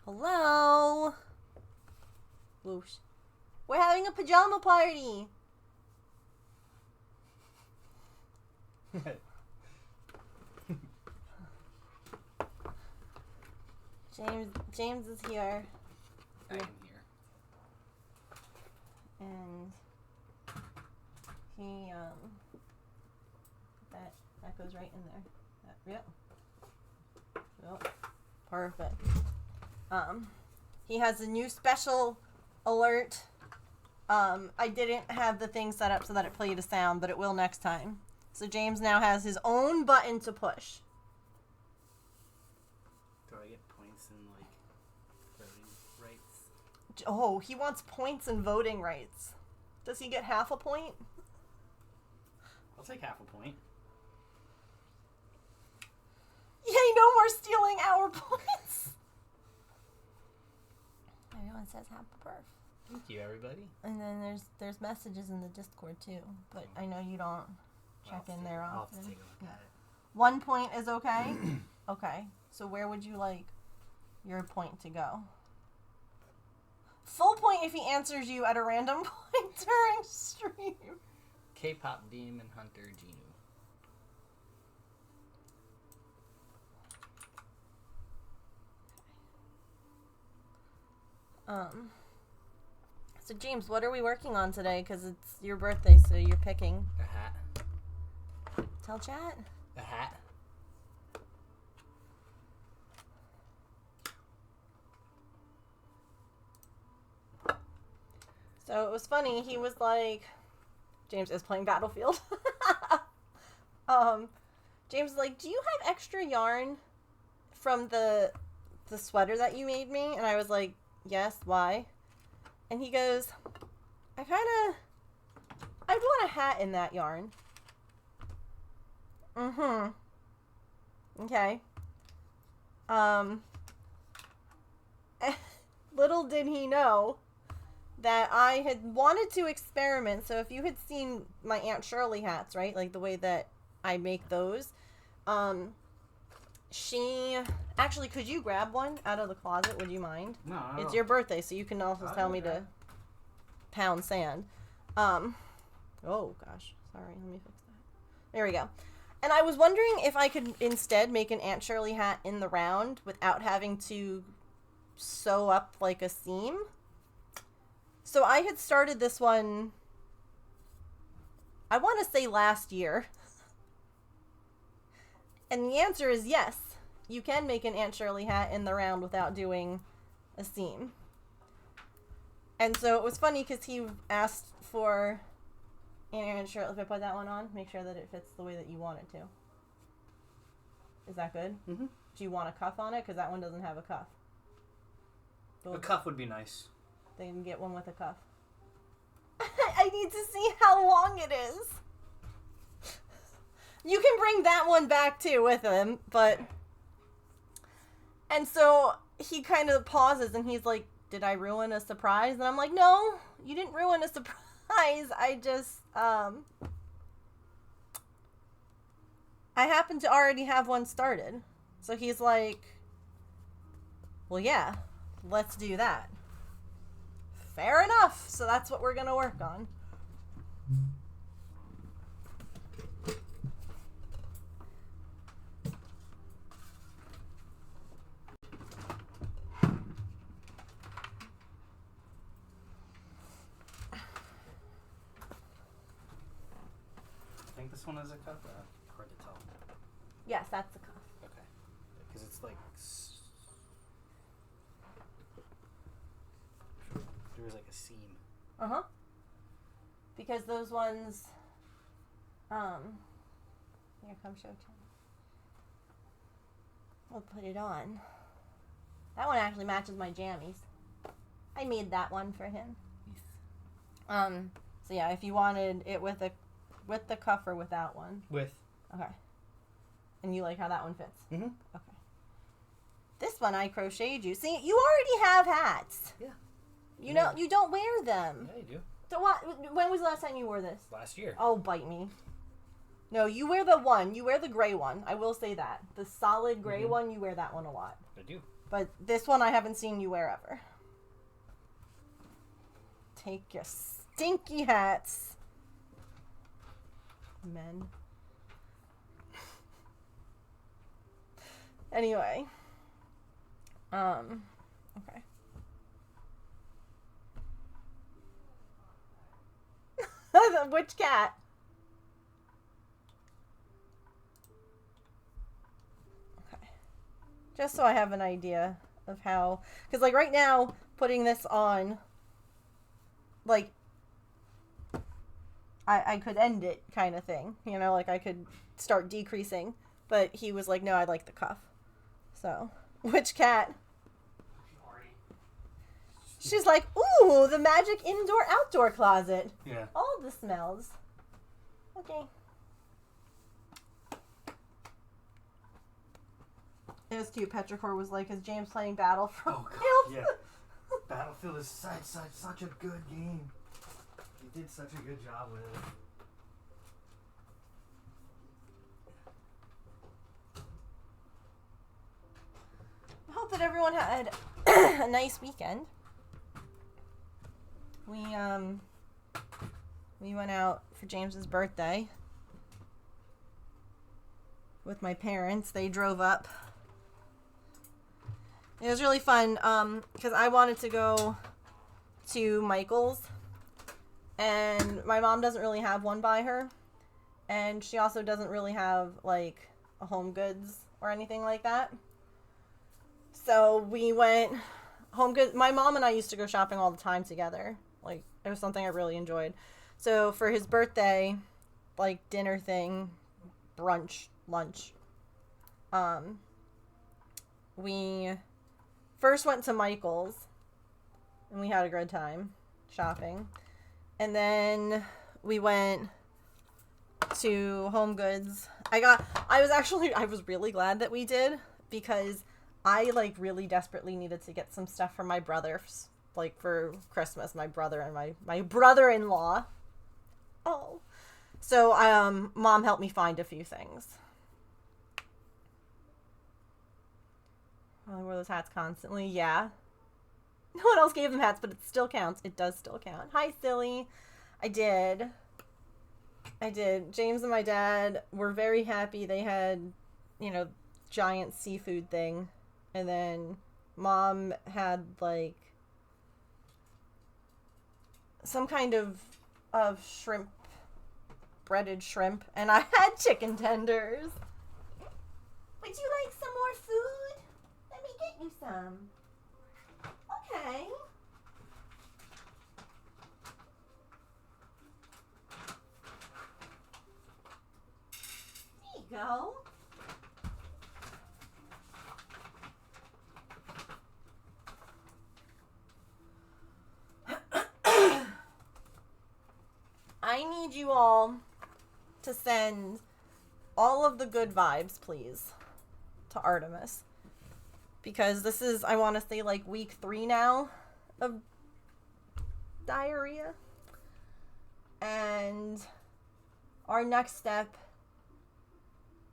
Hello? Whoosh. We're having a pajama party. James is here. I am here. And he that goes right in there. Yep. Perfect. He has a new special alert. I didn't have the thing set up so that it played a sound, but it will next time. So James now has his own button to push. Do I get points in, like, voting rights? Oh, he wants points and voting rights. Does he get half a point? I'll take half a point. Yay, no more stealing our points. Everyone says happy birth. Thank you, everybody. And then there's messages in the Discord too, but I know you don't check in there often. I'll have to take a look at it. 1 point is okay? Okay. So where would you like your point to go? Full point if he answers you at a random point during stream. K-pop Demon Hunter Genu. So James, what are we working on today? Because it's your birthday, so you're picking. A hat. Tell chat. A hat. So it was funny. He was like, James is playing Battlefield. James was like, do you have extra yarn from the sweater that you made me? And I was like, yes, why? And he goes, I'd want a hat in that yarn. Okay. Little did he know that I had wanted to experiment. So if you had seen my Aunt Shirley hats, right? Like the way that I make those. She... Actually, could you grab one out of the closet? Would you mind? No. It's your birthday, so you can also tell me to pound sand. Oh, gosh. Sorry, let me fix that. There we go. And I was wondering if I could instead make an Aunt Shirley hat in the round without having to sew up like a seam. So I had started this one, I want to say last year. And the answer is yes. You can make an Aunt Shirley hat in the round without doing a seam. And so it was funny because he asked for an Aunt Shirley. If I put that one on, make sure that it fits the way that you want it to. Is that good? Mm-hmm. Do you want a cuff on it? Because that one doesn't have a cuff. A cuff would be nice. They can get one with a cuff. I need to see how long it is. You can bring that one back too with him, but... And so he kind of pauses and he's like, did I ruin a surprise? And I'm like, no, you didn't ruin a surprise. I just, I happen to already have one started. So he's like, well, yeah, let's do that. Fair enough. So that's what we're going to work on. I think this one is a cuff. Hard to tell. Yes, that's the cuff. Okay. Because it's like... There was like a seam. Uh-huh. Because those ones, here, come show Chen. We'll put it on. That one actually matches my jammies. I made that one for him. Yes. So yeah, if you wanted it with the cuff or without one. With. Okay. And you like how that one fits? Mm-hmm. Okay. This one I crocheted you. See, you already have hats. Yeah. You know, you don't wear them. Yeah, you do. So what? When was the last time you wore this? Last year. Oh, bite me. No, you wear the one. You wear the gray one. I will say that. The solid gray one, you wear that one a lot. I do. But this one I haven't seen you wear ever. Take your stinky hats. Men. Anyway. Okay. Which cat? Okay. Just so I have an idea of how... Because, like, right now, putting this on, like, I could end it kind of thing. You know, like, I could start decreasing. But he was like, no, I like the cuff. So, which cat? She's like, ooh, the magic indoor-outdoor closet. Yeah. All the smells. Okay. It was cute. Petrichor was like, is James playing Battlefield? Oh, God, yeah. Battlefield is such a good game. He did such a good job with it. I hope that everyone had a nice weekend. We went out for James's birthday with my parents. They drove up. It was really fun because I wanted to go to Michael's, and my mom doesn't really have one by her, and she also doesn't really have like a Home Goods or anything like that. So we went Home Goods. My mom and I used to go shopping all the time together. Like, it was something I really enjoyed. So for his birthday, like, dinner thing, brunch, lunch, we first went to Michael's, and we had a good time shopping. And then we went to Home Goods. I was really glad that we did, because I, like, really desperately needed to get some stuff for my brothers, like, for Christmas, my brother and my brother-in-law. Oh. So, Mom helped me find a few things. I wore those hats constantly, yeah. No one else gave them hats, but it still counts. It does still count. Hi, silly. I did. James and my dad were very happy. They had, giant seafood thing. And then Mom had, like, some kind of shrimp, breaded shrimp. And I had chicken tenders. Would you like some more food? Let me get you some. Okay. There you go. I need you all to send all of the good vibes, please, to Artemis. Because this is, I want to say, like, week 3 now of diarrhea. And our next step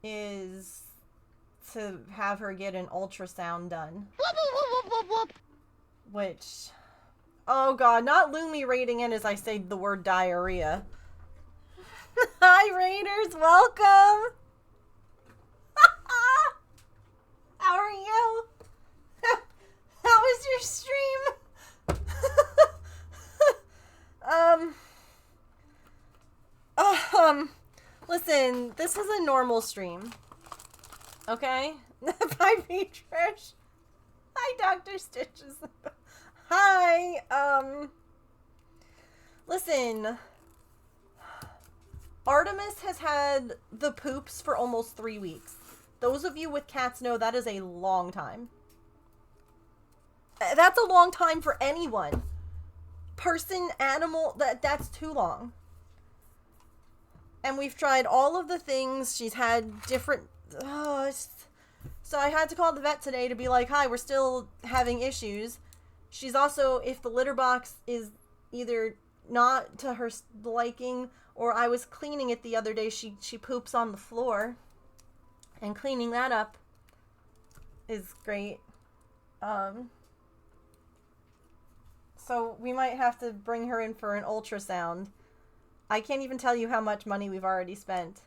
is to have her get an ultrasound done. Which, oh God, not Lumi rating in as I say the word diarrhea. Hi, Raiders, welcome. How are you? How was your stream? Listen, this is a normal stream. Okay? Bye, Trish. Hi, Dr. Stitches. Hi, listen. Artemis has had the poops for almost 3 weeks. Those of you with cats know that is a long time. That's a long time for anyone. Person, animal, that's too long. And we've tried all of the things. She's had different... So I had to call the vet today to be like, hi, we're still having issues. She's also, if the litter box is either not to her liking, or I was cleaning it the other day, she poops on the floor. And cleaning that up is great. So we might have to bring her in for an ultrasound. I can't even tell you how much money we've already spent.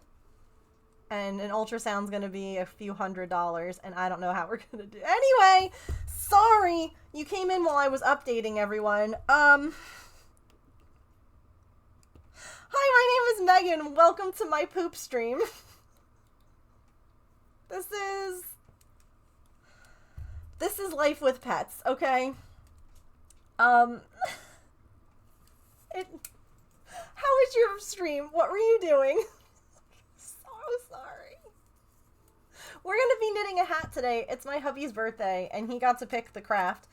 And an ultrasound's gonna be a few $100s, and I don't know how we're gonna do. Anyway, sorry, you came in while I was updating everyone. Hi, my name is Megan. Welcome to my poop stream. This is life with pets, okay? How was your stream? What were you doing? So sorry. We're gonna be knitting a hat today. It's my hubby's birthday, and he got to pick the craft.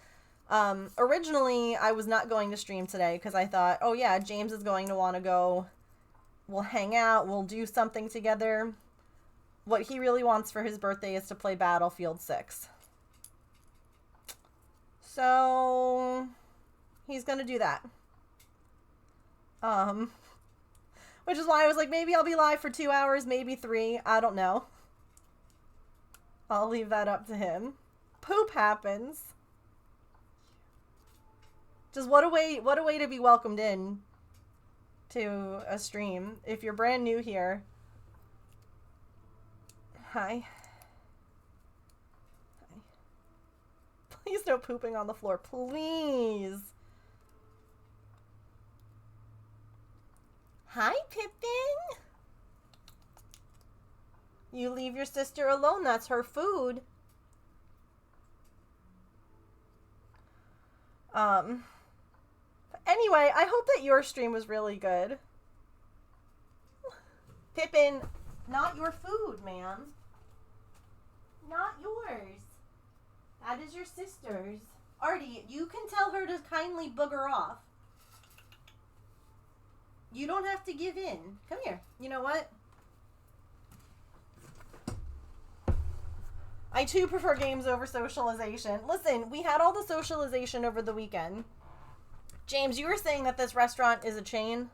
Originally, I was not going to stream today because I thought, oh yeah, James is going to want to go. We'll hang out. We'll do something together. What he really wants for his birthday is to play Battlefield 6. So, he's gonna do that. Which is why I was like, maybe I'll be live for 2 hours, maybe 3. I don't know. I'll leave that up to him. Poop happens. Just what a way to be welcomed in to a stream. If you're brand new here. Hi. Hi. Please no pooping on the floor, please. Hi, Pippin. You leave your sister alone. That's her food. Anyway, I hope that your stream was really good. Pippin, not your food, ma'am. Not yours. That is your sister's. Artie, you can tell her to kindly booger off. You don't have to give in. Come here. You know what? I too prefer games over socialization. Listen, we had all the socialization over the weekend. James, you were saying that this restaurant is a chain.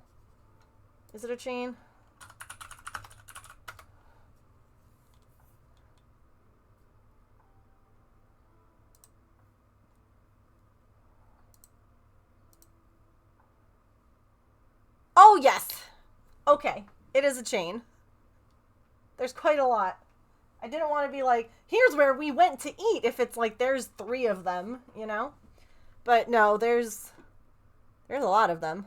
Is it a chain? Oh, yes. Okay. It is a chain. There's quite a lot. I didn't want to be like, here's where we went to eat if it's like there's 3 of them, you know? But no, there's a lot of them.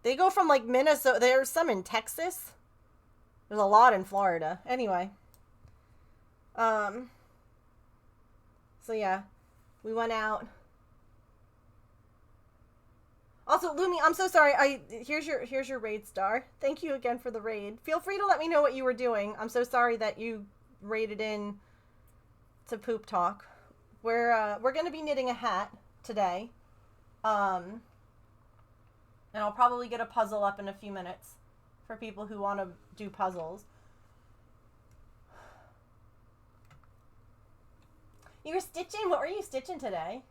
They go from like Minnesota. There's some in Texas. There's a lot in Florida. Anyway. So yeah. We went out. Also, Lumi, I'm so sorry. Here's your raid star. Thank you again for the raid. Feel free to let me know what you were doing. I'm so sorry that you raided in to Poop Talk. We're gonna be knitting a hat today. And I'll probably get a puzzle up in a few minutes for people who want to do puzzles. You were stitching? What were you stitching today?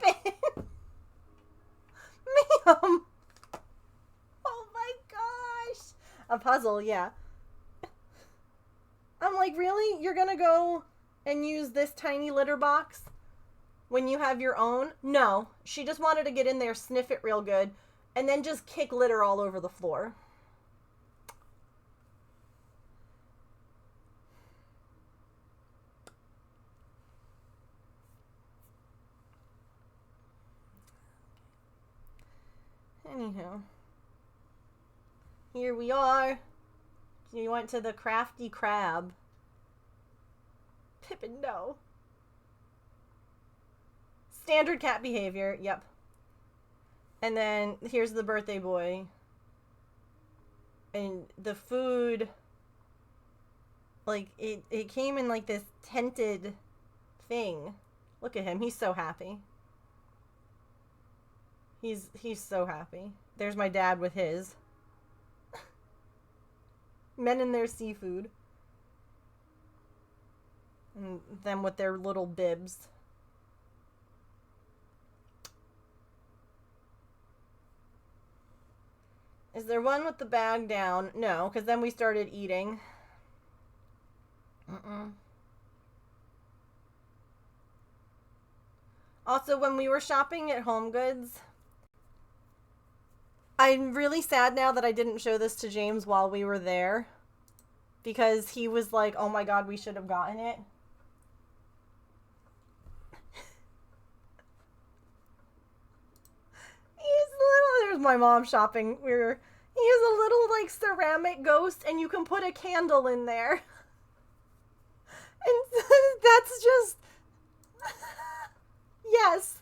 Pippin! Ma'am! Oh my gosh! A puzzle, yeah. I'm like, really? You're gonna go and use this tiny litter box when you have your own? No. She just wanted to get in there, sniff it real good, and then just kick litter all over the floor. Anywho. Here we are. You went to the Crafty Crab. Pippin, no. Standard cat behavior, yep. And then here's the birthday boy. And the food, like, it came in like this tented thing. Look at him, he's so happy. He's so happy. There's my dad with his. Men and their seafood. And them with their little bibs. Is there one with the bag down? No, because then we started eating. Also, when we were shopping at Home Goods, I'm really sad now that I didn't show this to James while we were there. Because he was like, oh my god, we should have gotten it. He's little. There's my mom shopping. He has a little like ceramic ghost, and you can put a candle in there. And that's just yes.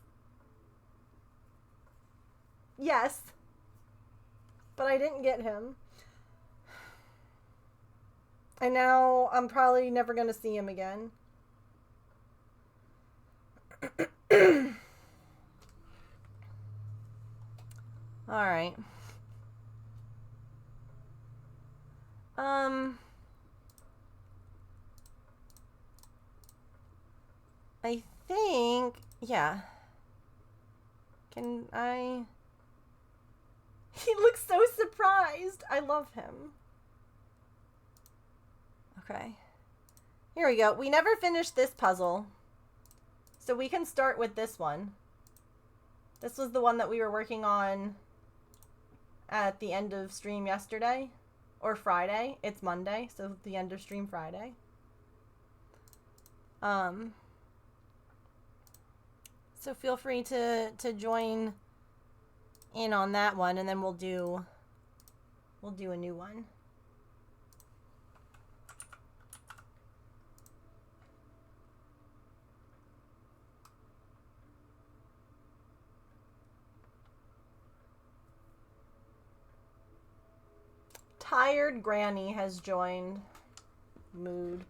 Yes. But I didn't get him. And now I'm probably never going to see him again. Alright. I think, yeah. Can I... He looks so surprised. I love him. Okay. Here we go. We never finished this puzzle. So we can start with this one. This was the one that we were working on at the end of stream yesterday. Or Friday. It's Monday, so the end of stream Friday. So feel free to join in on that one, and then we'll do a new one. Tired Granny has joined. Mood.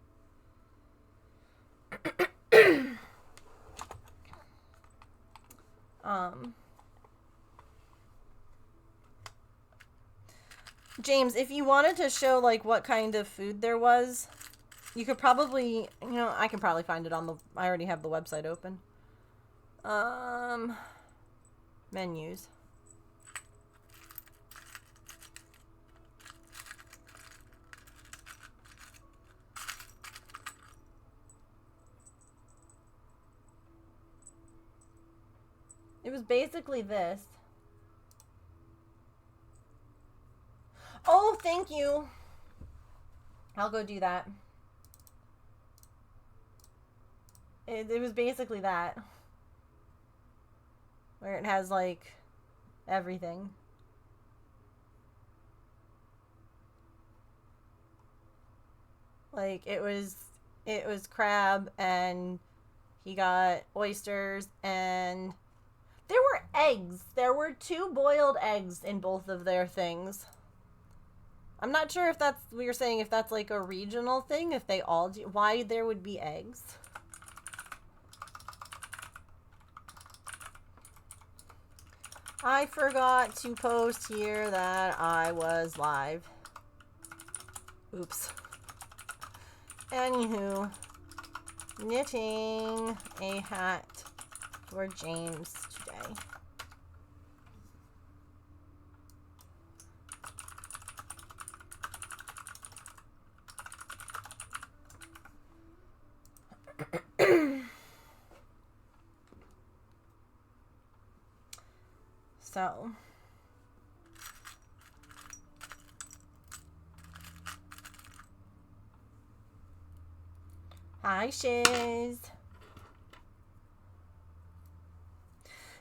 James, if you wanted to show like what kind of food there was, you could probably, I can probably find it on the, I already have the website open. Menus. It was basically this. Oh, thank you. I'll go do that. It was basically that. Where it has, like, everything. Like, it was crab, and he got oysters, and there were eggs. There were 2 boiled eggs in both of their things. I'm not sure if that's, we were saying if that's like a regional thing, if they all do, why there would be eggs. I forgot to post here that I was live. Oops. Anywho, knitting a hat for James today. So, hi Shiz.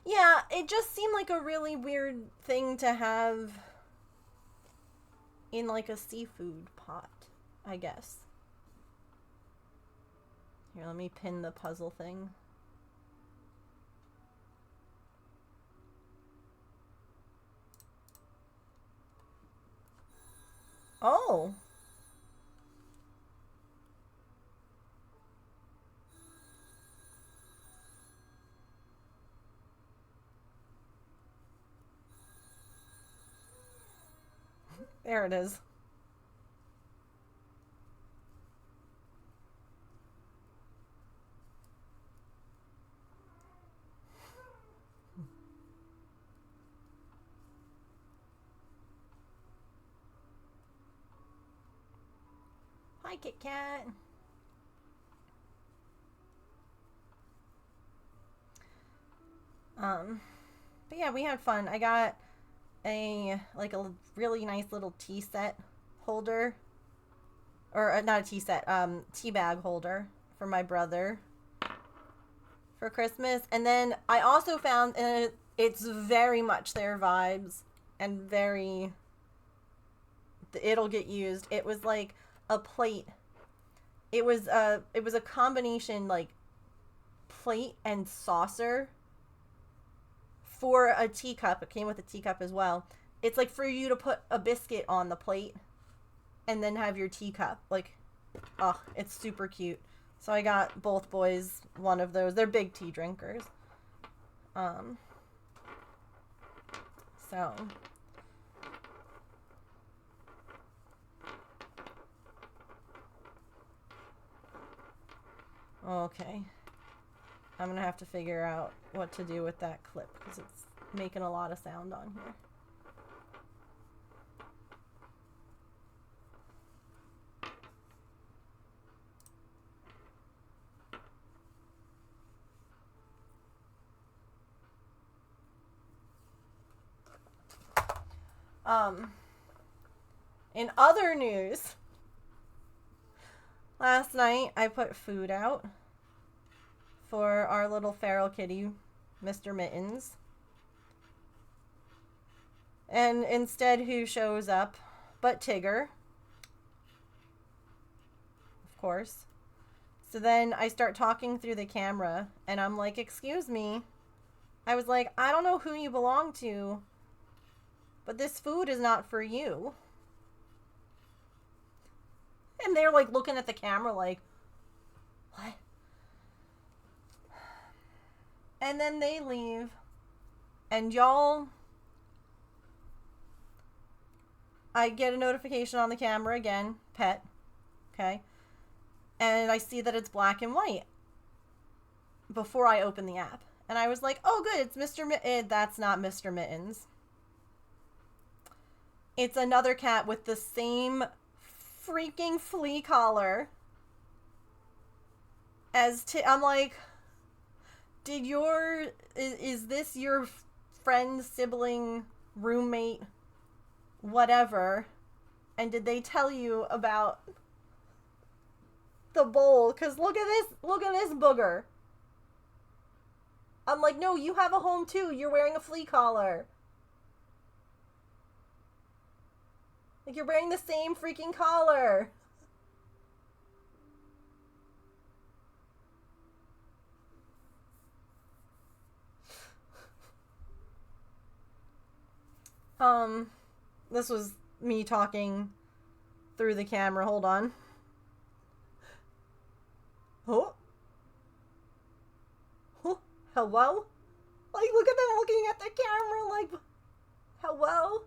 Yeah, it just seemed like a really weird thing to have in like a seafood pot, I guess. Here, let me pin the puzzle thing. Oh. There it is. Hi, Kit Kat. But yeah, we had fun. I got a really nice little tea set holder, or not a tea set, tea bag holder for my brother for Christmas. And then I also found, and it's very much their vibes and very, it'll get used. It was like a plate. It was a combination like plate and saucer for a teacup. It came with a teacup as well. It's like for you to put a biscuit on the plate and then have your teacup. Like, oh, it's super cute. So I got both boys one of those. They're big tea drinkers. So okay. I'm gonna have to figure out what to do with that clip because it's making a lot of sound on here. In other news, last night I put food out for our little feral kitty, Mr. Mittens. And instead, who shows up but Tigger? Of course. So then I start talking through the camera, and I'm like, excuse me. I was like, I don't know who you belong to, but this food is not for you. And they're like looking at the camera like, what? And then they leave. And y'all, I get a notification on the camera again, pet, okay? And I see that it's black and white before I open the app. And I was like, oh good, it's Mr. Mittens. That's not Mr. Mittens. It's another cat with the same freaking flea collar as I'm like, is this your friend, sibling, roommate, whatever? And did they tell you about the bowl? Because look at this booger. I'm like, no, you have a home too. You're wearing a flea collar. Like, you're wearing the same freaking collar. This was me talking through the camera. Hold on. Oh. Oh. Hello? Like, look at them looking at the camera like, hello?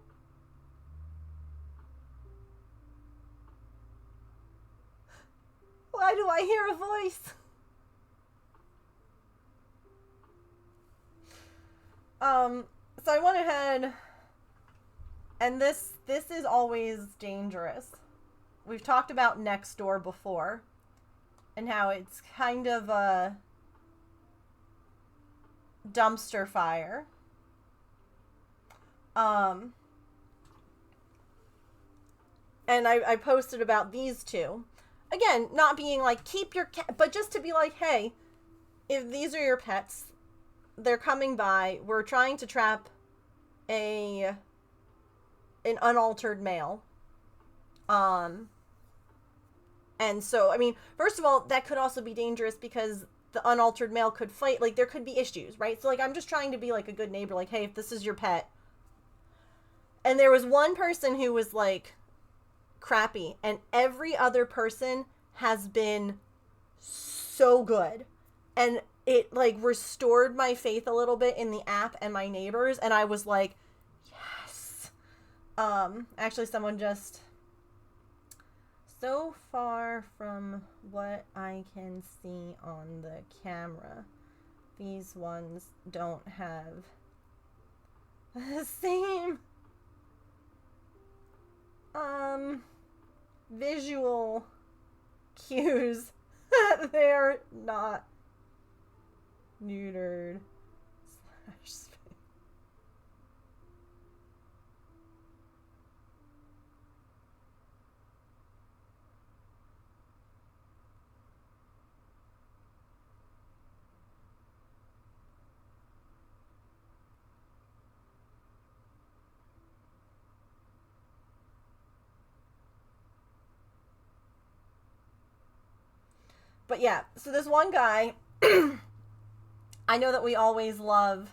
Why do I hear a voice? So I went ahead, and this is always dangerous. We've talked about Nextdoor before, and how it's kind of a dumpster fire. And I posted about these two. Again, not being like, keep your cat, but just to be like, hey, if these are your pets, they're coming by, we're trying to trap an unaltered male. And so, I mean, first of all, that could also be dangerous because the unaltered male could fight, like, there could be issues, right? So, like, I'm just trying to be, like, a good neighbor, like, hey, if this is your pet. And there was one person who was, like, crappy, and every other person has been so good. And it, like, restored my faith a little bit in the app and my neighbors, and I was like, yes. Actually, someone just... So far from what I can see on the camera, these ones don't have the same visual cues that they're not neutered. /spay. But yeah, so this one guy, I know that we always love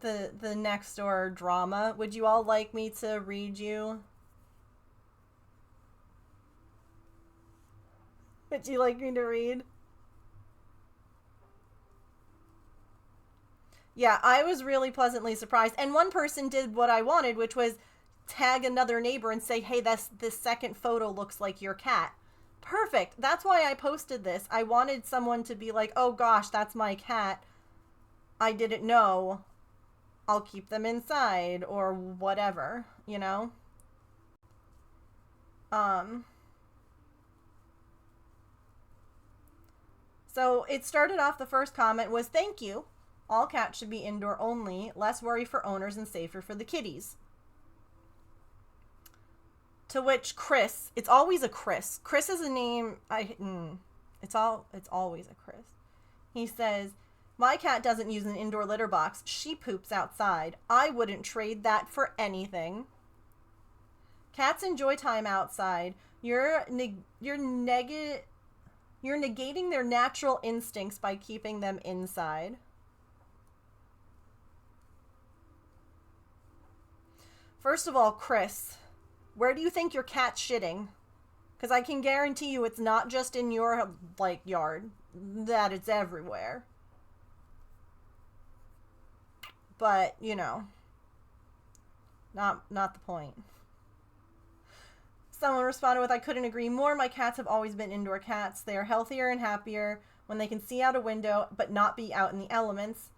the next door drama. Would you all like me to read you? Would you like me to read? Yeah, I was really pleasantly surprised. And one person did what I wanted, which was tag another neighbor and say, hey, this second photo looks like your cat. Perfect. That's why I posted this. I wanted someone to be like, oh gosh, that's my cat. I didn't know. I'll keep them inside or whatever, you know? So it started off, the first comment was, thank you. All cats should be indoor only. Less worry for owners and safer for the kitties. To which Chris, it's always a Chris. Chris is a name, it's always a Chris. He says, my cat doesn't use an indoor litter box. She poops outside. I wouldn't trade that for anything. Cats enjoy time outside. You're negating their natural instincts by keeping them inside. First of all, Chris, where do you think your cat's shitting? Because I can guarantee you it's not just in your, like, yard. That it's everywhere. But, you know, not the point. Someone responded with, I couldn't agree more. My cats have always been indoor cats. They are healthier and happier when they can see out a window but not be out in the elements.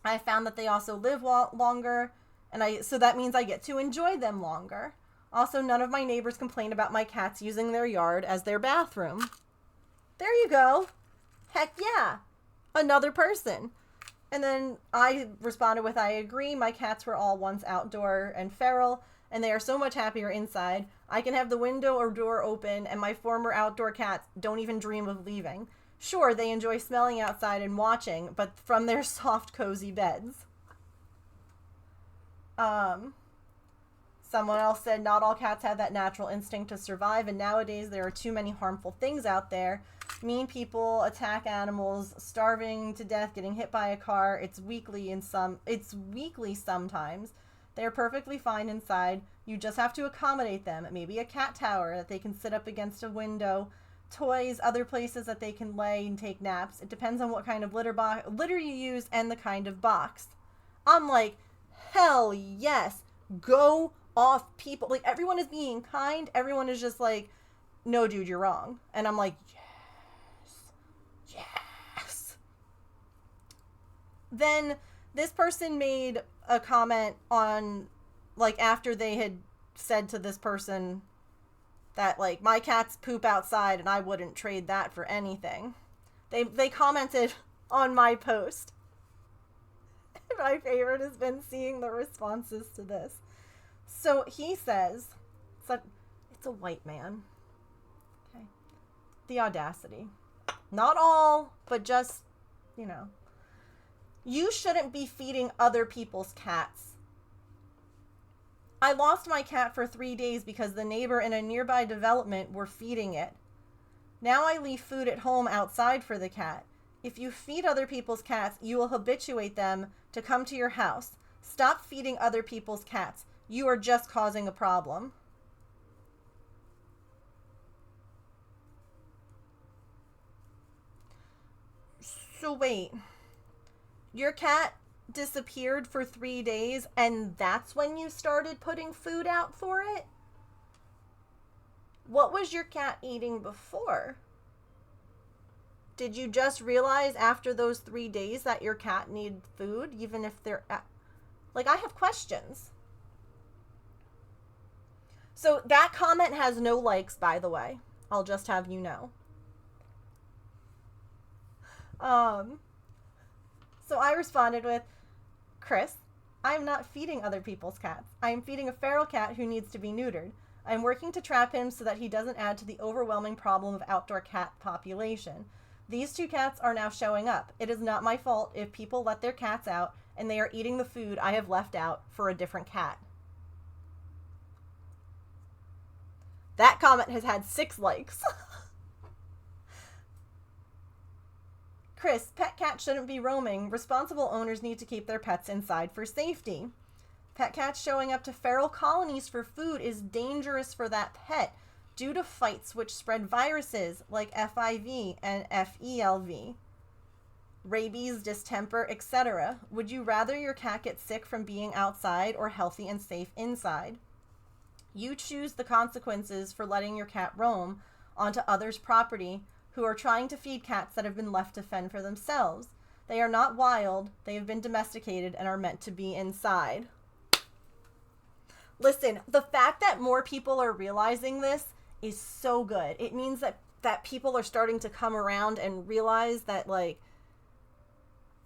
I found that they also live longer, and so that means I get to enjoy them longer. Also, none of my neighbors complain about my cats using their yard as their bathroom. There you go. Heck yeah. Another person. And then I responded with, I agree. My cats were all once outdoor and feral, and they are so much happier inside. I can have the window or door open, and my former outdoor cats don't even dream of leaving. Sure, they enjoy smelling outside and watching, but from their soft, cozy beds. Someone else said, not all cats have that natural instinct to survive, and nowadays there are too many harmful things out there. Mean people attack animals, starving to death, getting hit by a car. It's weekly sometimes. They're perfectly fine inside. You just have to accommodate them. Maybe a cat tower that they can sit up against a window, toys, other places that they can lay and take naps. It depends on what kind of litter you use and the kind of box. I'm like, hell yes. Go off, people. Like, everyone is being kind. Everyone is just like, no, dude, you're wrong. And I'm like, yes. Then this person made a comment on, like, after they had said to this person that, like, my cats poop outside and I wouldn't trade that for anything. They commented on my post. My favorite has been seeing the responses to this. So he says, it's a white man. Okay. The audacity. Not all, but just, you know. You shouldn't be feeding other people's cats. I lost my cat for 3 days because the neighbor in a nearby development were feeding it. Now I leave food at home outside for the cat. If you feed other people's cats, you will habituate them to come to your house. Stop feeding other people's cats. You are just causing a problem. So wait, your cat disappeared for 3 days and that's when you started putting food out for it? What was your cat eating before? Did you just realize after those 3 days that your cat needed food, even if they're like, I have questions. So that comment has no likes, by the way. I'll just have you know. So I responded with, Chris, I am not feeding other people's cats. I am feeding a feral cat who needs to be neutered. I am working to trap him so that he doesn't add to the overwhelming problem of outdoor cat population. These 2 cats are now showing up. It is not my fault if people let their cats out and they are eating the food I have left out for a different cat. That comment has had 6 likes. Chris, pet cats shouldn't be roaming. Responsible owners need to keep their pets inside for safety. Pet cats showing up to feral colonies for food is dangerous for that pet due to fights which spread viruses like FIV and FELV, rabies, distemper, etc. Would you rather your cat get sick from being outside or healthy and safe inside? You choose the consequences for letting your cat roam onto others' property who are trying to feed cats that have been left to fend for themselves. They are not wild. They have been domesticated and are meant to be inside. Listen, the fact that more people are realizing this is so good. It means that people are starting to come around and realize that, like,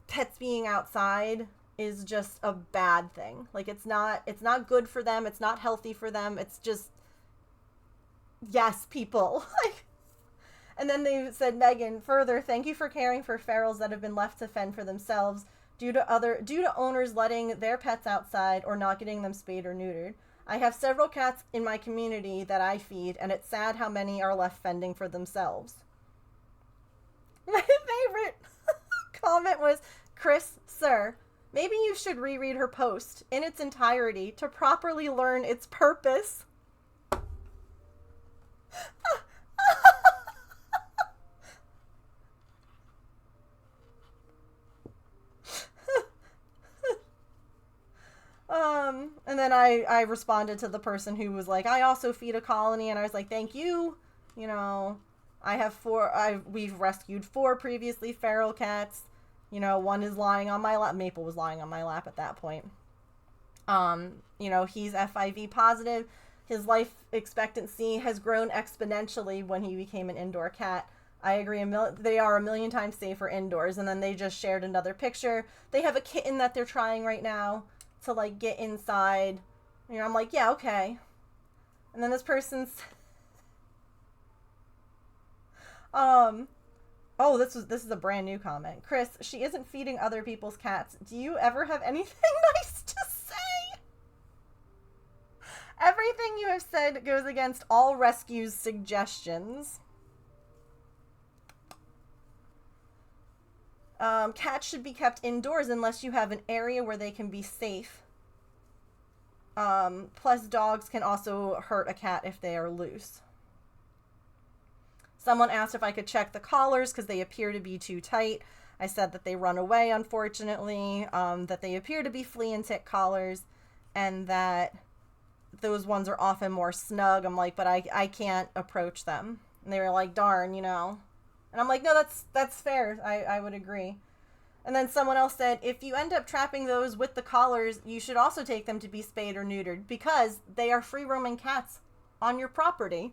pets being outside is just a bad thing. Like, it's not good for them. It's not healthy for them. It's just, yes, people. And then they said, Megan, further, thank you for caring for ferals that have been left to fend for themselves due to owners letting their pets outside or not getting them spayed or neutered. I have several cats in my community that I feed, and it's sad how many are left fending for themselves. My favorite comment was, Chris, sir, maybe you should reread her post in its entirety to properly learn its purpose. And then I responded to the person who was like, I also feed a colony, and I was like, thank you. You know, we've rescued 4 previously feral cats. You know, one is lying on my lap. Maple was lying on my lap at that point. You know, he's FIV positive. His life expectancy has grown exponentially when he became an indoor cat. I agree. They are a million times safer indoors. And then they just shared another picture. They have a kitten that they're trying right now to, like, get inside. You know, I'm like, yeah, okay. And then this person's oh, this is a brand new comment. Chris, she isn't feeding other people's cats. Do you ever have anything nice to say? Everything you have said goes against all rescues suggestions. Cats should be kept indoors unless you have an area where they can be safe. Plus, dogs can also hurt a cat if they are loose. Someone asked if I could check the collars because they appear to be too tight. I said that they run away, unfortunately, that they appear to be flea and tick collars, and that those ones are often more snug. I'm like, but I can't approach them. And they were like, darn, you know. And I'm like, no, that's fair. I would agree. And then someone else said, if you end up trapping those with the collars, you should also take them to be spayed or neutered because they are free-roaming cats on your property.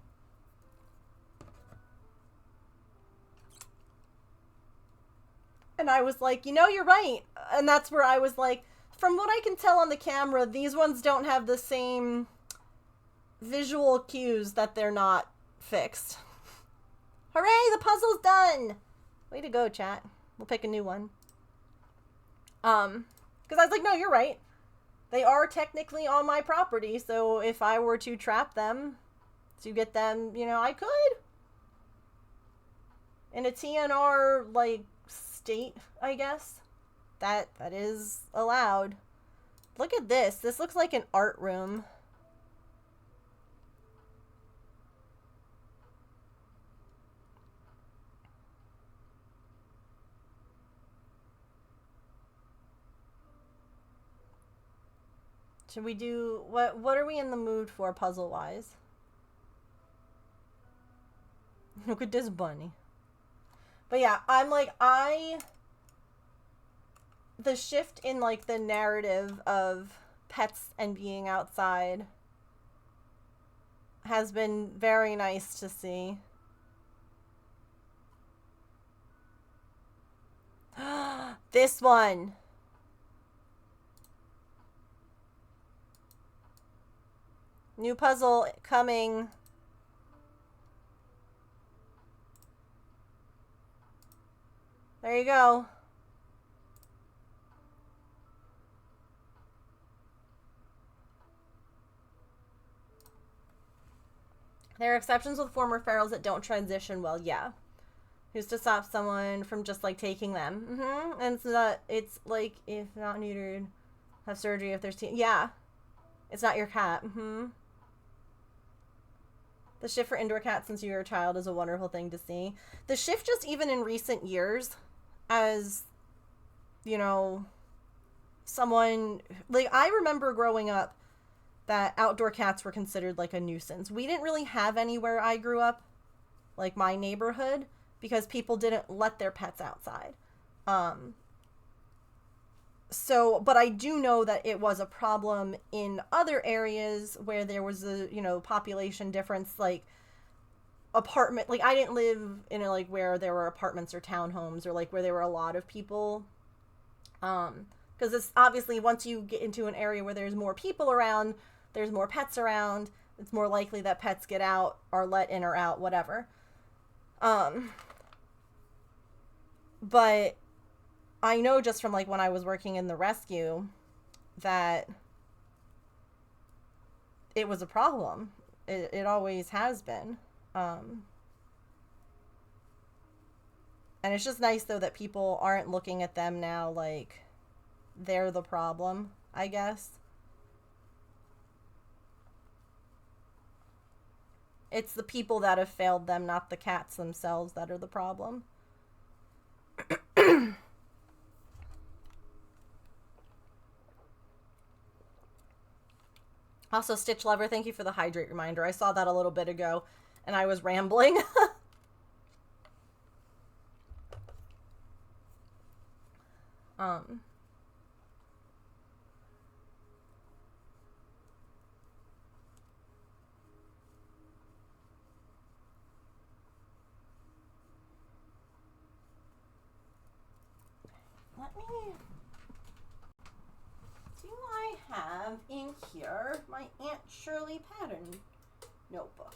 And I was like, you know, you're right. And that's where I was like, from what I can tell on the camera, these ones don't have the same visual cues that they're not fixed. Hooray, the puzzle's done! Way to go, chat. We'll pick a new one. Because I was like, no, you're right. They are technically on my property, so if I were to trap them, to get them, you know, I could. In a TNR, like, state, I guess. That is allowed. Look at this. This looks like an art room. Should we do what are we in the mood for puzzle wise? Look at this bunny. But yeah, I'm like the shift in like the narrative of pets and being outside has been very nice to see. This one. New puzzle coming. There you go. There are exceptions with former ferals that don't transition well. Yeah. Who's to stop someone from just like taking them? And it's like if not neutered, have surgery if there's yeah. It's not your cat. The shift for indoor cats since you were a child is a wonderful thing to see. The shift just even in recent years as, you know, someone, like, I remember growing up that outdoor cats were considered like a nuisance. We didn't really have any where I grew up, like my neighborhood, because people didn't let their pets outside. So, but I do know that it was a problem in other areas where there was a, you know, population difference, like apartment, like I didn't live in a, like where there were apartments or townhomes or like where there were a lot of people. Because it's obviously once you get into an area where there's more people around, there's more pets around, it's more likely that pets get out or let in or out, whatever. But I know just from like when I was working in the rescue that it was a problem. It always has been. And it's just nice though that people aren't looking at them now like they're the problem, I guess. It's the people that have failed them, not the cats themselves, that are the problem. Also, Stitch Lover, thank you for the hydrate reminder. I saw that a little bit ago, and I was rambling. Let me... Do I have in here my Aunt Shirley pattern notebook?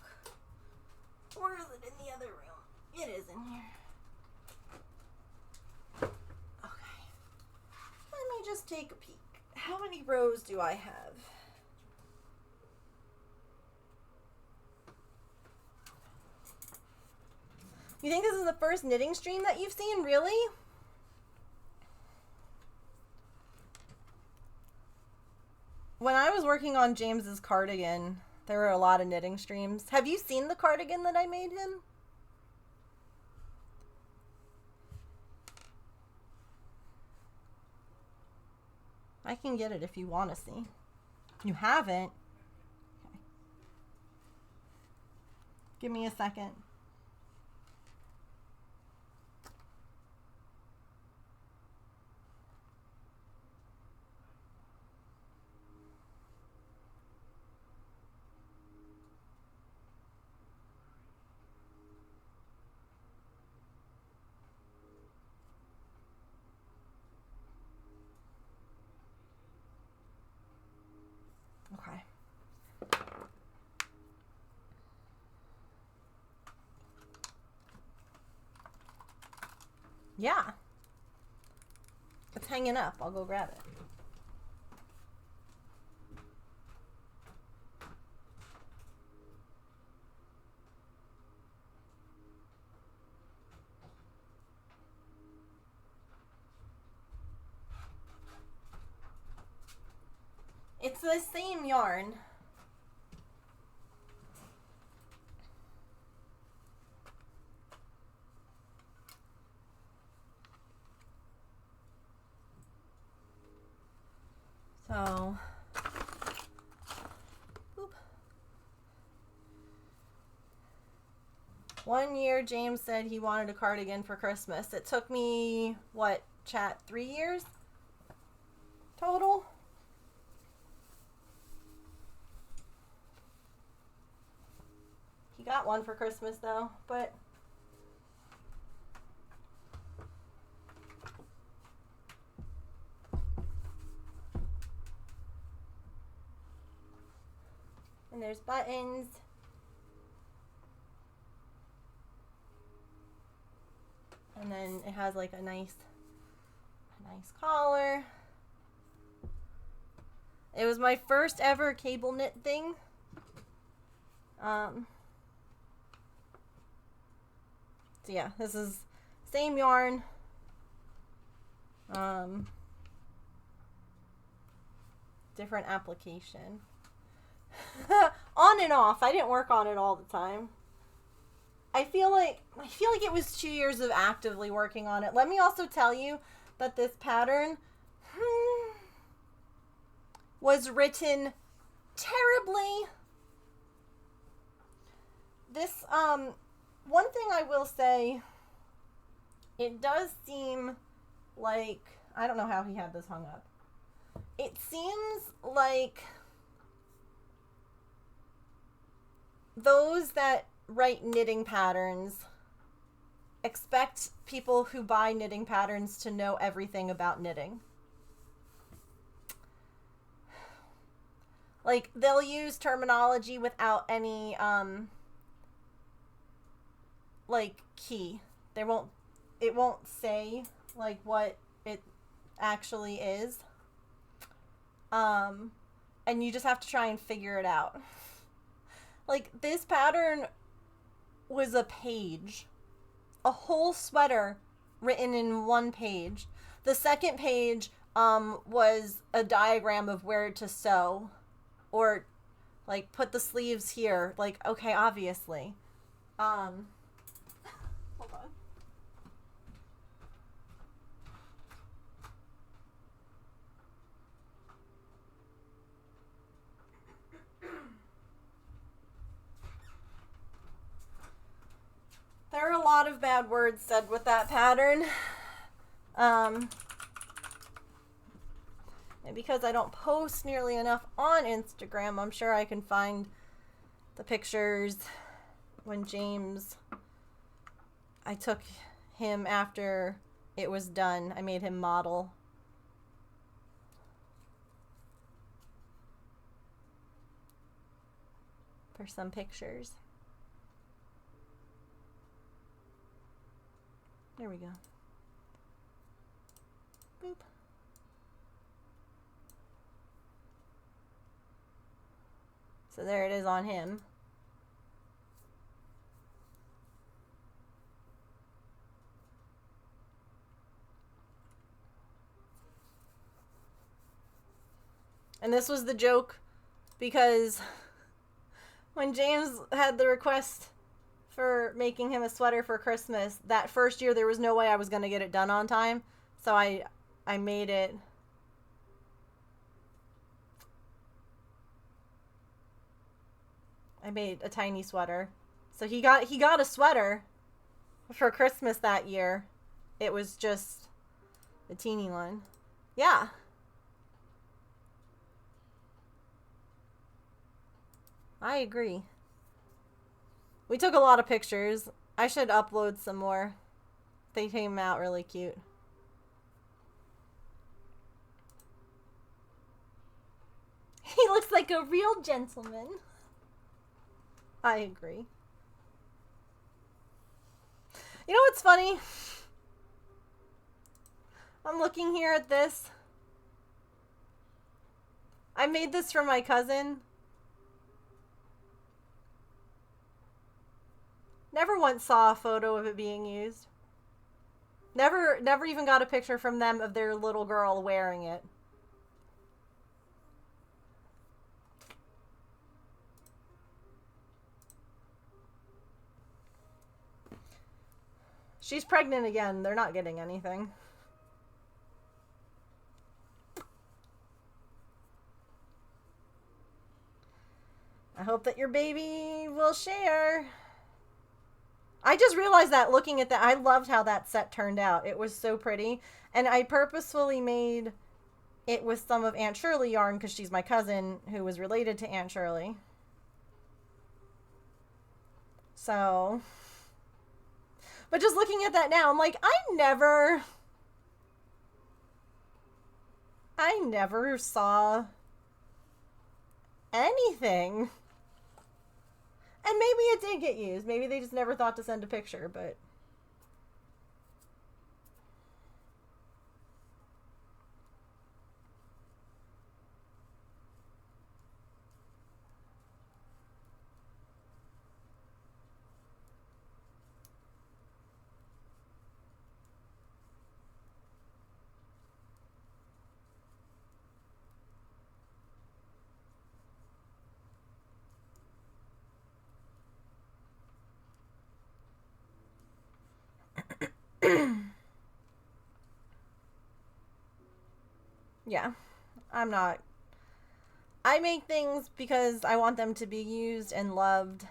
Or is it in the other room? It is in here. Okay. Let me just take a peek. How many rows do I have? You think this is the first knitting stream that you've seen? Really? When I was working on James's cardigan, there were a lot of knitting streams. Have you seen the cardigan that I made him? I can get it if you want to see. You haven't? Okay. Give me a second. Okay. Yeah. It's hanging up. I'll go grab it. It's the same yarn. So, oop. 1 year, James said he wanted a cardigan for Christmas. It took me, what, chat, 3 years total? got one for Christmas though, but and there's buttons. And then it has like a nice collar. It was my first ever cable knit thing. So yeah, this is same yarn. Different application. On and off. I didn't work on it all the time. I feel like it was 2 years of actively working on it. Let me also tell you that this pattern was written terribly. This one thing I will say, it does seem like, I don't know how he had this hung up. It seems like those that write knitting patterns expect people who buy knitting patterns to know everything about knitting. Like, they'll use terminology without any like key. It won't say like what it actually is. And you just have to try and figure it out. Like, this pattern was a page. A whole sweater written in one page. The second page was a diagram of where to sew. Or, like, put the sleeves here. Like, okay, obviously. Hold on. There are a lot of bad words said with that pattern. And because I don't post nearly enough on Instagram, I'm sure I can find the pictures when I took him after it was done. I made him model. For some pictures. There we go. Boop. So there it is on him. And this was the joke because when James had the request for making him a sweater for Christmas, that first year there was no way I was going to get it done on time. So I made it. I made a tiny sweater. So he got a sweater for Christmas that year. It was just a teeny one. Yeah. I agree. We took a lot of pictures. I should upload some more. They came out really cute. He looks like a real gentleman. I agree. You know what's funny? I'm looking here at this. I made this for my cousin. Never once saw a photo of it being used. Never even got a picture from them of their little girl wearing it. She's pregnant again. They're not getting anything. I hope that your baby will share. I just realized that looking at that, I loved how that set turned out. It was so pretty. And I purposefully made it with some of Aunt Shirley yarn because she's my cousin who was related to Aunt Shirley. So, but just looking at that now, I'm like, I never saw anything. And maybe it did get used. Maybe they just never thought to send a picture, but yeah, I'm not. I make things because I want them to be used and loved,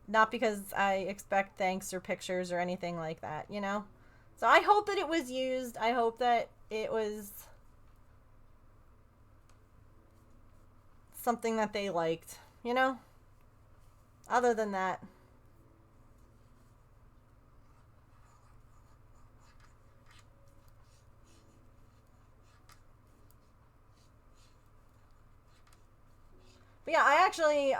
not because I expect thanks or pictures or anything like that, you know? So I hope that it was used. I hope that it was something that they liked, you know? Other than that, but yeah, I actually,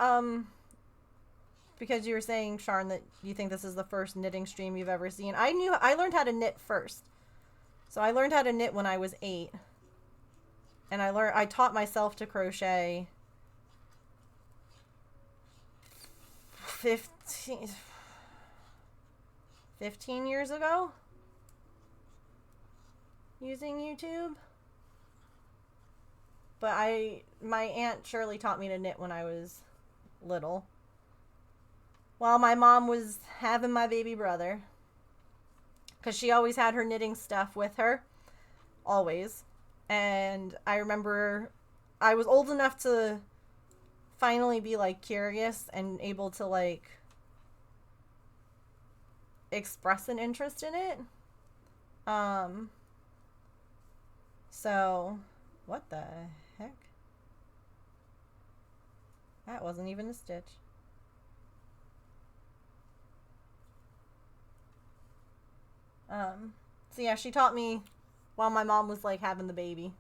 because you were saying, Sharn, that you think this is the first knitting stream you've ever seen. I learned how to knit first. So I learned how to knit when I was 8. And I taught myself to crochet 15 years ago using YouTube. But my Aunt Shirley taught me to knit when I was little, while my mom was having my baby brother, because she always had her knitting stuff with her, always. And I remember I was old enough to finally be like curious and able to like express an interest in it. So what the heck? That wasn't even a stitch. So yeah, she taught me while my mom was like having the baby.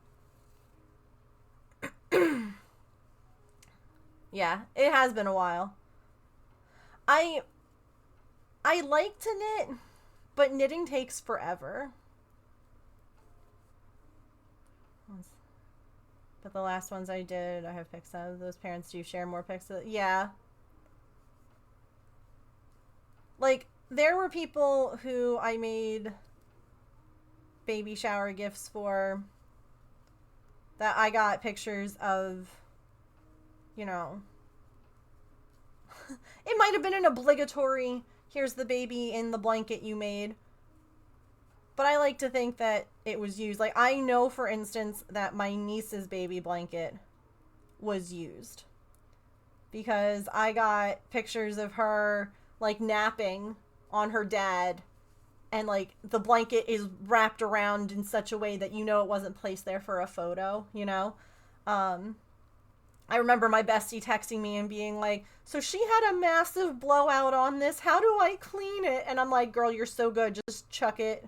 Yeah, it has been a while. I like to knit, but knitting takes forever. But the last ones I did, I have pics of. Those parents do share more pics of. Yeah. Like, there were people who I made baby shower gifts for that I got pictures of, you know. It might have been an obligatory, here's the baby in the blanket you made. But I like to think that it was used. Like, I know, for instance, that my niece's baby blanket was used. Because I got pictures of her, like, napping on her dad. And, like, the blanket is wrapped around in such a way that you know it wasn't placed there for a photo, you know? I remember my bestie texting me and being like, so she had a massive blowout on this. How do I clean it? And I'm like, girl, you're so good. Just chuck it.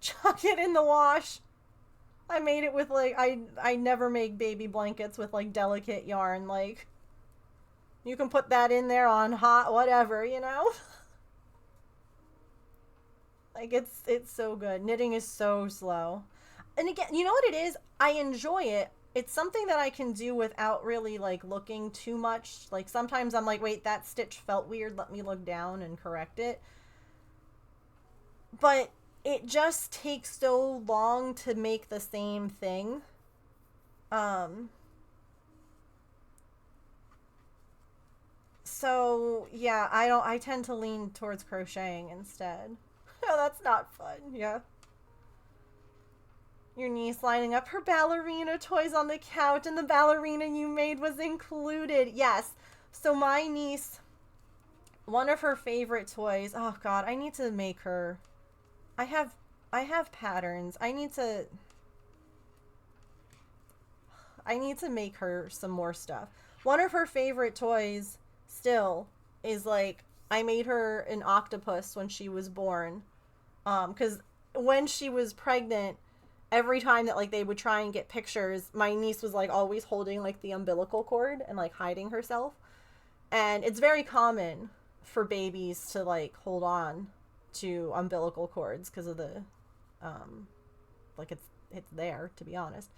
Chuck it in the wash. I made it with, like, I never make baby blankets with, like, delicate yarn. Like, you can put that in there on hot whatever, you know? Like, it's so good. Knitting is so slow. And again, you know what it is? I enjoy it. It's something that I can do without really, like, looking too much. Like, sometimes I'm like, wait, that stitch felt weird. Let me look down and correct it. But it just takes so long to make the same thing. So, yeah, I tend to lean towards crocheting instead. Oh, that's not fun, yeah. Your niece lining up her ballerina toys on the couch, and the ballerina you made was included. Yes. So my niece, one of her favorite toys, oh god, I need to make her. I have patterns. I need to make her some more stuff. One of her favorite toys still is like I made her an octopus when she was born. Because when she was pregnant, every time that like they would try and get pictures, my niece was like always holding like the umbilical cord and like hiding herself. And it's very common for babies to like hold on to umbilical cords because of the like it's there, to be honest.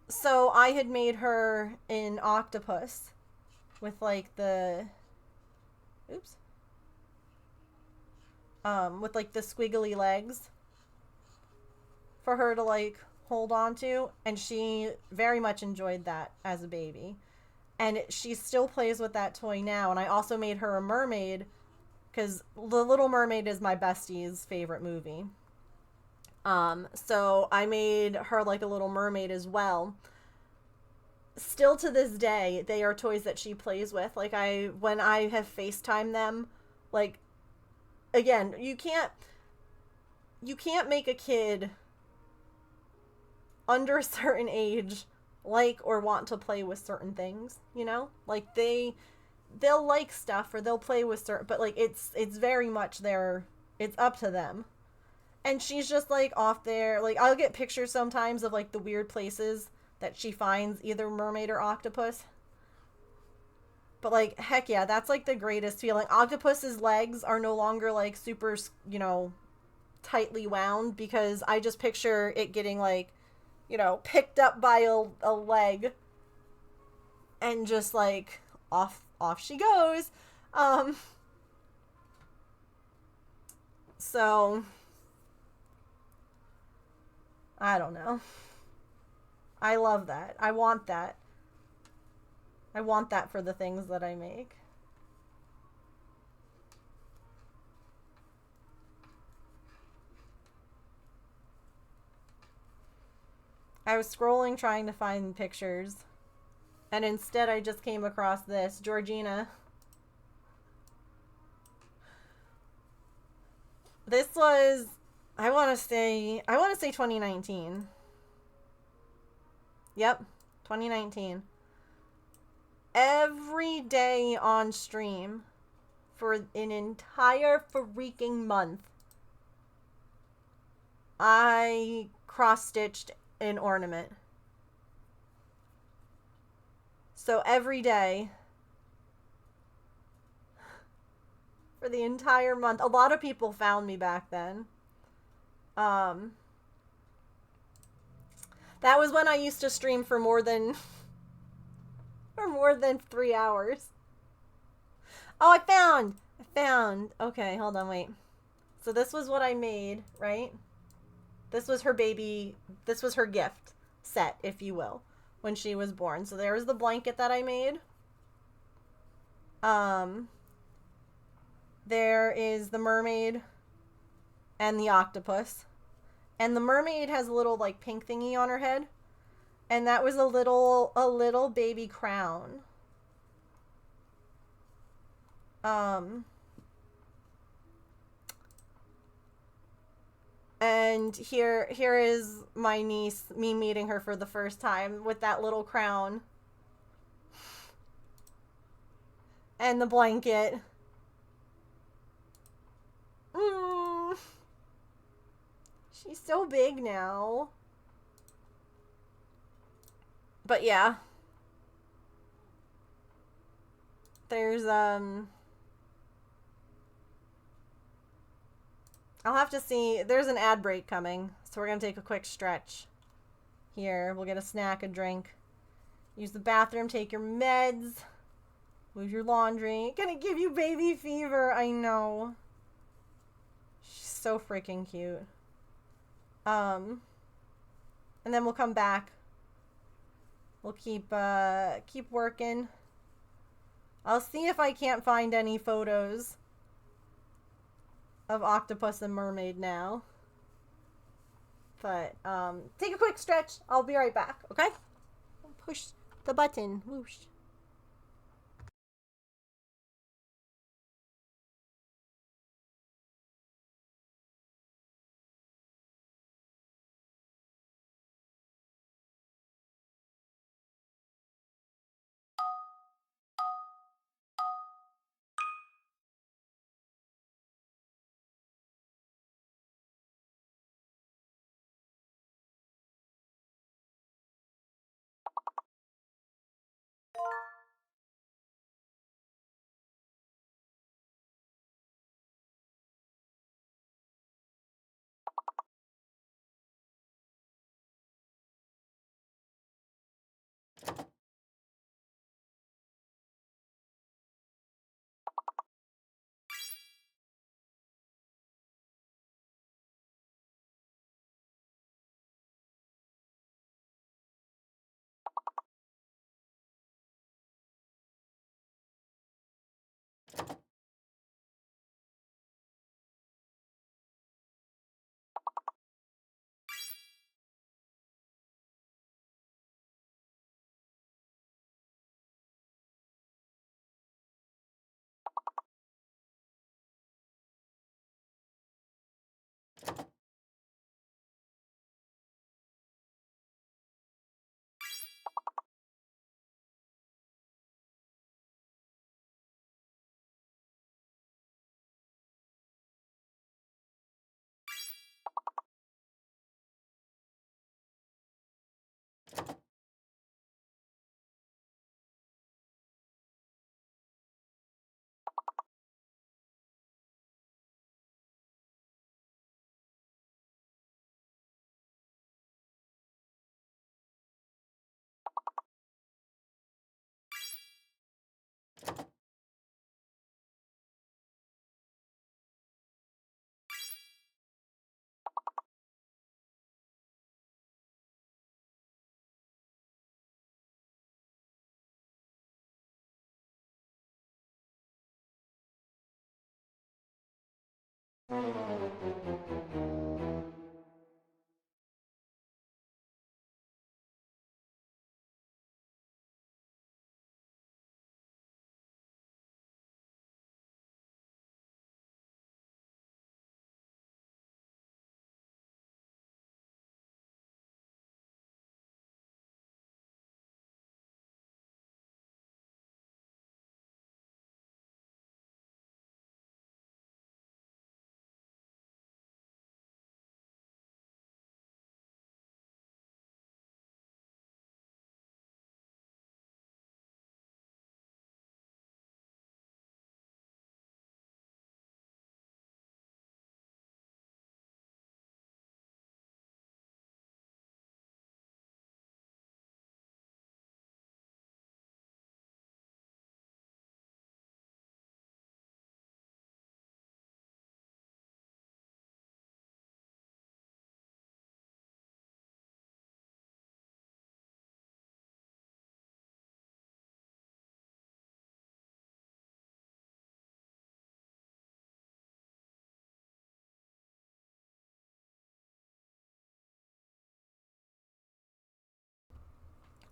So I had made her an octopus with like the oops. With like the squiggly legs for her to like hold on to, and she very much enjoyed that as a baby. And she still plays with that toy now. And I also made her a mermaid because The Little Mermaid is my bestie's favorite movie. So I made her like a little mermaid as well. Still to this day, they are toys that she plays with. Like when I have FaceTime them, like again, you can't make a kid under a certain age like or want to play with certain things, you know? Like they'll like stuff or they'll play with certain, but like it's very much it's up to them. And she's just like off there. Like I'll get pictures sometimes of like the weird places that she finds either mermaid or octopus. But like heck yeah, that's like the greatest feeling. Octopus's legs are no longer like super, you know, tightly wound because I just picture it getting like, you know, picked up by a leg and just like off she goes. So I don't know. I love that. I want that. I want that for the things that I make. I was scrolling trying to find pictures, and instead I just came across this. Georgina. This was, I want to say 2019. Yep, 2019. Every day on stream for an entire freaking month, I cross-stitched an ornament. So every day for the entire month. A lot of people found me back then. That was when I used to stream for more than 3 hours. Oh, I found. Okay, hold on, wait. So this was what I made, right? This was her baby, this was her gift set, if you will, when she was born. So there was the blanket that I made. There is the mermaid and the octopus. And the mermaid has a little like pink thingy on her head. And that was a little baby crown. And here is my niece, me meeting her for the first time with that little crown. And the blanket. She's so big now. But yeah. There's, I'll have to see. There's an ad break coming, so we're gonna take a quick stretch. Here, we'll get a snack, a drink. Use the bathroom, take your meds. Move your laundry. Gonna give you baby fever, I know. She's so freaking cute. And then we'll come back. We'll keep working. I'll see if I can't find any photos of octopus and mermaid now. But, take a quick stretch. I'll be right back, okay? Push the button. Whoosh.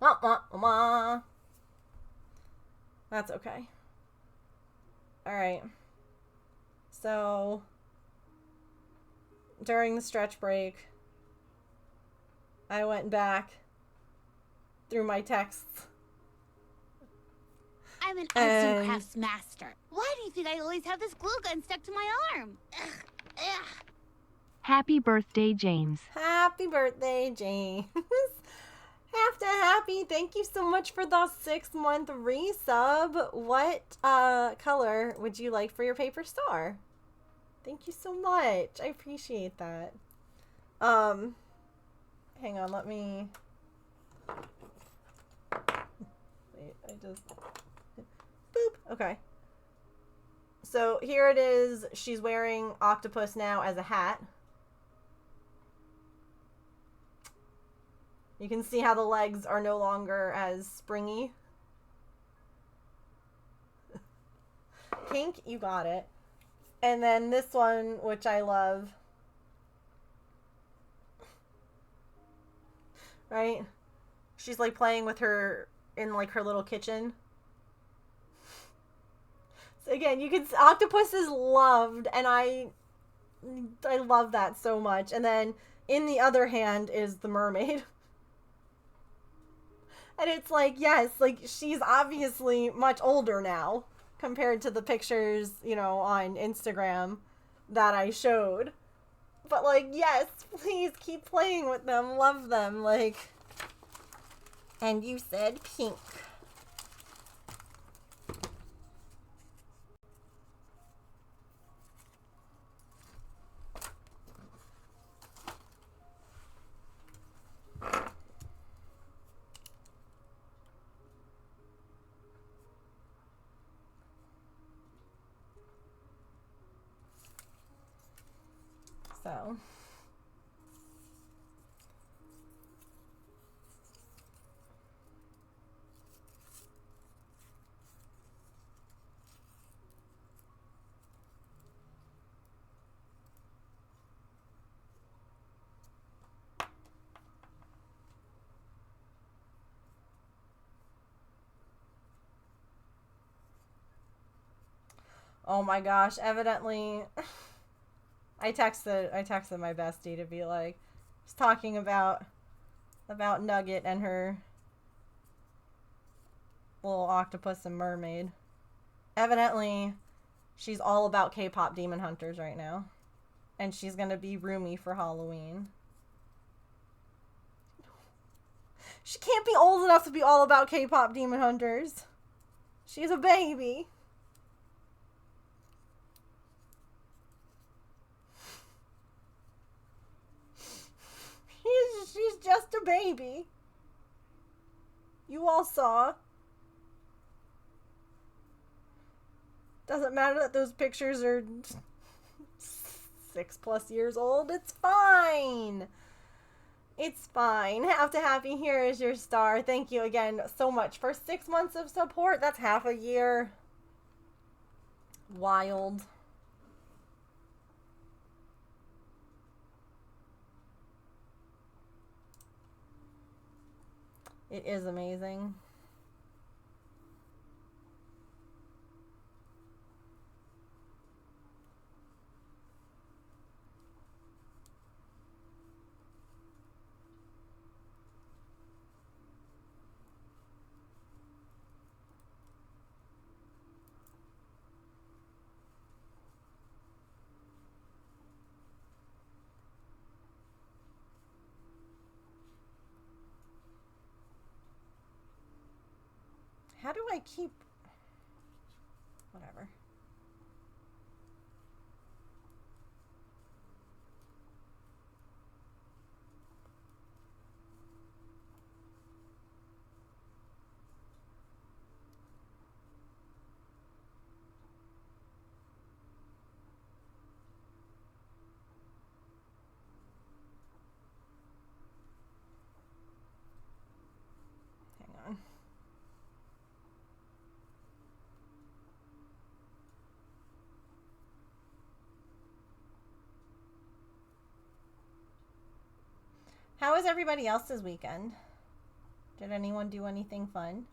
Wah, wah, wah. That's okay. Alright. So, during the stretch break, I went back through my texts. I'm an arts and crafts master. Why do you think I always have this glue gun stuck to my arm? Ugh, ugh. Happy birthday, James. Happy birthday, James. Happy. Thank you so much for the 6-month resub. What color would you like for your paper star? Thank you so much. I appreciate that. Hang on, let me... Wait, I just... Boop. Okay. So here it is. She's wearing octopus now as a hat. You can see how the legs are no longer as springy. Pink, you got it. And then this one, which I love. Right? She's like playing with her in like her little kitchen. So again, you can octopus is loved, and I love that so much. And then in the other hand is the mermaid. And it's like, yes, like she's obviously much older now compared to the pictures, you know, on Instagram that I showed. But like, yes, please keep playing with them. Love them. Like, and you said pink. So, oh my gosh, evidently I texted my bestie to be like, just talking about Nugget and her little octopus and mermaid. Evidently, she's all about K-pop Demon Hunters right now. And she's gonna be Rumi for Halloween. She can't be old enough to be all about K-pop Demon Hunters. She's a baby. She's just a baby. You all saw. Doesn't matter that those pictures are 6+ years old. It's fine. It's fine. Have to happy. Here is your star. Thank you again so much for 6 months of support. That's half a year. Wild. It is amazing. How do I keep... Whatever. Hang on. How was everybody else's weekend? Did anyone do anything fun?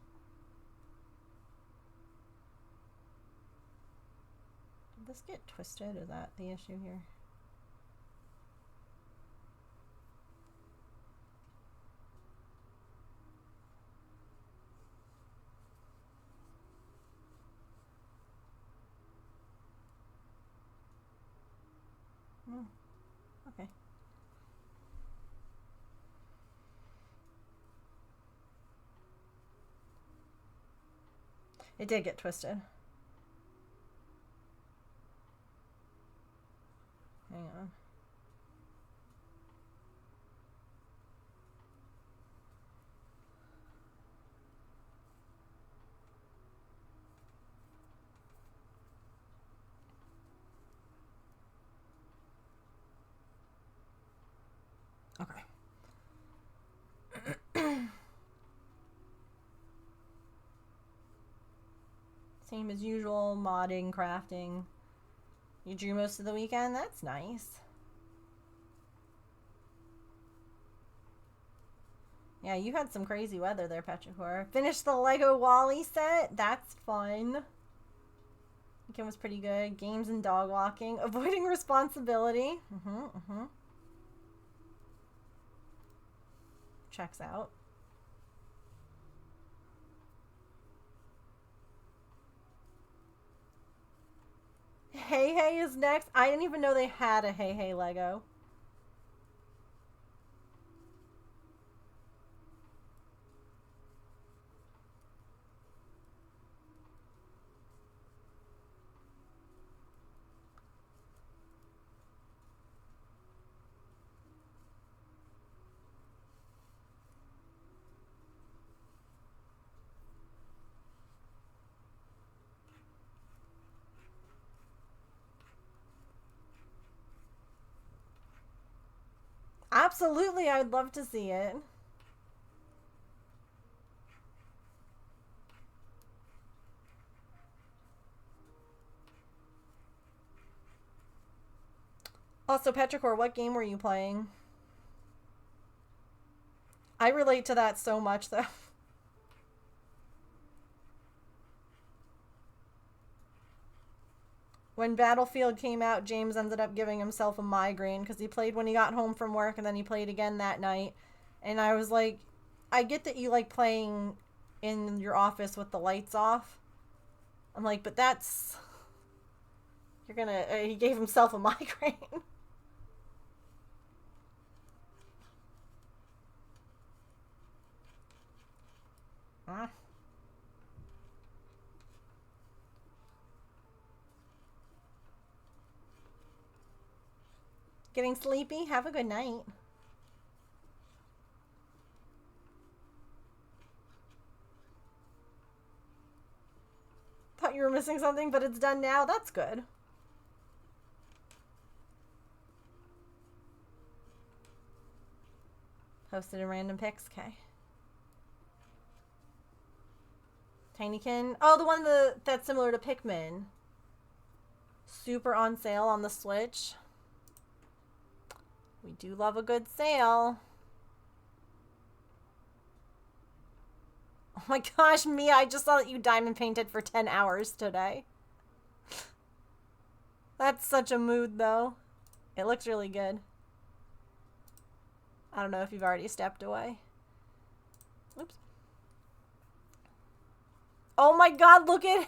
Did this get twisted? Is that the issue here? Oh, okay. It did get twisted. Hang on. Okay. Same as usual, modding, crafting. You drew most of the weekend? That's nice. Yeah, you had some crazy weather there, Petrichor. Finished the Lego Wally set? That's fun. Weekend was pretty good. Games and dog walking. Avoiding responsibility. Checks out. Hey Hey is next. I didn't even know they had a Hey Hey Lego. Absolutely, I'd love to see it. Also, Petrichor, what game were you playing? I relate to that so much, though. When Battlefield came out, James ended up giving himself a migraine because he played when he got home from work and then he played again that night. And I was like, I get that you like playing in your office with the lights off. I'm like, but that's... You're gonna... he gave himself a migraine. Huh? Getting sleepy? Have a good night. Thought you were missing something, but it's done now. That's good. Posted in random pics. Okay. Tinykin. Oh, the one that's similar to Pikmin. Super on sale on the Switch. We do love a good sale. Oh my gosh, Mia, I just saw that you diamond painted for 10 hours today. That's such a mood, though. It looks really good. I don't know if you've already stepped away. Oops. Oh my god, look at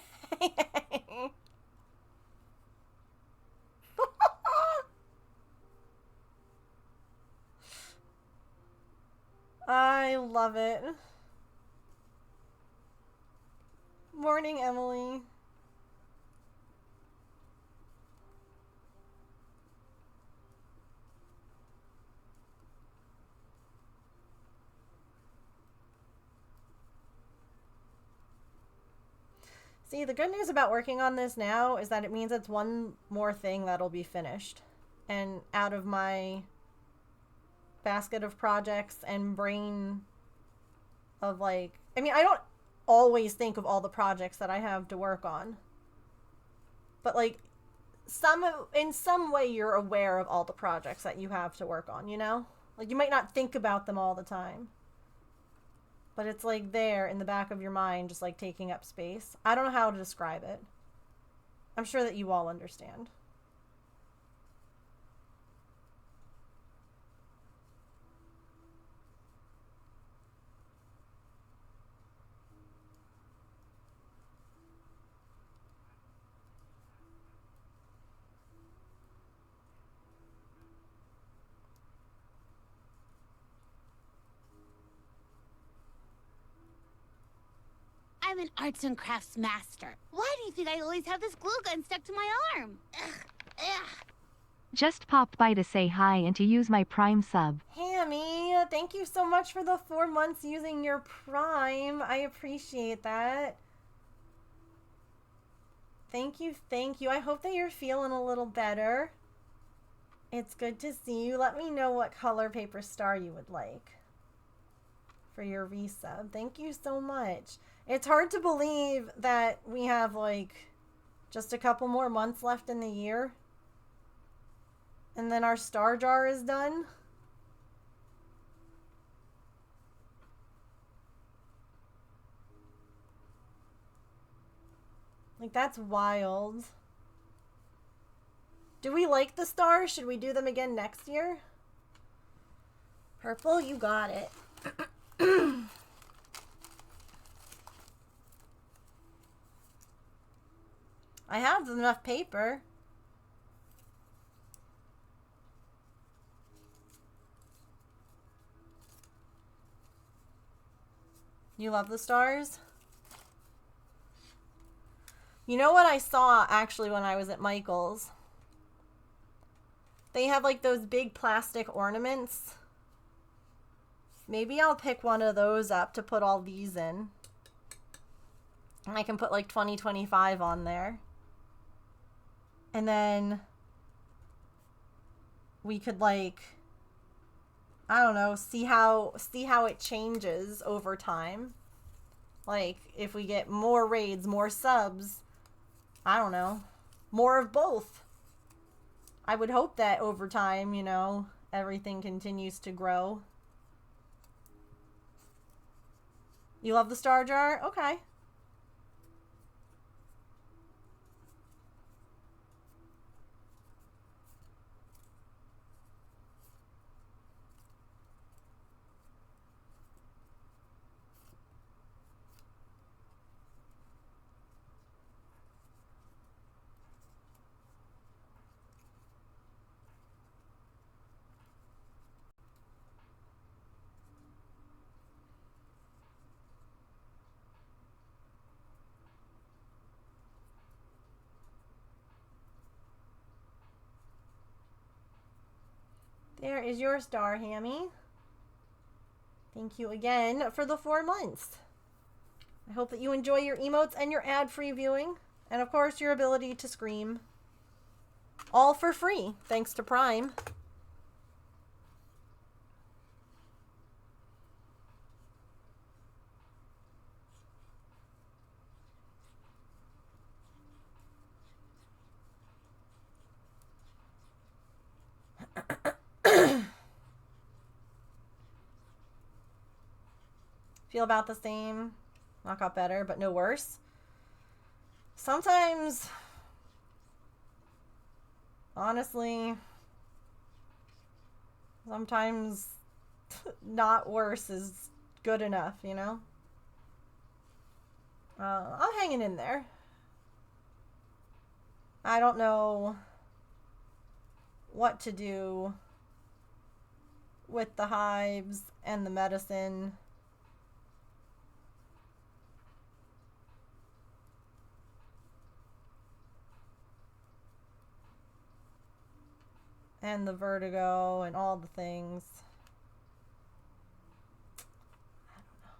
I love it. Morning, Emily. See, the good news about working on this now is that it means it's one more thing that'll be finished. And out of my basket of projects and brain of like... I mean, I don't always think of all the projects that I have to work on. But like, in some way you're aware of all the projects that you have to work on, you know? Like, you might not think about them all the time. But it's like there in the back of your mind, just like taking up space. I don't know how to describe it. I'm sure that you all understand. I'm an arts and crafts master. Why do you think I always have this glue gun stuck to my arm? Ugh, ugh. Just popped by to say hi and to use my Prime sub. Hammy, thank you so much for the 4 months using your Prime. I appreciate that. Thank you, thank you. I hope that you're feeling a little better. It's good to see you. Let me know what color paper star you would like for your resub. Thank you so much. It's hard to believe that we have like just a couple more months left in the year. And then our star jar is done. Like, that's wild. Do we like the stars? Should we do them again next year? Purple, you got it. I have enough paper. You love the stars? You know what I saw actually when I was at Michael's? They have like those big plastic ornaments. Maybe I'll pick one of those up to put all these in. And I can put like 2025 on there. And then we could like, I don't know, see how it changes over time. Like if we get more raids, more subs, I don't know, more of both. I would hope that over time, you know, everything continues to grow. You love the star jar? Okay. There is your star, Hammy. Thank you again for the 4 months. I hope that you enjoy your emotes and your ad-free viewing. And of course, your ability to scream. All for free, thanks to Prime. Feel about the same. Not got better, but no worse. Sometimes, honestly, sometimes not worse is good enough, you know? I'm hanging in there. I don't know what to do with the hives and the medicine. And the vertigo and all the things. I don't know.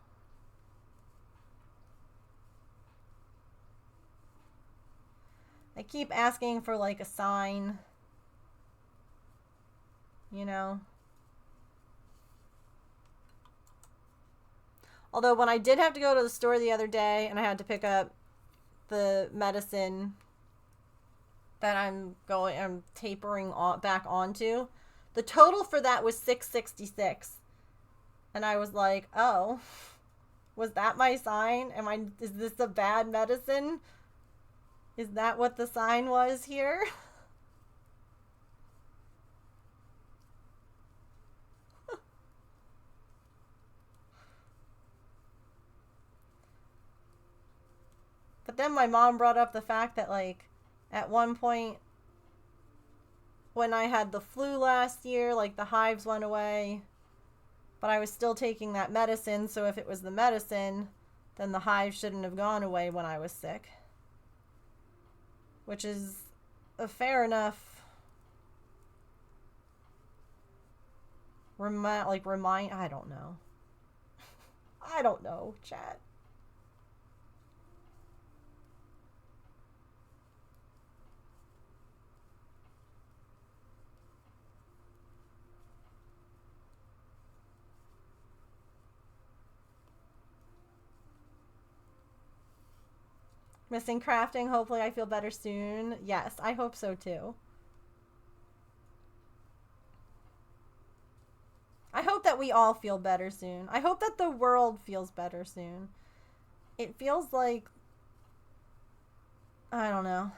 I keep asking for like a sign. You know? Although when I did have to go to the store the other day and I had to pick up the medicine that I'm tapering back onto, the total for that was $6.66. And I was like, "Oh, was that my sign? Is this a bad medicine? Is that what the sign was here?" But then my mom brought up the fact that, like, at one point when I had the flu last year, like, the hives went away, but I was still taking that medicine, so if it was the medicine, then the hives shouldn't have gone away when I was sick. Which is a fair enough I don't know. I don't know, chat. Missing crafting. Hopefully I feel better soon. Yes, I hope so too. I hope that we all feel better soon. I hope that the world feels better soon. It feels like, I don't know.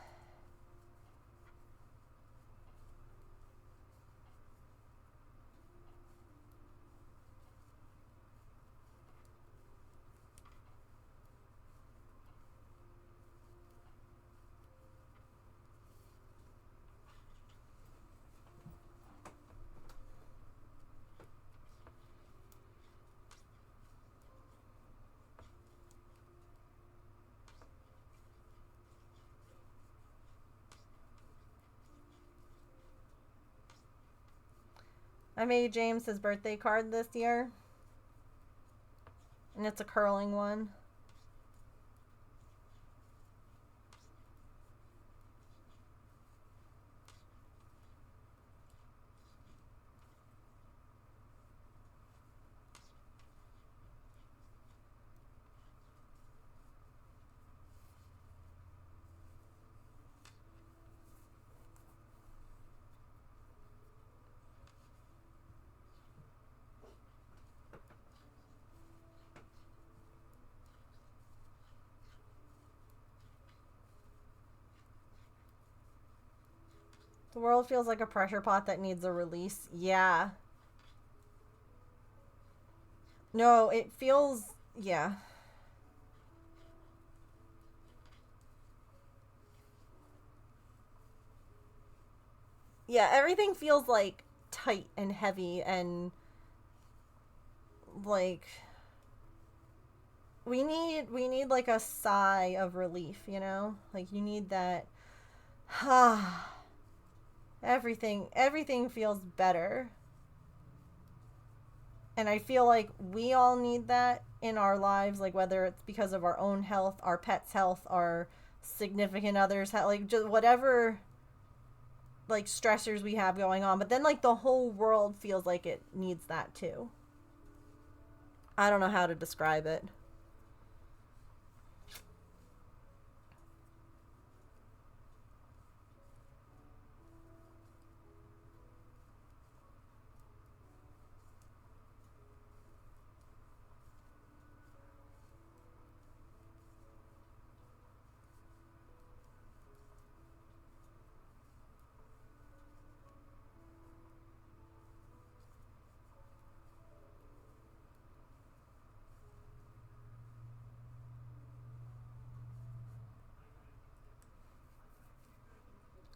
I made James his birthday card this year. And it's a curling one. The world feels like a pressure pot that needs a release. Yeah. No, it feels... Yeah. Yeah, everything feels like tight and heavy and like we need like a sigh of relief, you know? Like you need that everything feels better. And I feel like we all need that in our lives, like whether it's because of our own health, our pets' health, our significant others' health, like just whatever like stressors we have going on. But then like the whole world feels like it needs that too. I don't know how to describe it.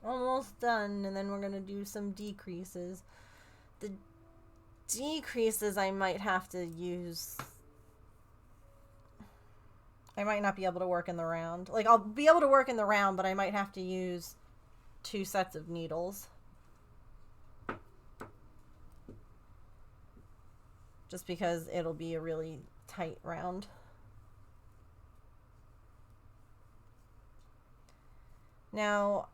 almost done, and then we're gonna do some decreases. The decreases I might have to use. I might not be able to work in the round. Like, I'll be able to work in the round, but I might have to use 2 sets of needles. Just because it'll be a really tight round. Now,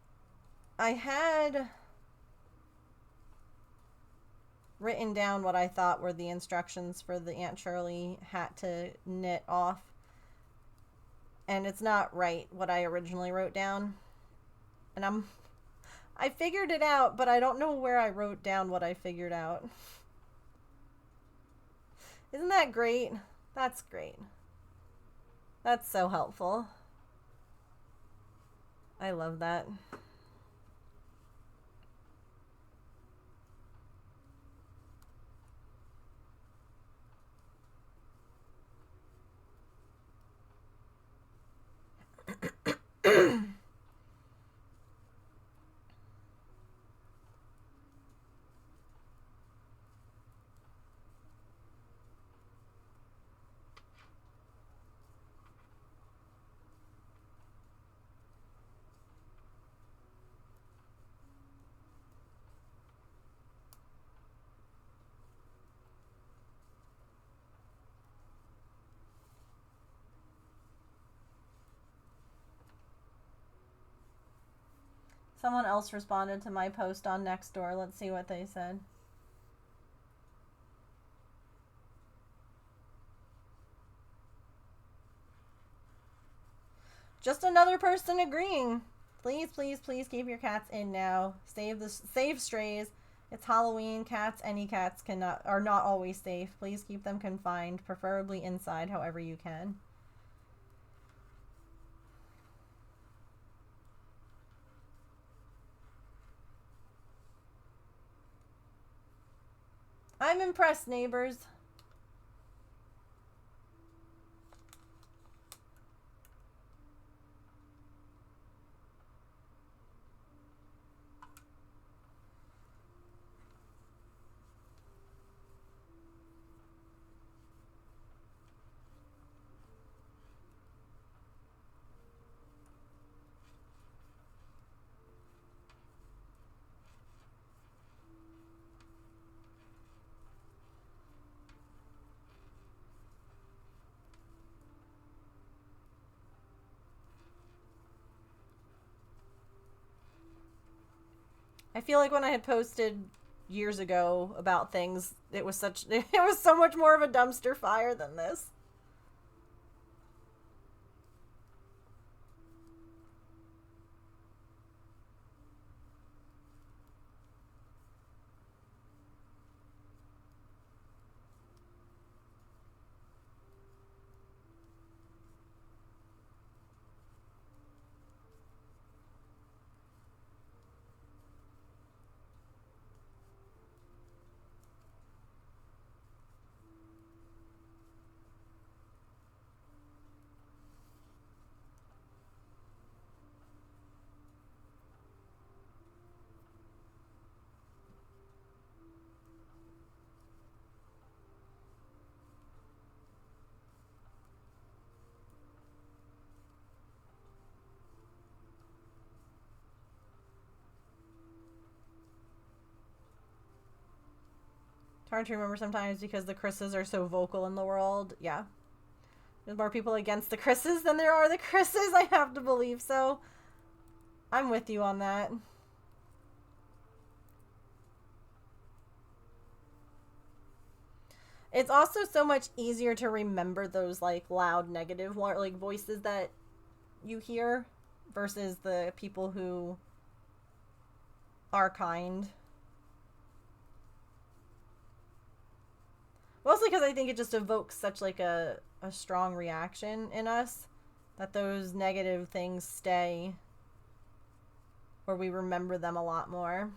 I had written down what I thought were the instructions for the Aunt Shirley hat to knit off. And it's not right what I originally wrote down. And I figured it out, but I don't know where I wrote down what I figured out. Isn't that great? That's great. That's so helpful. I love that. Someone else responded to my post on Nextdoor. Let's see what they said. Just another person agreeing. Please, please, please keep your cats in now. Save strays. It's Halloween. Cats, any cats are not always safe. Please keep them confined, preferably inside, however you can. I'm impressed, neighbors. I feel like when I had posted years ago about things, it was so much more of a dumpster fire than this. It's hard to remember sometimes because the Chris's are so vocal in the world. Yeah. There's more people against the Chris's than there are the Chris's. I have to believe so. I'm with you on that. It's also so much easier to remember those like loud negative like voices that you hear versus the people who are kind. Mostly because I think it just evokes such like a strong reaction in us that those negative things stay, or we remember them a lot more.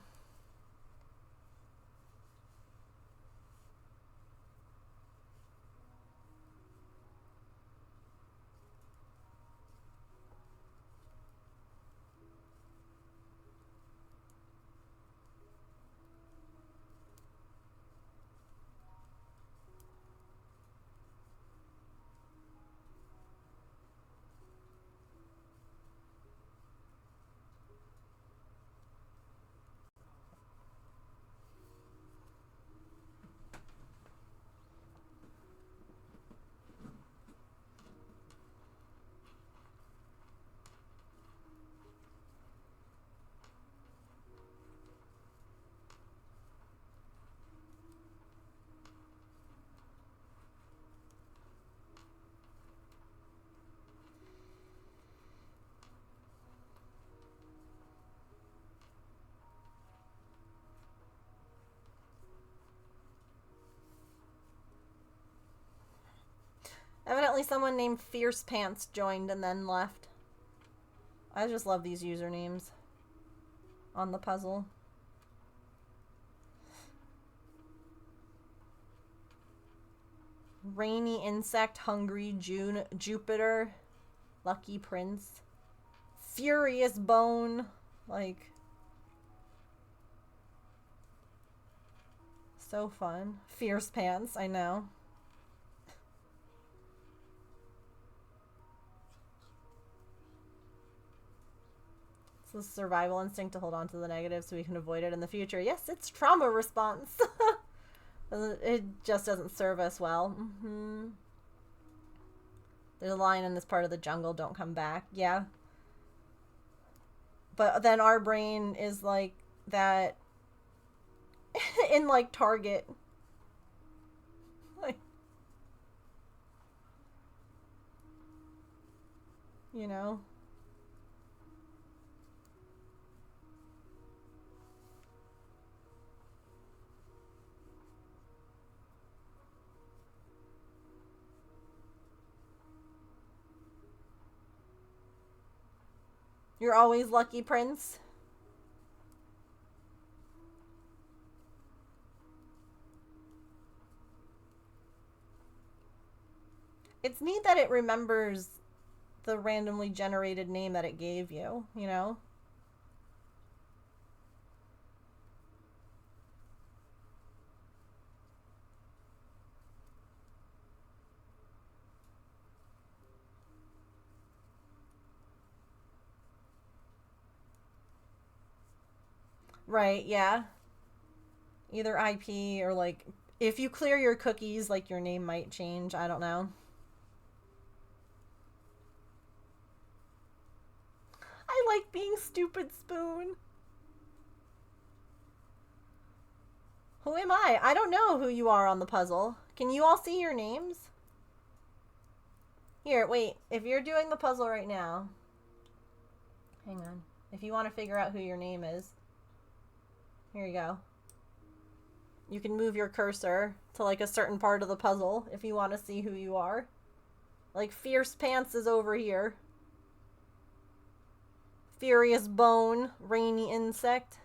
Apparently someone named Fierce Pants joined and then left. I just love these usernames on the puzzle. Rainy Insect, Hungry June, Jupiter, Lucky Prince, Furious Bone, like, so fun. Fierce Pants, I know. It's the survival instinct to hold on to the negative so we can avoid it in the future. Yes, it's trauma response. It just doesn't serve us well. There's a line in this part of the jungle, don't come back. Yeah. But then our brain is like that in like Target. Like, you know? You're always Lucky Prince. It's neat that it remembers the randomly generated name that it gave you, you know? Right, yeah. Either IP or like, if you clear your cookies, like your name might change. I don't know. I like being Stupid Spoon. Who am I? I don't know who you are on the puzzle. Can you all see your names? Here, wait. If you're doing the puzzle right now, hang on. If you want to figure out who your name is, here you go. You can move your cursor to like a certain part of the puzzle if you want to see who you are. Like Fierce Pants is over here. Furious Bone, Rainy Insect.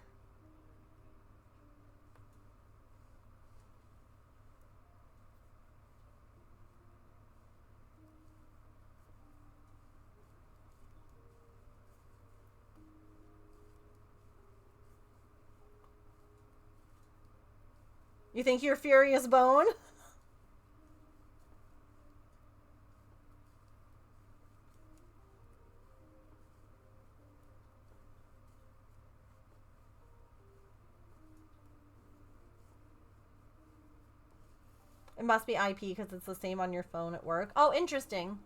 You think you're Furious Bone? It must be IP because it's the same on your phone at work. Oh, interesting.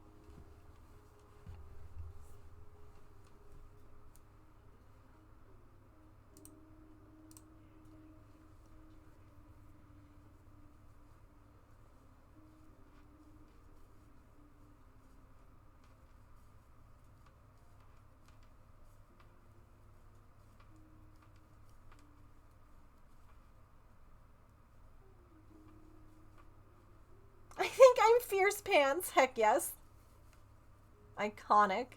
I think I'm Fierce Pants. Heck yes. Iconic.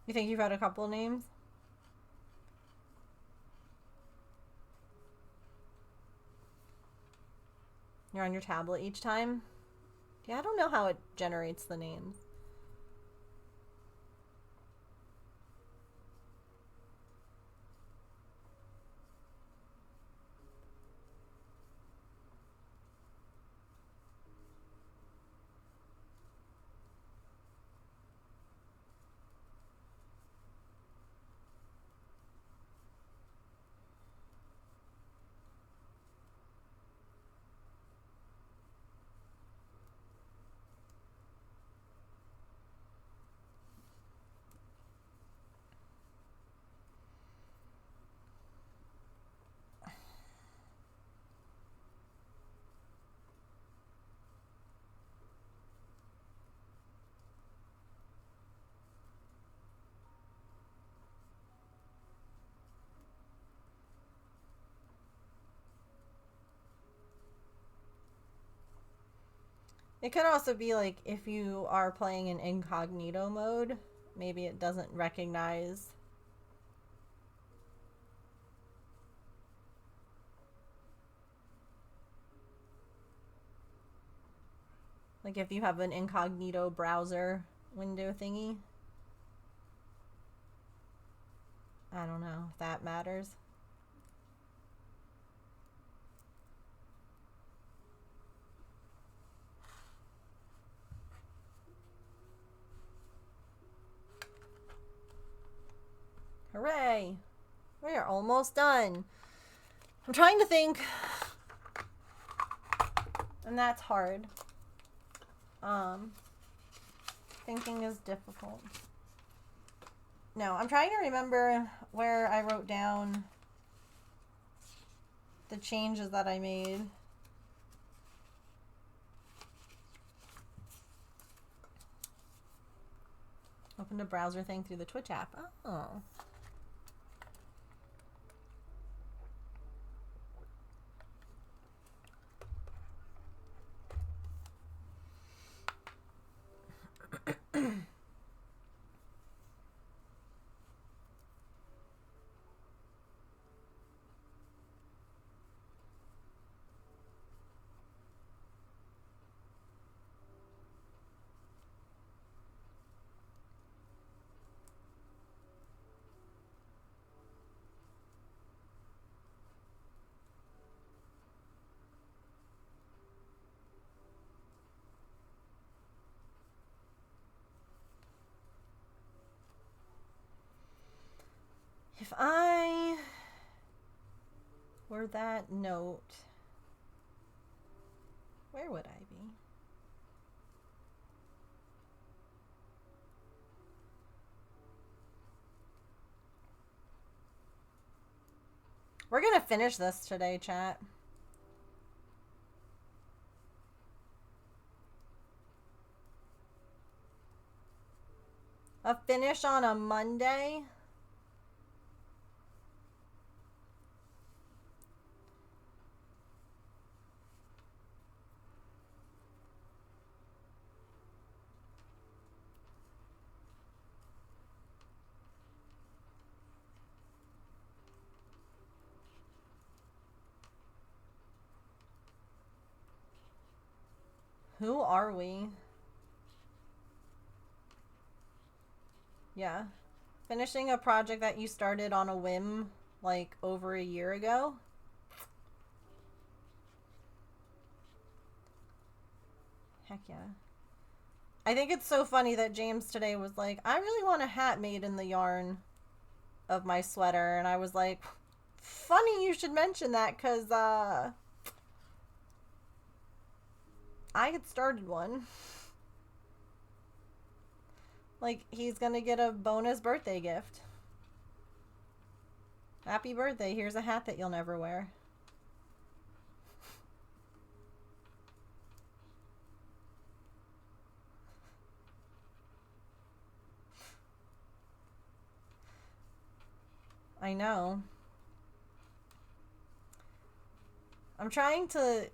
You think you've had a couple names? You're on your tablet each time? Yeah, I don't know how it generates the names. It could also be like if you are playing in incognito mode, maybe it doesn't recognize. Like if you have an incognito browser window thingy. I don't know if that matters. Hooray! We are almost done. I'm trying to think, and that's hard. Thinking is difficult. No, I'm trying to remember where I wrote down the changes that I made. Open the browser thing through the Twitch app. Oh. If I were that note, where would I be? We're gonna finish this today, chat. A finish on a Monday? Who are we? Yeah. Finishing a project that you started on a whim, like, over a year ago? Heck yeah. I think it's so funny that James today was like, I really want a hat made in the yarn of my sweater. And I was like, funny you should mention that, because, I had started one. Like, he's gonna get a bonus birthday gift. Happy birthday, here's a hat that you'll never wear. I know. I'm trying to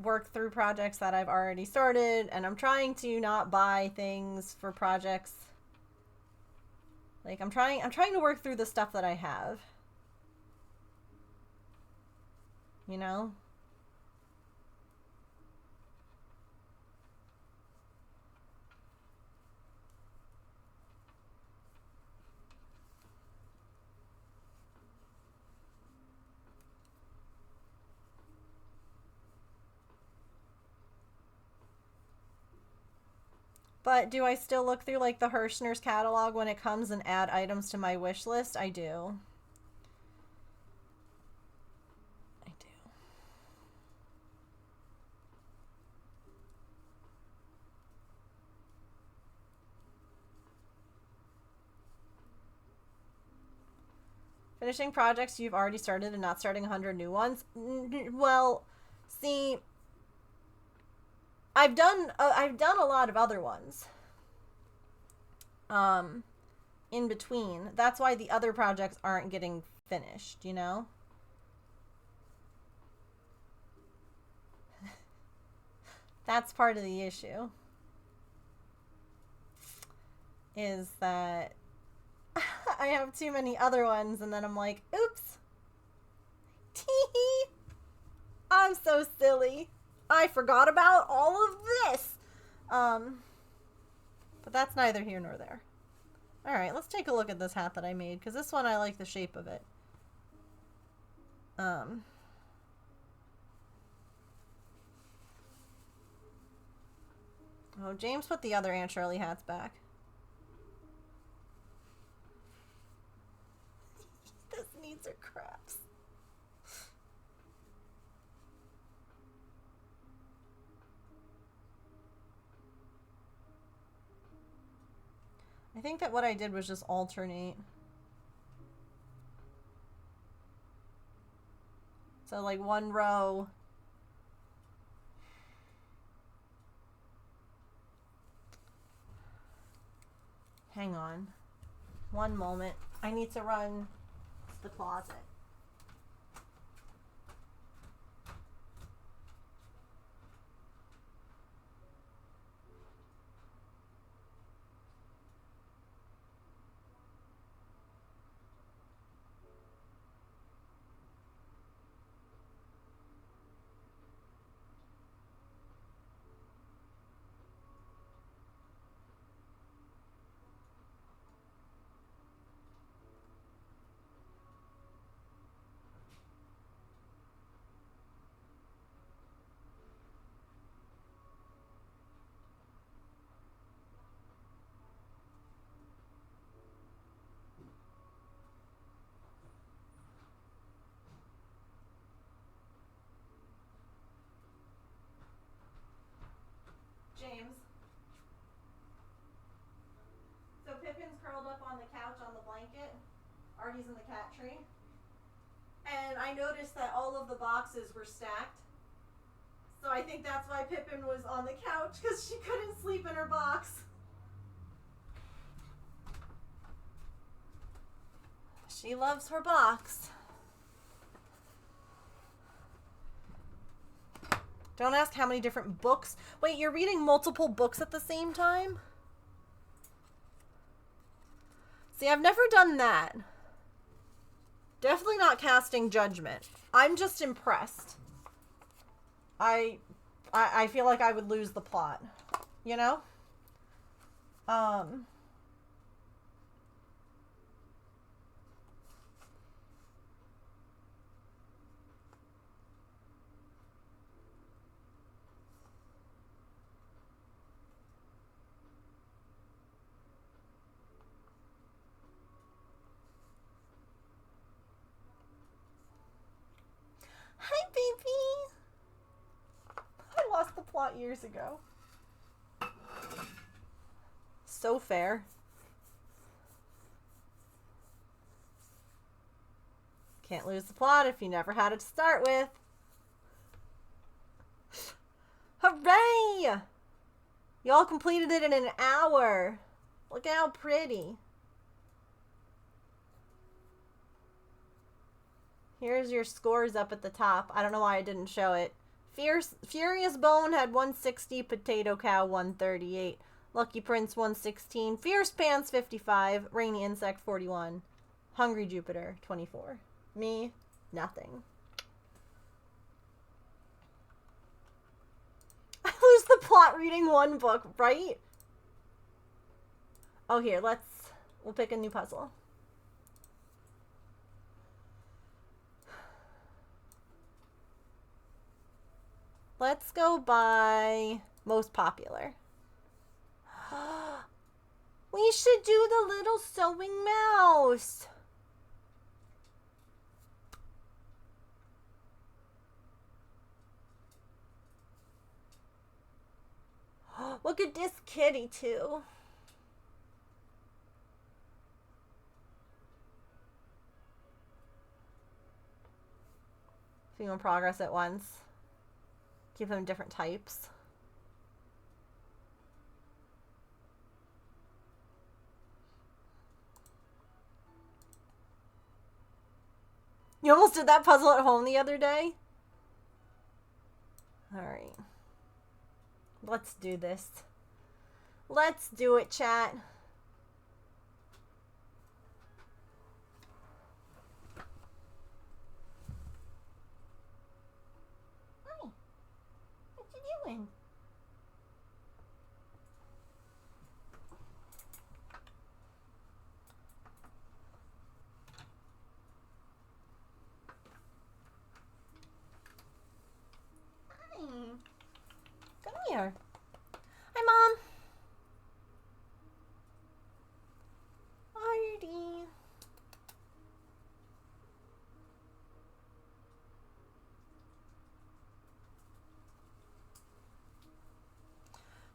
work through projects that I've already started, and I'm trying to not buy things for projects. Like, I'm trying to work through the stuff that I have. You know? But do I still look through, like, the Hirschner's catalog when it comes and add items to my wish list? I do. I do. Finishing projects you've already started and not starting 100 new ones? Well, see, I've done a lot of other ones. In between. That's why the other projects aren't getting finished, you know? That's part of the issue. Is that I have too many other ones, and then I'm like, oops. Tee. I'm so silly. I forgot about all of this. But that's neither here nor there. Alright, let's take a look at this hat that I made, because this one I like the shape of it. Oh, James put the other Aunt Shirley hats back. This needs her craps. I think that what I did was just alternate. So like one row. Hang on. One moment. I need to run to the closet. James. So Pippin's curled up on the couch on the blanket. Artie's in the cat tree. And I noticed that all of the boxes were stacked. So I think that's why Pippin was on the couch, because she couldn't sleep in her box. She loves her box. Don't ask how many different books. Wait, you're reading multiple books at the same time? See, I've never done that. Definitely not casting judgment. I'm just impressed. I feel like I would lose the plot. You know? Hi, baby. I lost the plot years ago. So fair. Can't lose the plot if you never had it to start with. Hooray! Y'all completed it in an hour. Look at how pretty. Here's your scores up at the top. I don't know why I didn't show it. Furious Bone had 160, Potato Cow 138, Lucky Prince 116, Fierce Pants 55, Rainy Insect 41, Hungry Jupiter 24. Me, nothing. I lose the plot reading one book, right? Oh, here, we'll pick a new puzzle. Let's go by most popular. We should do the little sewing mouse. Look at this kitty too. Few in progress at once. Give them different types. You almost did that puzzle at home the other day? Alright. Let's do this. Let's do it, chat. Hi. What you doing? Hi. Come here. Hi, Mom. Artie.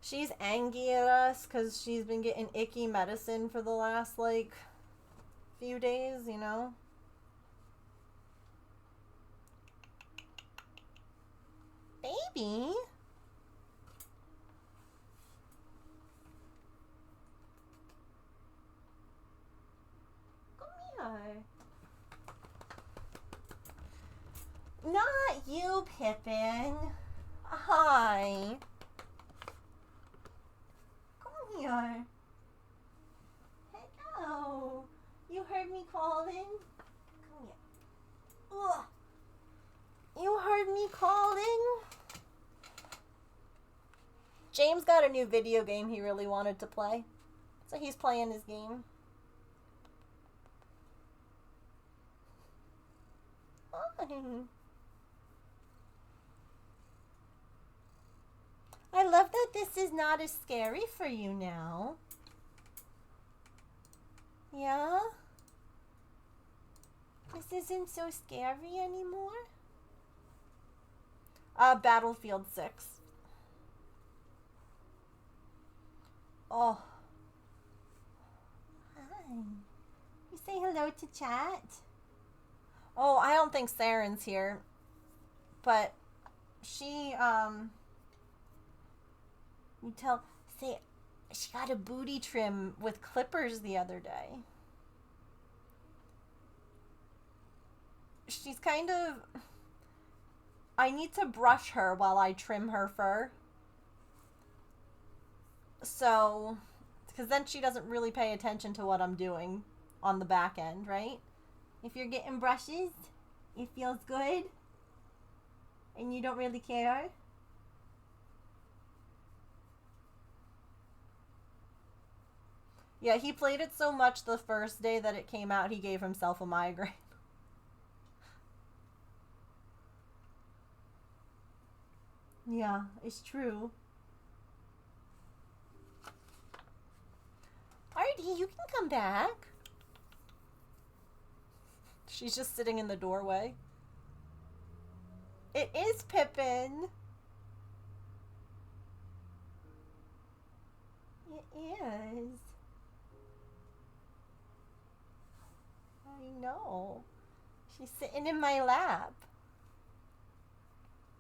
She's angry at us because she's been getting icky medicine for the last, like, few days, you know? Baby? Come here. Not you, Pippin. Hi. Come here. Hello. You heard me calling? Come here. Ugh. You heard me calling? James got a new video game he really wanted to play. So he's playing his game. Fine. I love that this is not as scary for you now. Yeah? This isn't so scary anymore? Battlefield 6. Oh. Hi. You say hello to chat? Oh, I don't think Saren's here. But she, you tell, say, she got a booty trim with clippers the other day. She's kind of, I need to brush her while I trim her fur. So, because then she doesn't really pay attention to what I'm doing on the back end, right? If you're getting brushes, it feels good. And you don't really care. Yeah, he played it so much the first day that it came out, he gave himself a migraine. Yeah, it's true. Artie, you can come back. She's just sitting in the doorway. It is Pippin. It is. I know. She's sitting in my lap.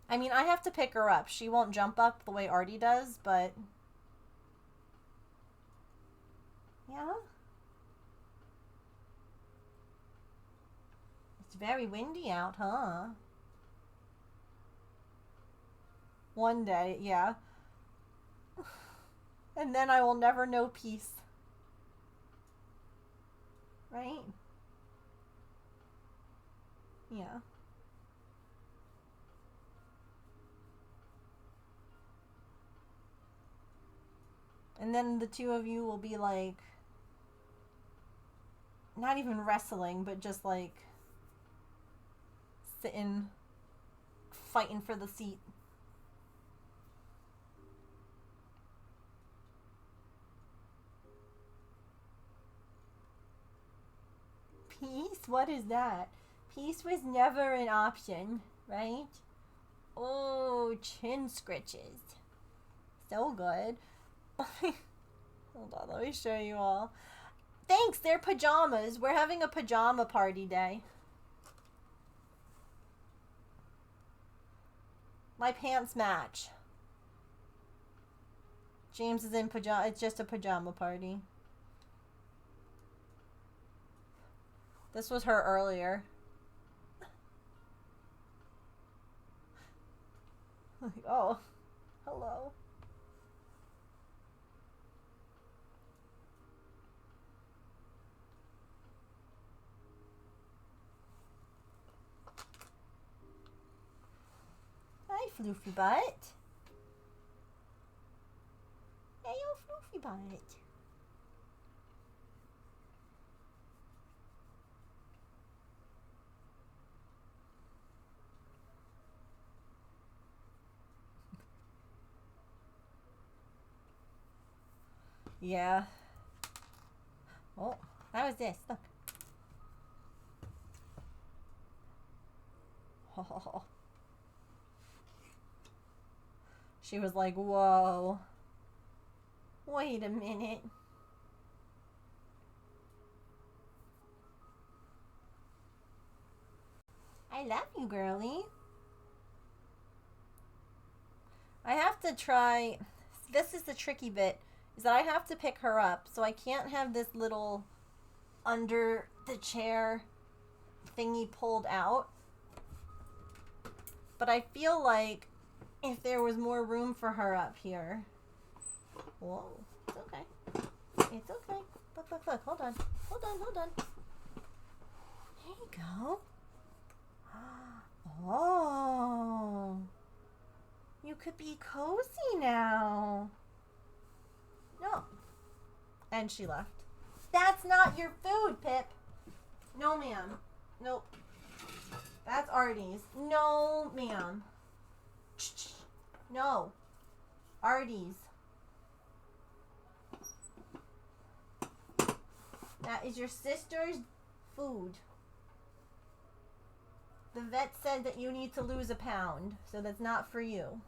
I mean, I have to pick her up. She won't jump up the way Artie does, but... Yeah? It's very windy out, huh? One day, yeah. And then I will never know peace. Right? Yeah. And then the two of you will be like, not even wrestling, but just like sitting, fighting for the seat. Peace? What is that? Peace was never an option, right? Oh, chin scritches. So good. Hold on, let me show you all. Thanks, they're pajamas. We're having a pajama party day. My pants match. James is in pajama. It's just a pajama party. This was her earlier. Like, oh, hello. floofy butt. Hey, old floofy butt. Yeah. Oh, how was this? Look. Oh. She was like, whoa. Wait a minute. I love you, girlie. I have to try. This is the tricky bit. Is that I have to pick her up. So I can't have this little under the chair thingy pulled out. But I feel like if there was more room for her up here. Whoa, it's okay. It's okay. Look, hold on. Hold on. There you go. Oh. You could be cozy now. No. And she left. That's not your food, Pip. No, ma'am. Nope. That's Artie's. No, ma'am. No. Artie's. That is your sister's food. The vet said that you need to lose a pound, so that's not for you.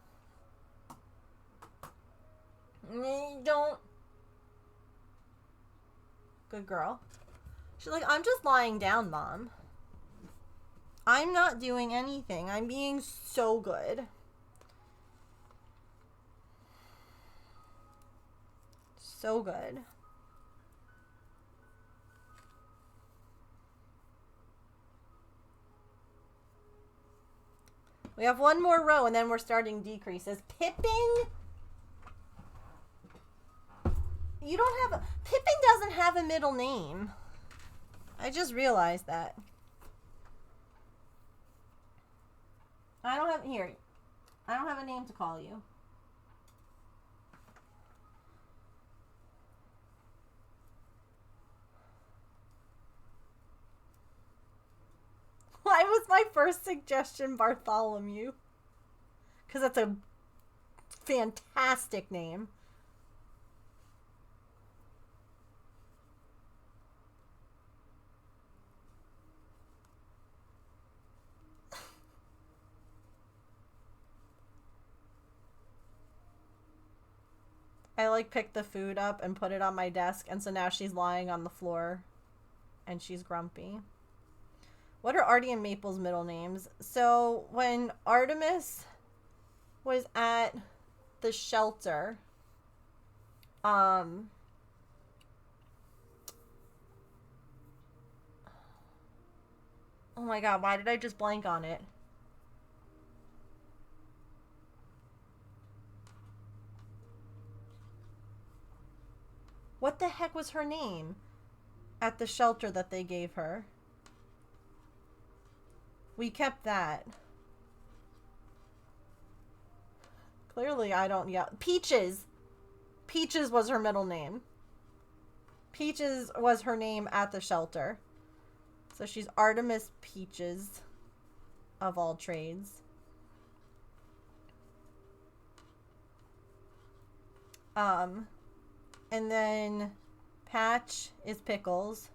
Don't. Good girl. She's like, I'm just lying down, Mom. I'm not doing anything. I'm being so good. So good. We have one more row and then we're starting decreases. Pippin? You don't have a... Pippin doesn't have a middle name. I just realized that. I don't have... Here. I don't have a name to call you. Why was my first suggestion Bartholomew? Because that's a fantastic name. I like picked the food up and put it on my desk, and so now she's lying on the floor and she's grumpy. What are Artie and Maple's middle names? So when Artemis was at the shelter, oh my god, why did I just blank on it? What the heck was her name at the shelter that they gave her? We kept that. Clearly I don't yell. Peaches! Peaches was her middle name. Peaches was her name at the shelter. So she's Artemis Peaches, of all trades. And then Patch is Pickles.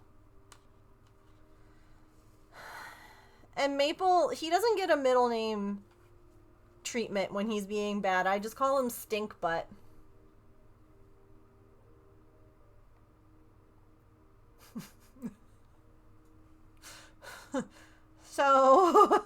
And Maple, he doesn't get a middle name treatment when he's being bad. I just call him Stink Butt. So...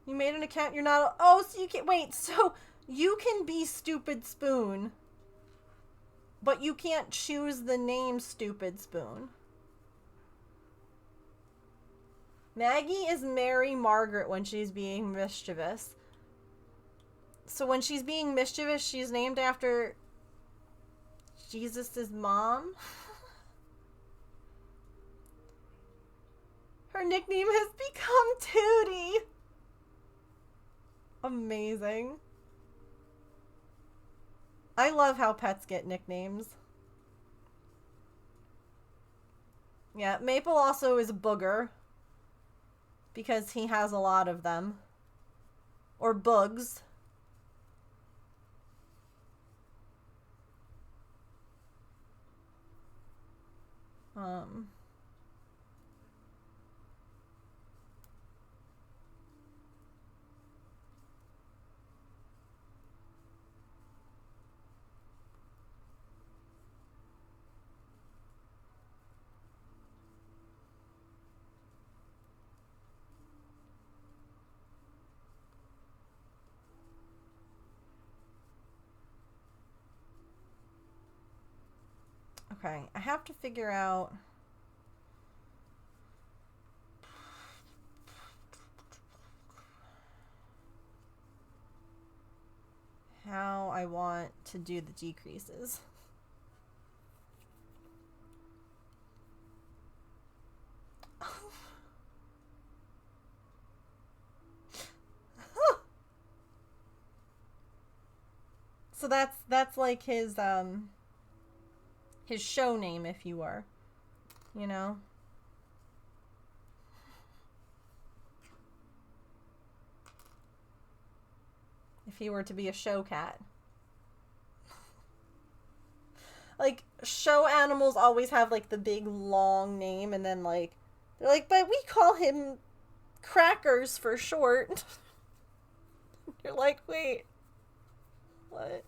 You made an account, you're not... Oh, so you can... Wait, so you can be Stupid Spoon, but you can't choose the name Stupid Spoon. Maggie is Mary Margaret when she's being mischievous. So when she's being mischievous, she's named after Jesus' mom. Her nickname has become Tootie. Amazing. I love how pets get nicknames. Yeah, Maple also is a booger. Because he has a lot of them. Or bugs. Okay, I have to figure out how I want to do the decreases. So that's like his show name, if you were, you know? If he were to be a show cat. Like, show animals always have, like, the big, long name, and then, like, they're like, but we call him Crackers for short. You're like, wait. What?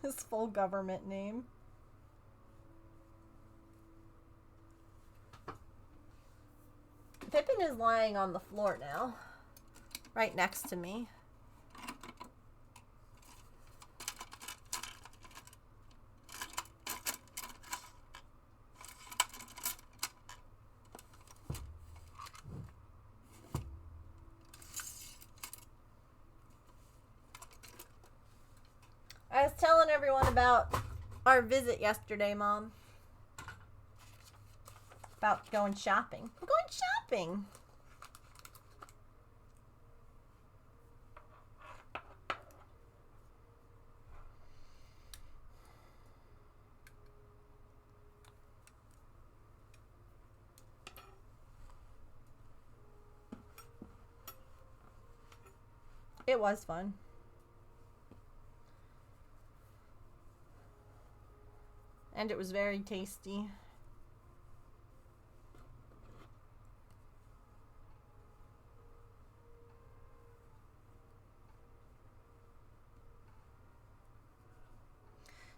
His full government name. Pippin is lying on the floor now. Right next to me. I was telling everyone about our visit yesterday, Mom. About going shopping. I'm going shopping. It was fun. And it was very tasty.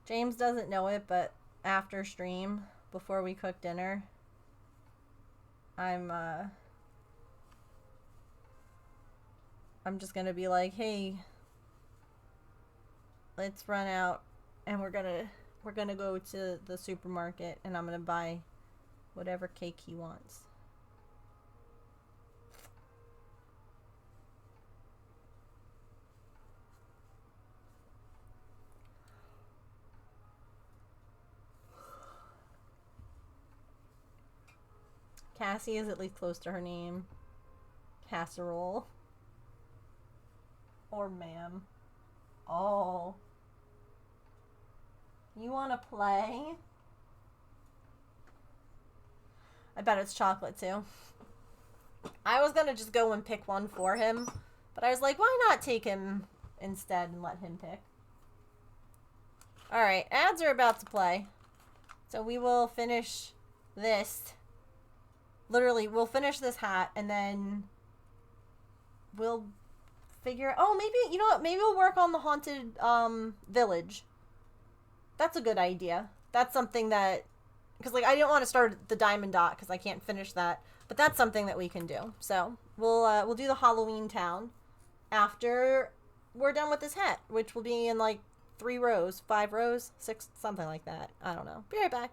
James doesn't know it, but after stream, before we cook dinner, I'm just gonna be like, hey, let's run out and we're gonna go to the supermarket and I'm gonna buy whatever cake he wants. Cassie is at least close to her name. Casserole. Or ma'am. Oh. You want to play? I bet it's chocolate too. I was going to just go and pick one for him. But I was like, why not take him instead and let him pick? Alright, ads are about to play. So we will finish this. Literally, we'll finish this hat and then we'll figure... Oh, maybe, you know what? Maybe we'll work on the haunted village. That's a good idea. That's something that... Because, like, I didn't want to start the Diamond Dot because I can't finish that. But that's something that we can do. So, we'll do the Halloween town after we're done with this hat, which will be in like 3 rows, 5 rows, 6, something like that. I don't know. Be right back.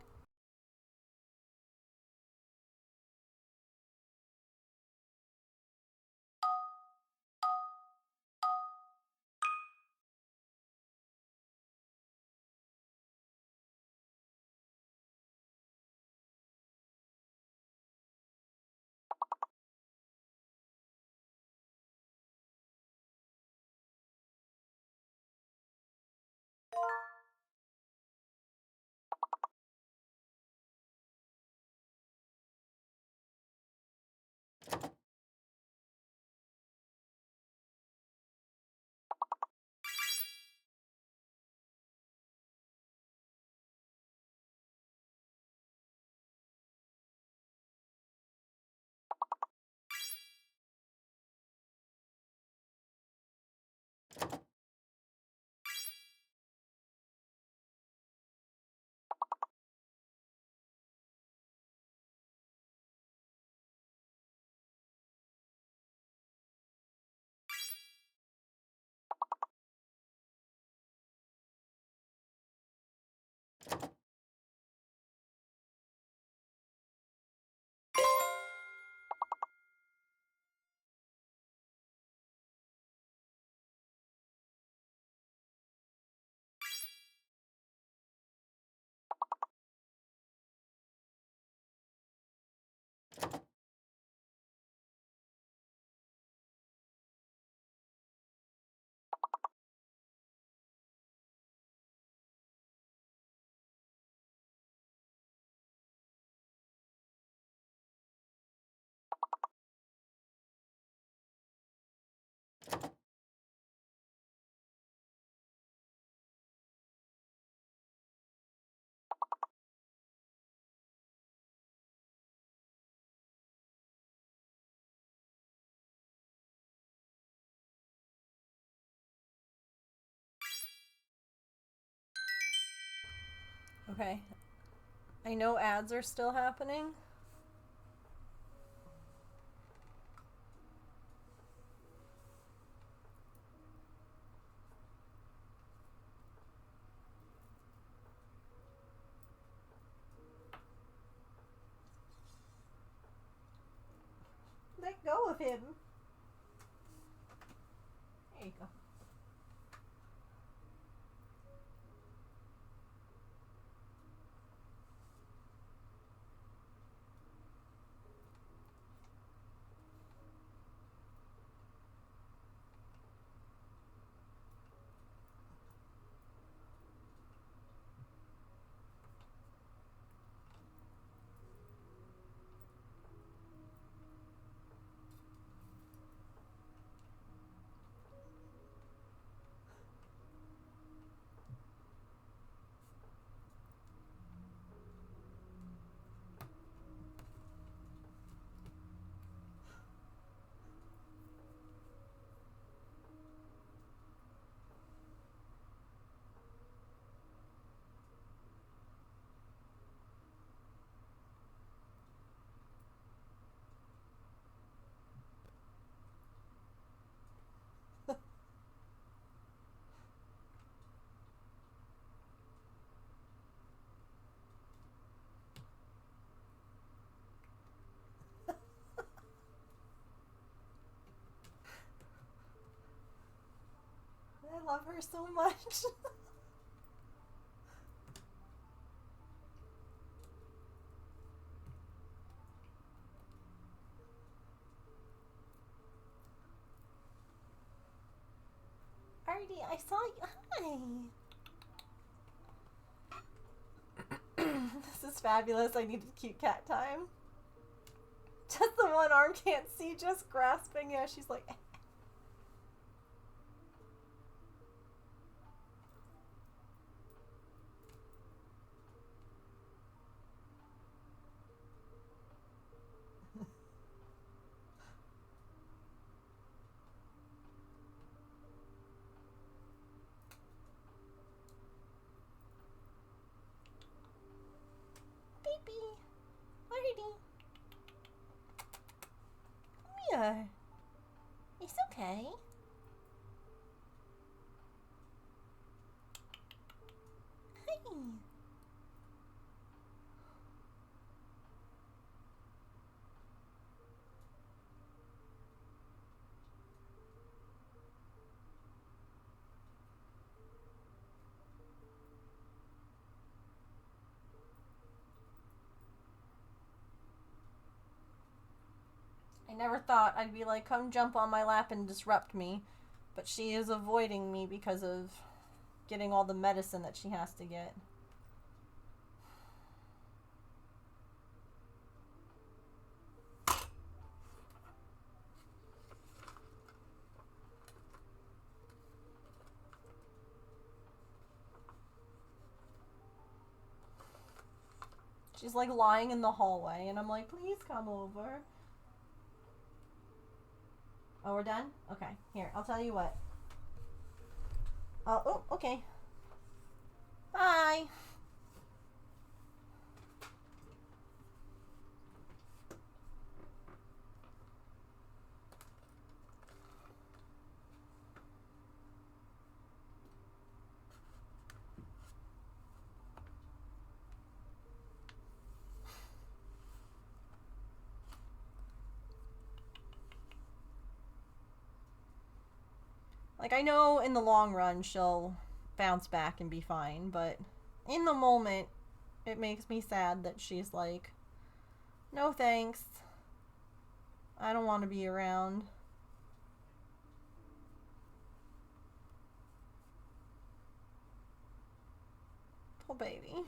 Okay. I know ads are still happening. Let go of him. There you go. I love her so much. Artie, I saw you. Hi. This is fabulous. I needed cute cat time. Just the one arm can't see, just grasping. Yeah, she's like. Baby. Artie. Come here. It's okay. never thought I'd be like, come jump on my lap and disrupt me. But she is avoiding me because of getting all the medicine that she has to get. She's like lying in the hallway, and I'm like, please come over. Oh, we're done? Okay, here, I'll tell you what. Oh, okay. Bye. Like, I know in the long run she'll bounce back and be fine, but in the moment, it makes me sad that she's like, no thanks. I don't want to be around. Poor baby.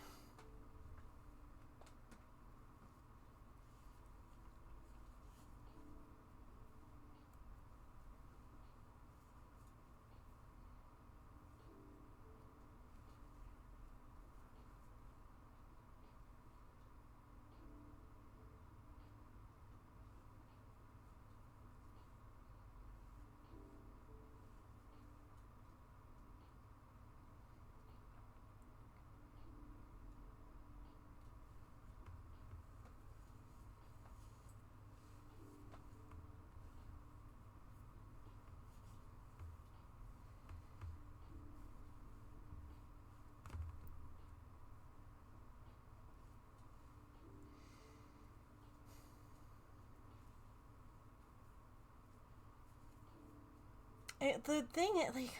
The thing, like,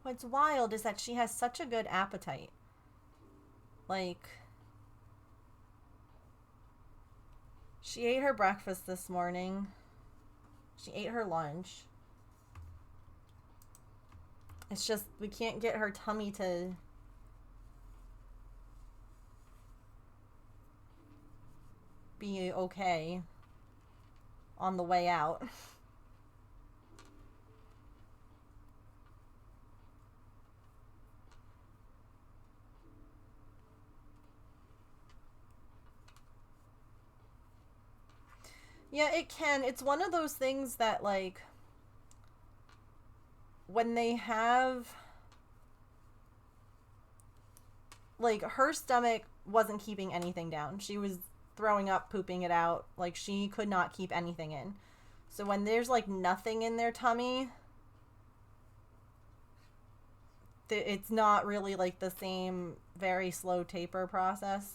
what's wild is that she has such a good appetite. Like, she ate her breakfast this morning. She ate her lunch. It's just, we can't get her tummy to be okay on the way out. Yeah, it can. It's one of those things that, like, when they have, like, her stomach wasn't keeping anything down. She was throwing up, pooping it out. Like, she could not keep anything in. So when there's, like, nothing in their tummy, it's not really, like, the same very slow taper process.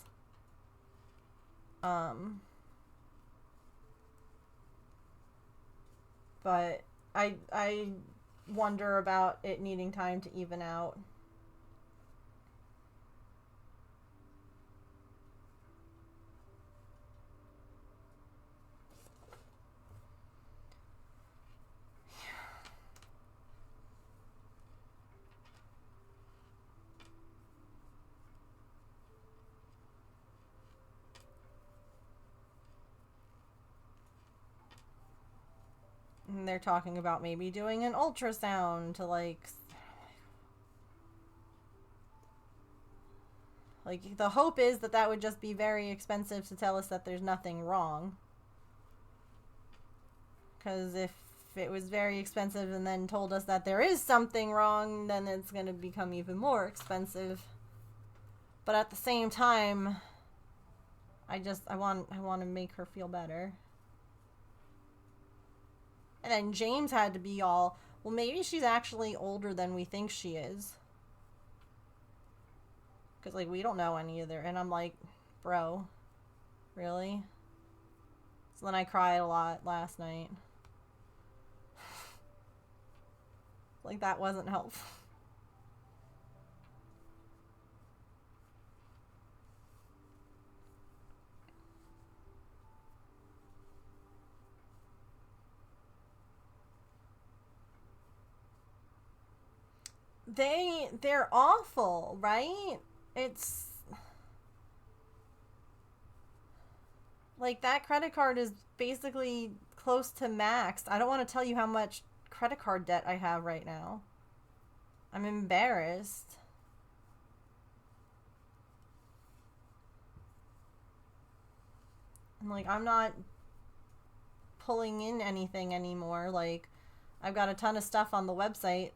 But I wonder about it needing time to even out. And they're talking about maybe doing an ultrasound to, like, the hope is that that would just be very expensive to tell us that there's nothing wrong. Because if it was very expensive and then told us that there is something wrong, then it's going to become even more expensive. But at the same time, I want to make her feel better. And then James had to be all, well, maybe she's actually older than we think she is. Because, like, we don't know any other. And I'm like, bro, really? So then I cried a lot last night. Like, that wasn't helpful. they're awful, right? It's like that credit card is basically close to maxed. I don't want to tell you how much credit card debt I have right now. I'm embarrassed. And like, I'm not pulling in anything anymore. Like, I've got a ton of stuff on the website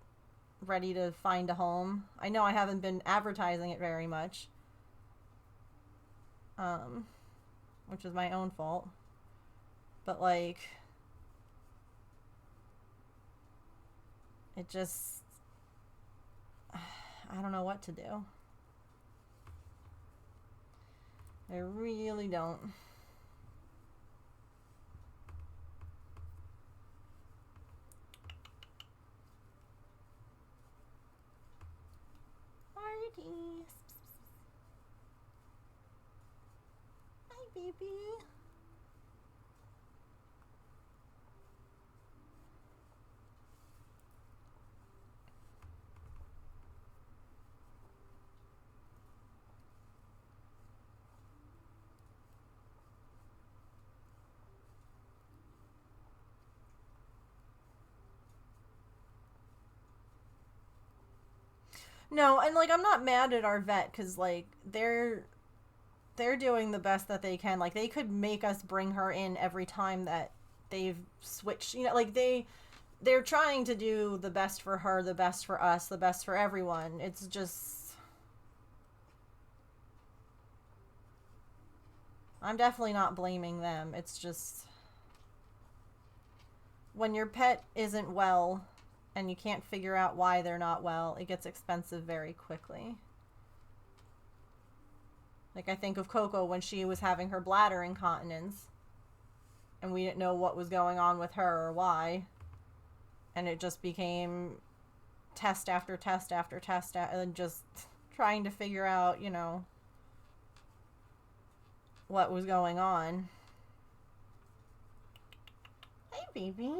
ready to find a home. I know I haven't been advertising it very much. Which is my own fault. But like, it just, I don't know what to do. I really don't. Party. Hi, baby. No, and like, I'm not mad at our vet because like they're doing the best that they can. Like, they could make us bring her in every time that they've switched, you know, like they're trying to do the best for her, the best for us, the best for everyone. It's just, I'm definitely not blaming them. It's just, when your pet isn't well and you can't figure out why they're not well, it gets expensive very quickly. Like, I think of Coco when she was having her bladder incontinence, and we didn't know what was going on with her or why. And it just became test after test after test, and just trying to figure out, you know, what was going on. Hey, baby.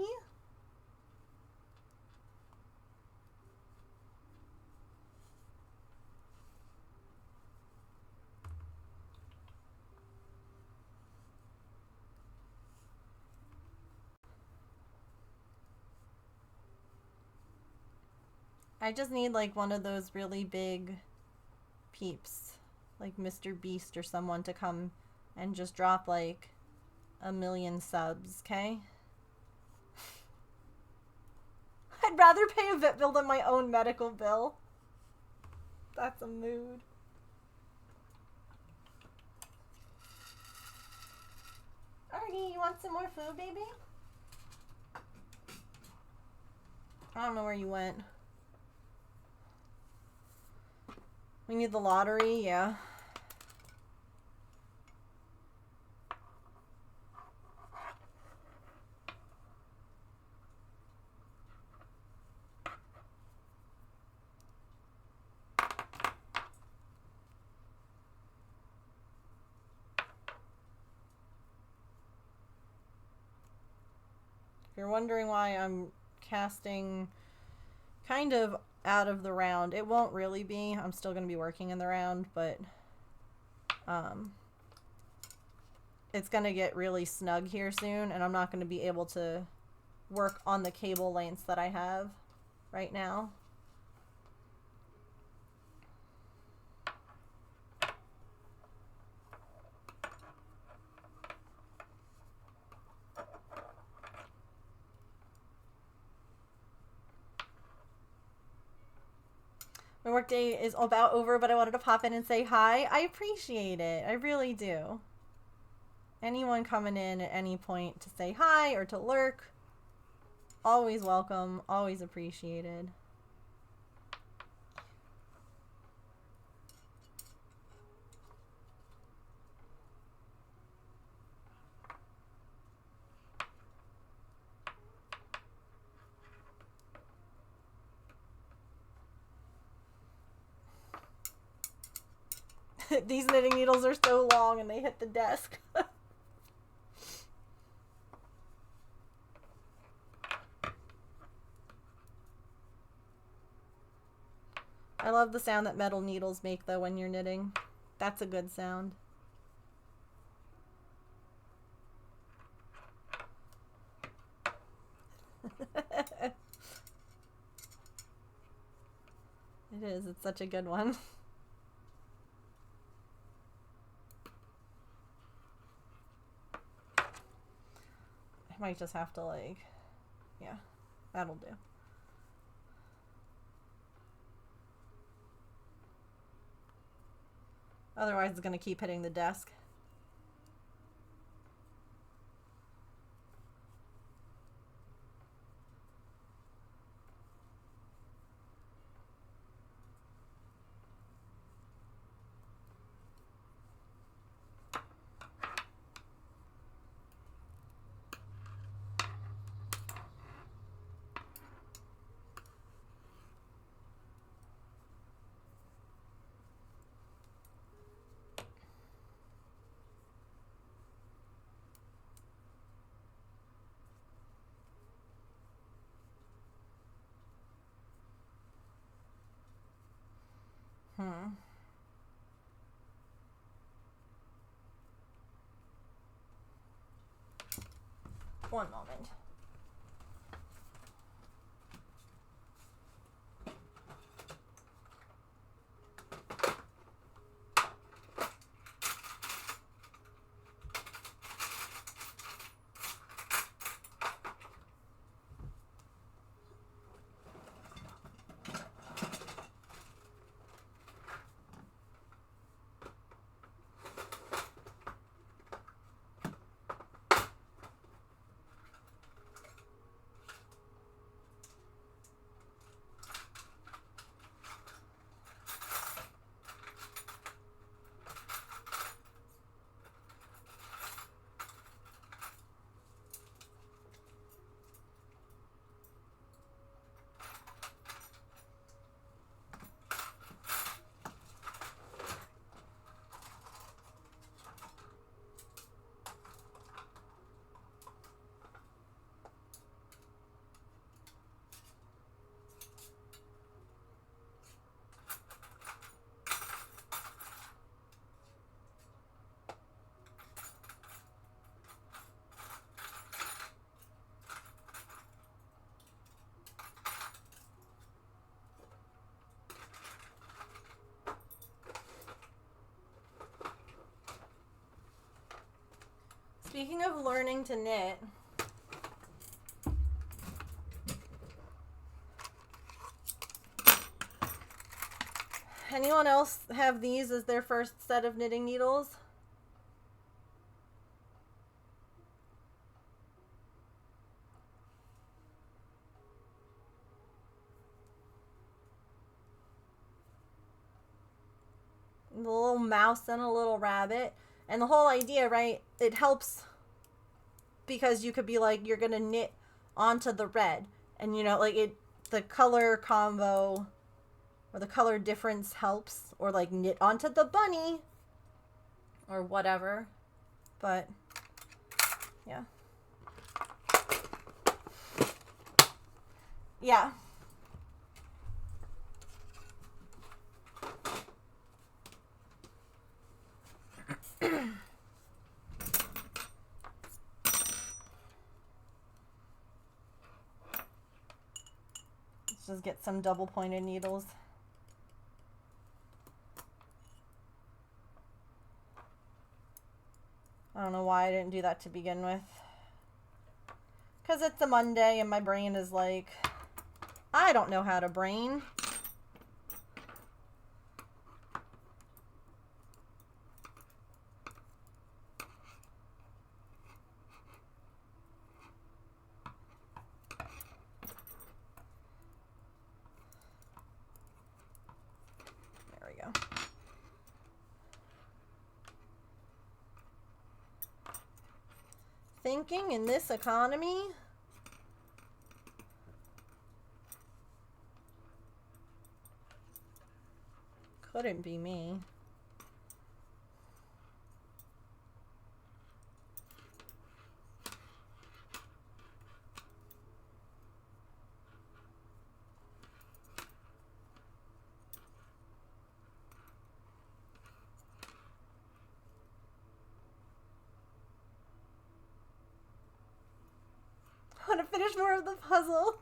I just need like one of those really big peeps, like Mr. Beast or someone, to come and just drop like 1 million subs, okay? I'd rather pay a vet bill than my own medical bill. That's a mood. Artie, you want some more food, baby? I don't know where you went. We need the lottery, yeah. If you're wondering why I'm casting kind of out of the round, it won't really be. I'm still going to be working in the round, but it's going to get really snug here soon, and I'm not going to be able to work on the cable lengths that I have right now. My workday is about over, but I wanted to pop in and say hi. I appreciate it. I really do. Anyone coming in at any point to say hi or to lurk, always welcome, always appreciated. These knitting needles are so long and they hit the desk. love the sound that metal needles make though when you're knitting. That's a good sound. It is. It's such a good one. I might just have to like, yeah, that'll do. Otherwise it's gonna keep hitting the desk. One moment. Speaking of learning to knit, anyone else have these as their first set of knitting needles? The little mouse and a little rabbit. And the whole idea, right, it helps because you could be like, you're going to knit onto the red. And, you know, like the color combo or the color difference helps. Or like knit onto the bunny or whatever. But, yeah. Yeah. Let's just get some double pointed needles. I don't know why I didn't do that to begin with. Because it's a Monday and my brain is like, I don't know how to brain. There we go. Thinking in this economy? Couldn't be me. want to finish more of the puzzle.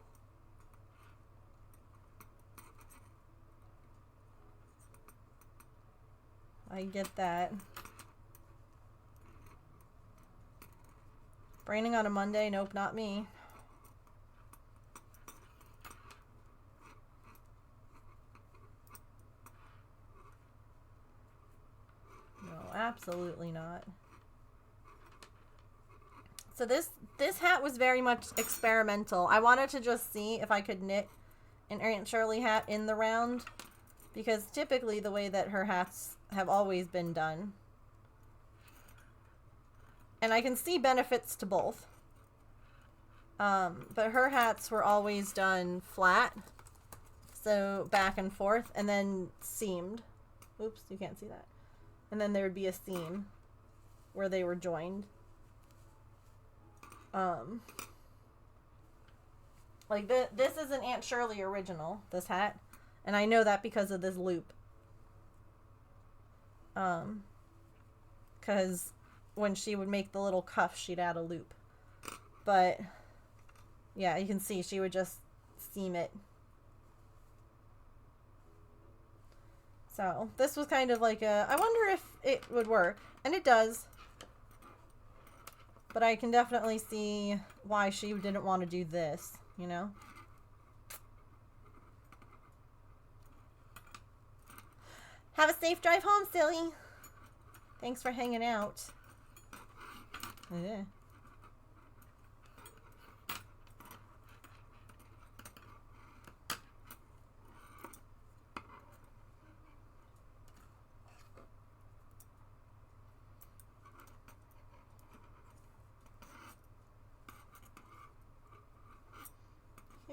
I get that. Braining on a Monday? Nope, not me. No, absolutely not. So this hat was very much experimental. I wanted to just see if I could knit an Aunt Shirley hat in the round, because typically the way that her hats have always been done. And I can see benefits to both. But her hats were always done flat, so back and forth, and then seamed. Oops, you can't see that. And then there would be a seam where they were joined. Like this is an Aunt Shirley original, this hat, and I know that because of this loop. Because when she would make the little cuff, she'd add a loop. But yeah, you can see she would just seam it. So this was kind of like a, I wonder if it would work, and it does. But I can definitely see why she didn't want to do this, you know? Have a safe drive home, silly. Thanks for hanging out. Yeah.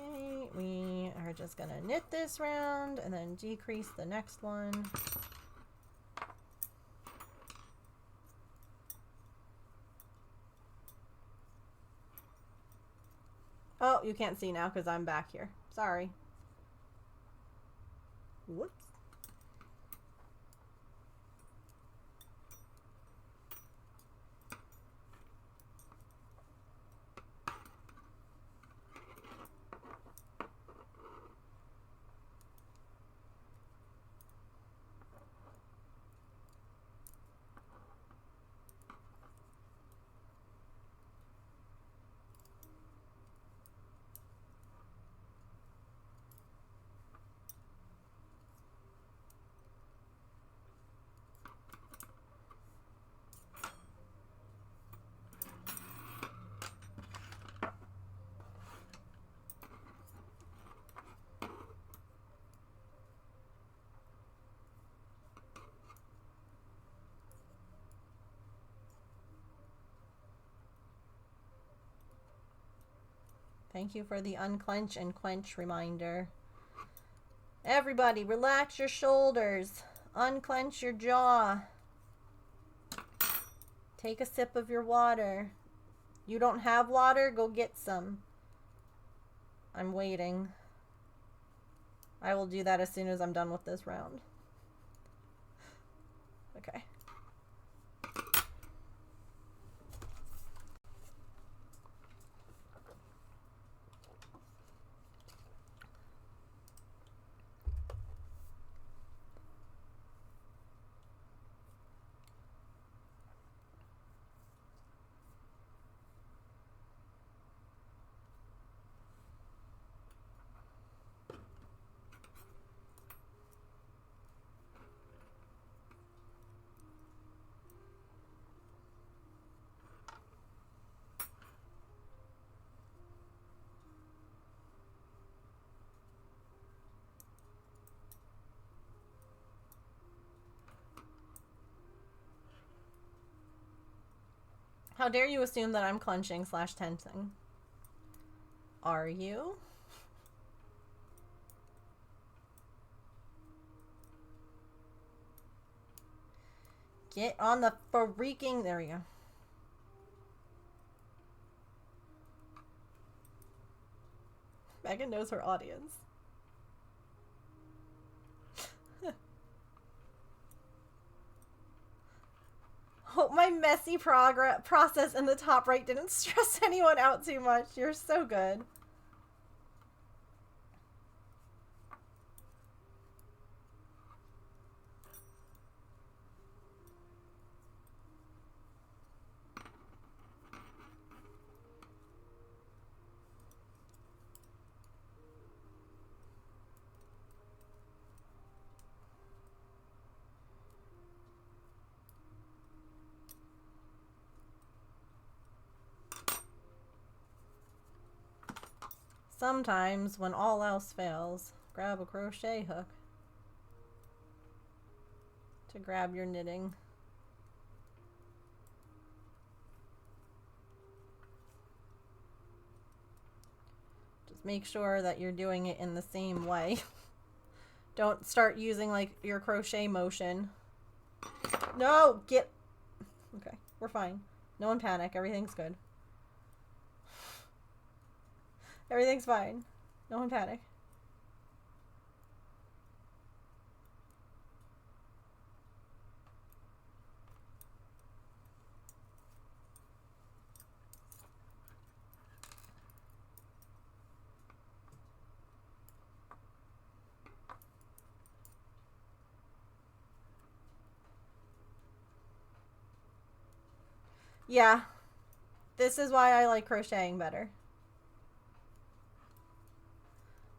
Okay, we are just gonna knit this round and then decrease the next one. Oh, you can't see now because I'm back here. Sorry. Whoops. Thank you for the unclench and quench reminder. Everybody, relax your shoulders. Unclench your jaw. Take a sip of your water. You don't have water? Go get some. I'm waiting. I will do that as soon as I'm done with this round. Okay. How dare you assume that I'm clenching / tensing? Are you? Get on the freaking... There we go. Megan knows her audience. Hope my messy process in the top right didn't stress anyone out too much. You're so good. Sometimes, when all else fails, grab a crochet hook to grab your knitting. Just make sure that you're doing it in the same way. Don't start using like your crochet motion. No, get... Okay, we're fine. No one panic, everything's good. Everything's fine. No one panic. Yeah. This is why I like crocheting better.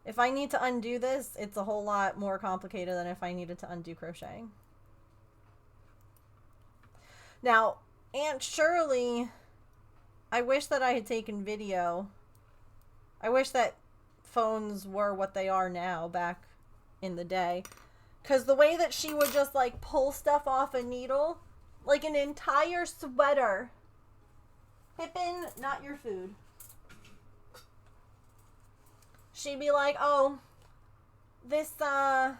If I need to undo this, it's a whole lot more complicated than if I needed to undo crocheting. Now, Aunt Shirley, I wish that I had taken video. I wish that phones were what they are now back in the day. Because the way that she would just like pull stuff off a needle, like an entire sweater. Pippin, not your food. She'd be like, oh, this, the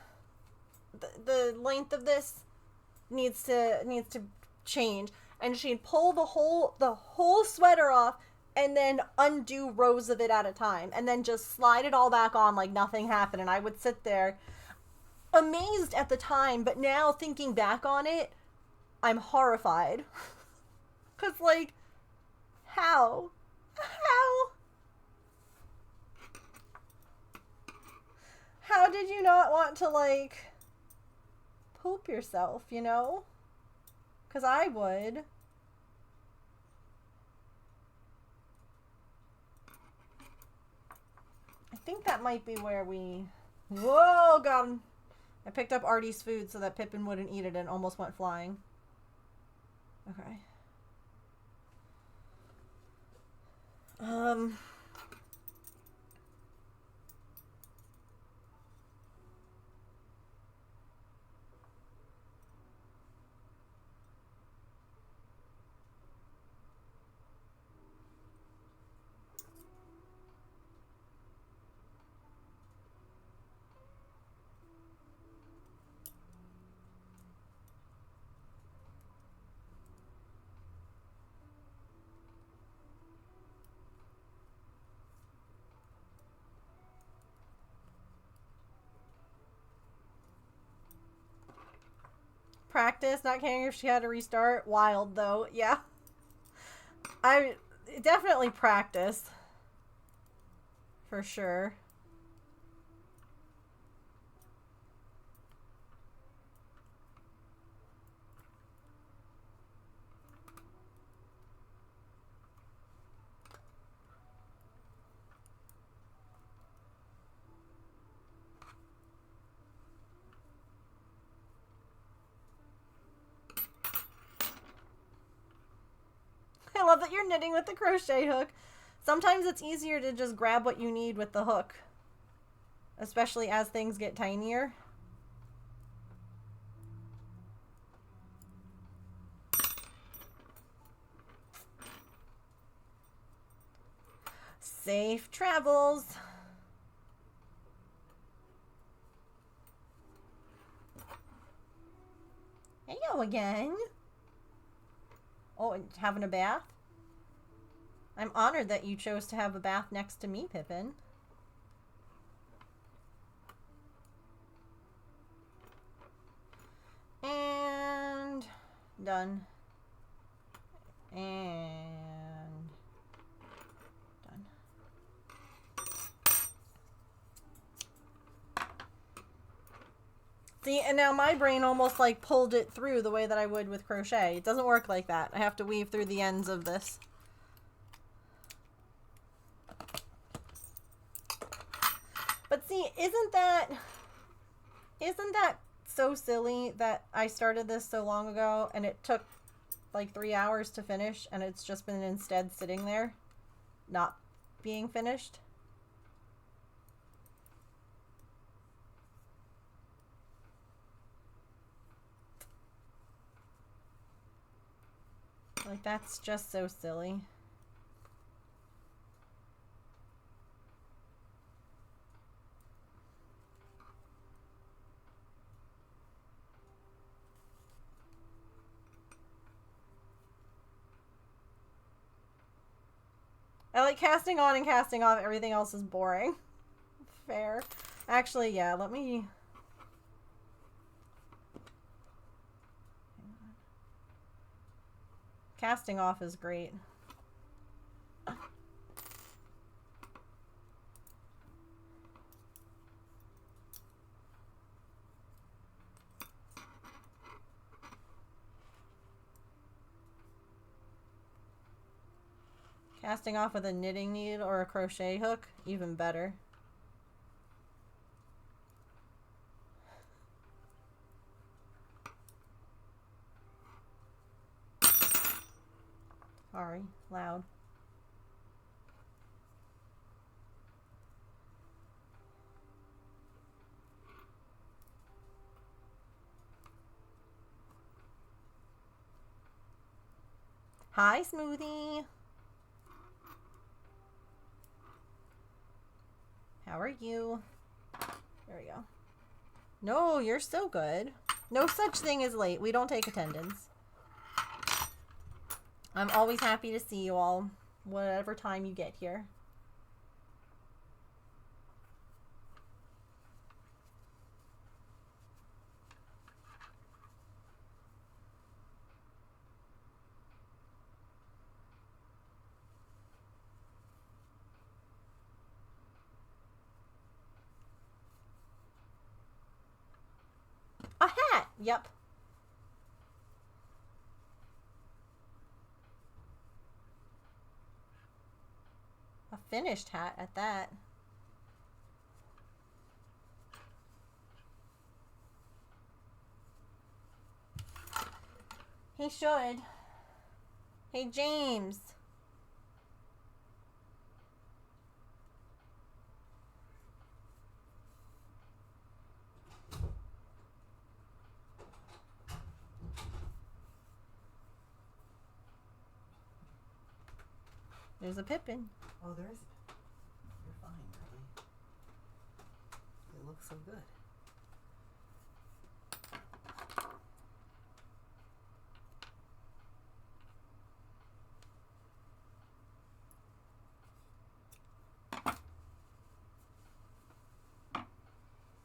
length of this needs to change. And she'd pull the whole sweater off and then undo rows of it at a time. And then just slide it all back on like nothing happened. And I would sit there amazed at the time. But now thinking back on it, I'm horrified. 'Cause like, how? How did you not want to, like, poop yourself, you know? 'Cause I would. I think that might be where we... Whoa, got him. I picked up Artie's food so that Pippin wouldn't eat it and almost went flying. Okay. Practice, not caring if she had to restart. Wild, though. Yeah. I definitely practice. For sure. I love that you're knitting with the crochet hook. Sometimes it's easier to just grab what you need with the hook. Especially as things get tinier. Safe travels. Heyo again. Oh, and having a bath? I'm honored that you chose to have a bath next to me, Pippin. And done. And done. See, and now my brain almost like pulled it through the way that I would with crochet. It doesn't work like that. I have to weave through the ends of this. But see, isn't that so silly that I started this so long ago and it took like 3 hours to finish and it's just been instead sitting there, not being finished? Like, that's just so silly. I like casting on and casting off. Everything else is boring. Fair. Actually, yeah, let me... Casting off is great. Casting off with a knitting needle or a crochet hook, even better. Sorry, loud. Hi, Smoothie. How are you? There we go. No, you're so good. No such thing as late. We don't take attendance. I'm always happy to see you all, whatever time you get here. A hat! Yep. A finished hat at that. He should. Hey, James. There's a Pippin. Oh, there is. You're fine, really. It looks so good.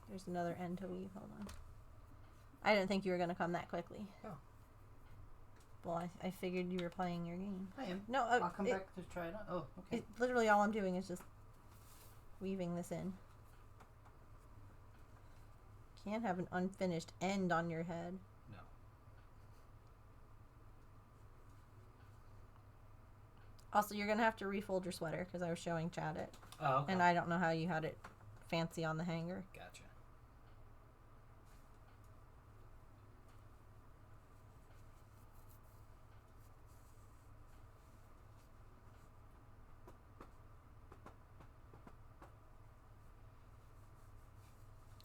There's another end to weave. Hold on. I didn't think you were going to come that quickly. Oh. Well, I figured you were playing your game. I am. No, I'll come back to try it out. Oh, okay. Literally all I'm doing is just weaving this in. Can't have an unfinished end on your head. No. Also, you're going to have to refold your sweater because I was showing Chad it. Oh, okay. And I don't know how you had it fancy on the hanger. Gotcha.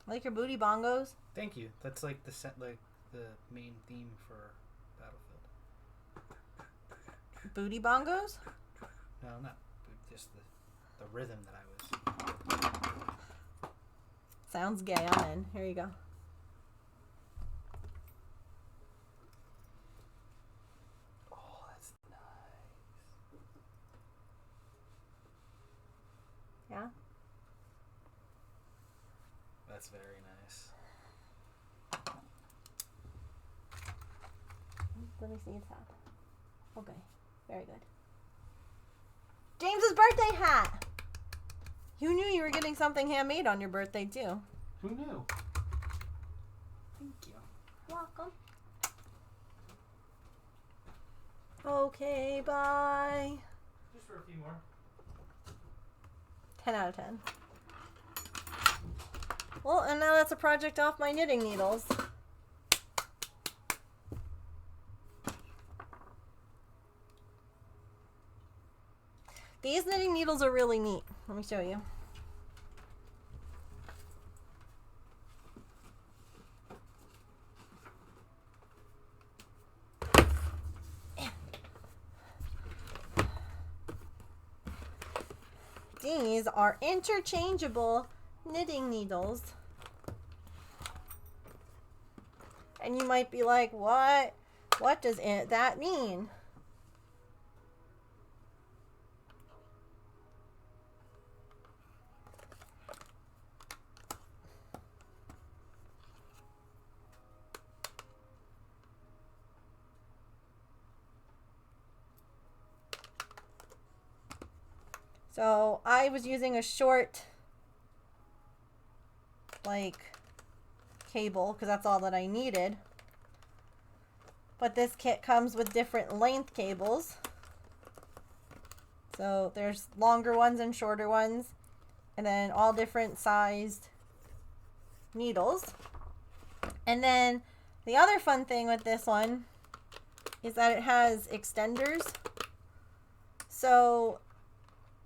Like your booty bongos? Thank you. That's like the main theme for Battlefield. Booty bongos? No, not just the rhythm that I was. Sounds gay. I'm in. Here you go. Oh, that's nice. Yeah? That's very nice. Let me see its hat. Okay. Very good. James's birthday hat! Who knew you were getting something handmade on your birthday, too? Who knew? Thank you. Welcome. Okay, bye. Just for a few more. 10 out of 10. Well, and now that's a project off my knitting needles. These knitting needles are really neat. Let me show you. These are interchangeable knitting needles. And you might be like, what? What does that mean? So I was using a short, like, cable because that's all that I needed. But this kit comes with different length cables. So there's longer ones and shorter ones, and then all different sized needles. And then the other fun thing with this one is that it has extenders. So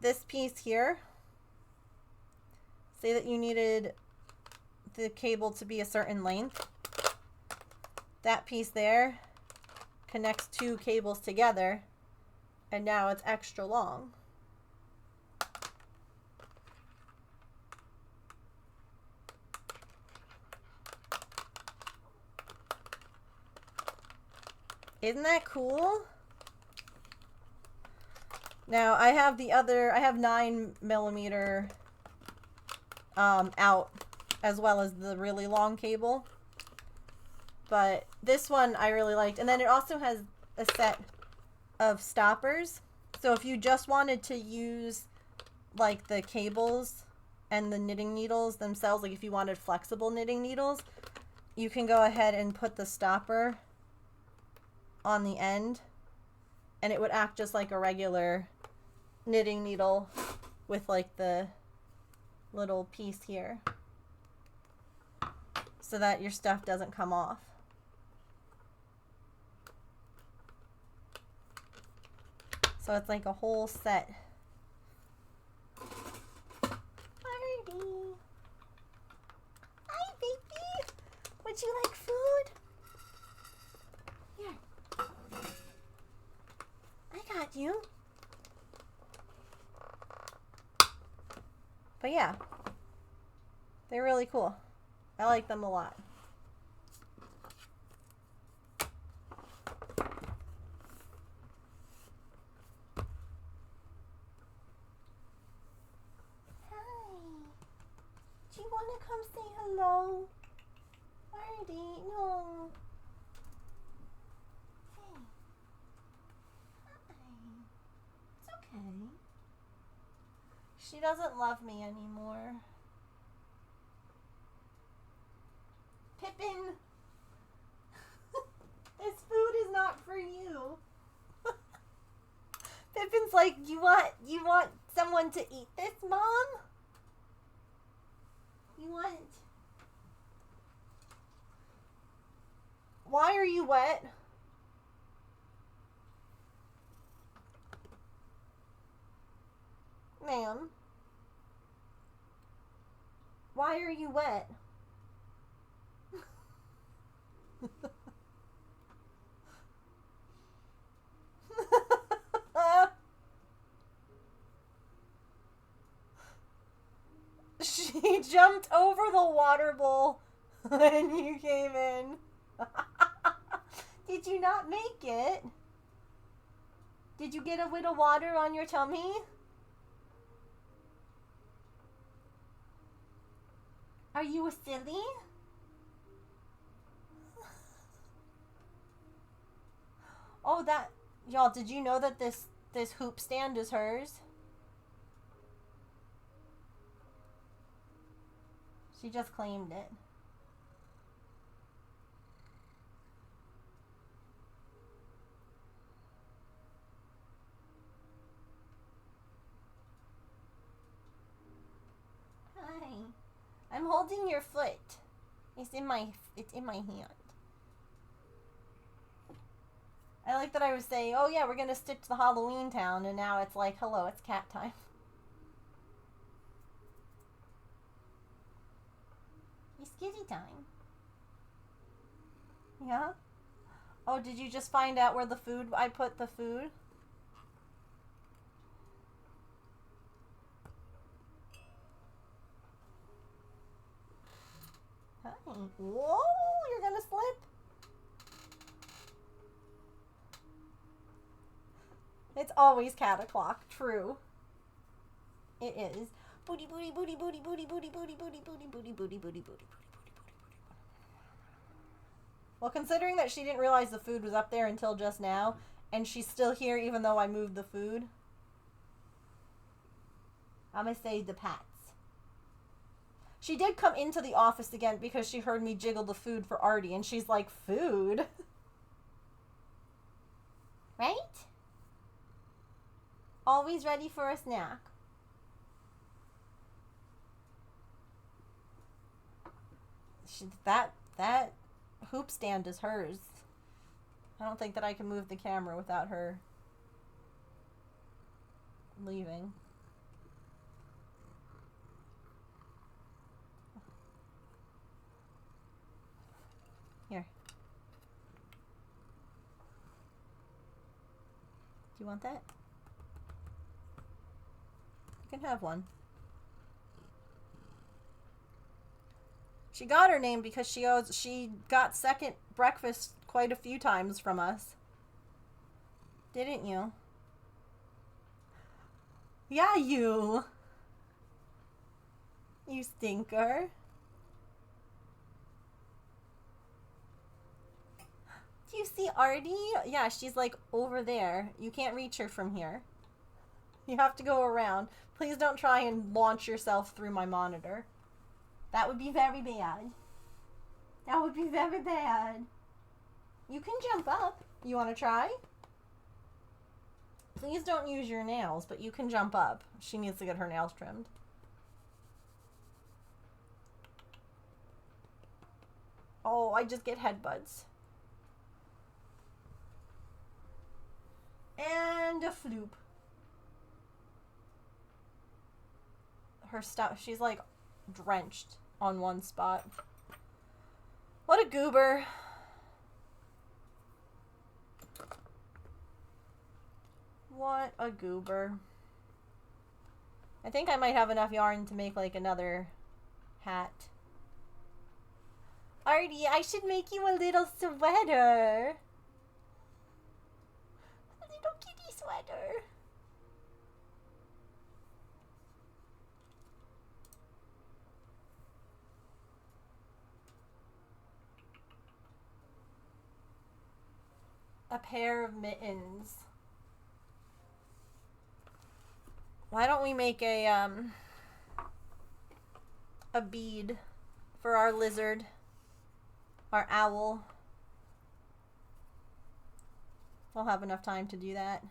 this piece here, say that you needed the cable to be a certain length. That piece there connects two cables together, and now it's extra long. Isn't that cool? Now I have I have 9mm out, as well as the really long cable. But this one I really liked. And then it also has a set of stoppers. So if you just wanted to use like the cables and the knitting needles themselves, like if you wanted flexible knitting needles, you can go ahead and put the stopper on the end, and it would act just like a regular knitting needle with like the little piece here, so that your stuff doesn't come off. So it's like a whole set. Party. Hi, baby. Would you like food? Here. I got you. But yeah, they're really cool. I like them a lot. Hi. Do you want to come say hello? Marty, no. Hey. Hi. It's okay. She doesn't love me anymore. Pippin! This food is not for you. Pippin's like, you want someone to eat this, Mom? You want... Why are you wet? Ma'am? Why are you wet? She jumped over the water bowl when you came in. Did you not make it? Did you get a little water on your tummy? Are you a silly? Oh, Y'all, did you know that this hoop stand is hers? She just claimed it. Hi. I'm holding your foot. It's in my hand. I like that I was saying, oh yeah, we're gonna stick to the Halloween town, and now it's like, hello, it's cat time. It's kitty time. Yeah? Oh, did you just find out where I put the food? Hi. Whoa, you're gonna slip? It's always cat o'clock. True. It is. Booty, booty, booty, booty, booty, booty, booty, booty, booty, booty, booty, booty, booty. Well, considering that she didn't realize the food was up there until just now, and she's still here even though I moved the food, I'm gonna say the pats. She did come into the office again because she heard me jiggle the food for Artie, and she's like, food? Right? Always ready for a snack. That hoop stand is hers. I don't think that I can move the camera without her leaving. Here. Do you want that? You can have one. She got her name because she got second breakfast quite a few times from us. Didn't you? Yeah, you. You stinker. Do you see Artie? Yeah, she's like over there. You can't reach her from here. You have to go around. Please don't try and launch yourself through my monitor. That would be very bad. That would be very bad. You can jump up. You want to try? Please don't use your nails, but you can jump up. She needs to get her nails trimmed. Oh, I just get headbutts. And a floop. Her stuff, she's like drenched on one spot. What a goober. What a goober. I think I might have enough yarn to make like another hat. Artie, I should make you a little sweater. A little kitty sweater. A pair of mittens. Why don't we make a bead for our lizard, our owl? We'll have enough time to do that.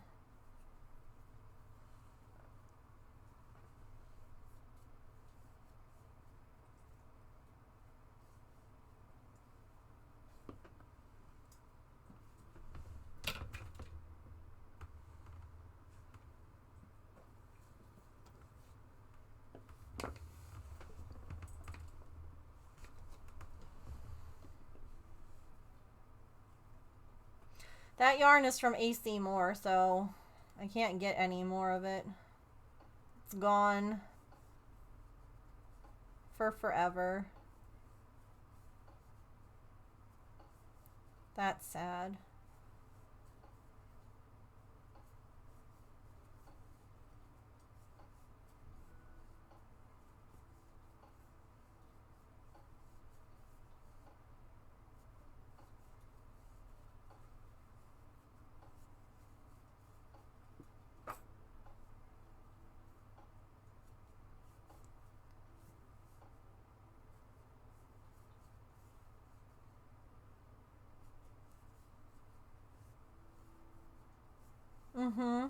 That yarn is from AC Moore, so I can't get any more of it. It's gone for forever. That's sad. Mm-hmm.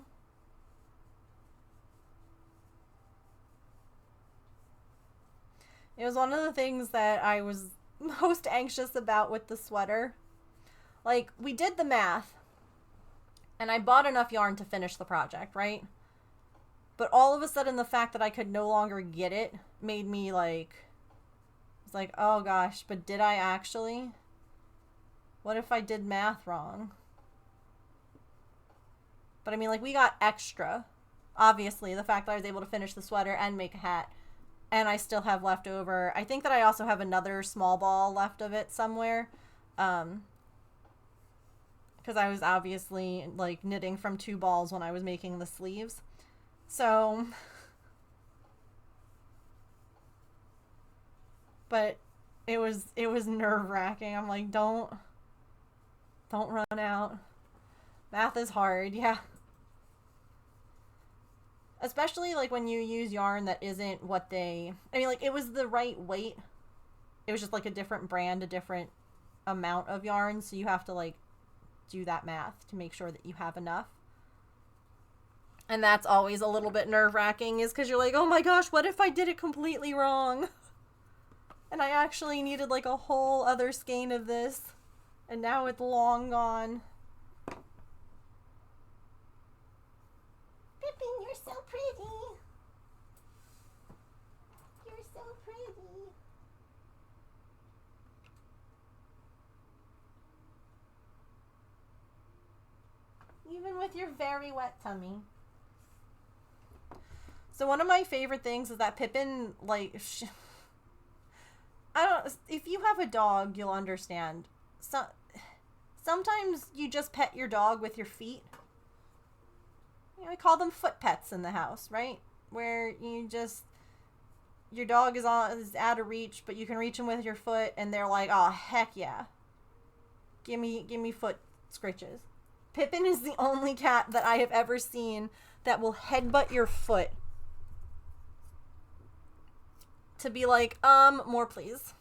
It was one of the things that I was most anxious about with the sweater. Like, we did the math, and I bought enough yarn to finish the project, right? But all of a sudden, the fact that I could no longer get it made me, like... It's like, oh gosh, but did I actually? What if I did math wrong? But I mean, like, we got extra. Obviously, the fact that I was able to finish the sweater and make a hat. And I still have left over. I think that I also have another small ball left of it somewhere. Because I was obviously, like, knitting from 2 balls when I was making the sleeves. So... But it was nerve-wracking. I'm like, don't run out. Math is hard, yeah. Especially, like, when you use yarn that isn't what they... I mean, like, it was the right weight. It was just, like, a different brand, a different amount of yarn. So you have to, like, do that math to make sure that you have enough. And that's always a little bit nerve-wracking, is because you're like, oh my gosh, what if I did it completely wrong? And I actually needed, like, a whole other skein of this. And now it's long gone. Pippin, you're so pretty. You're so pretty. Even with your very wet tummy. So one of my favorite things is that Pippin, like... I don't... If you have a dog, you'll understand. Sometimes you just pet your dog with your feet. You know, we call them foot pets in the house, right? Where you just... Your dog is out of reach, but you can reach them with your foot, and they're like, oh, heck yeah. Give me foot scritches. Pippin is the only cat that I have ever seen that will headbutt your foot to be like, more please.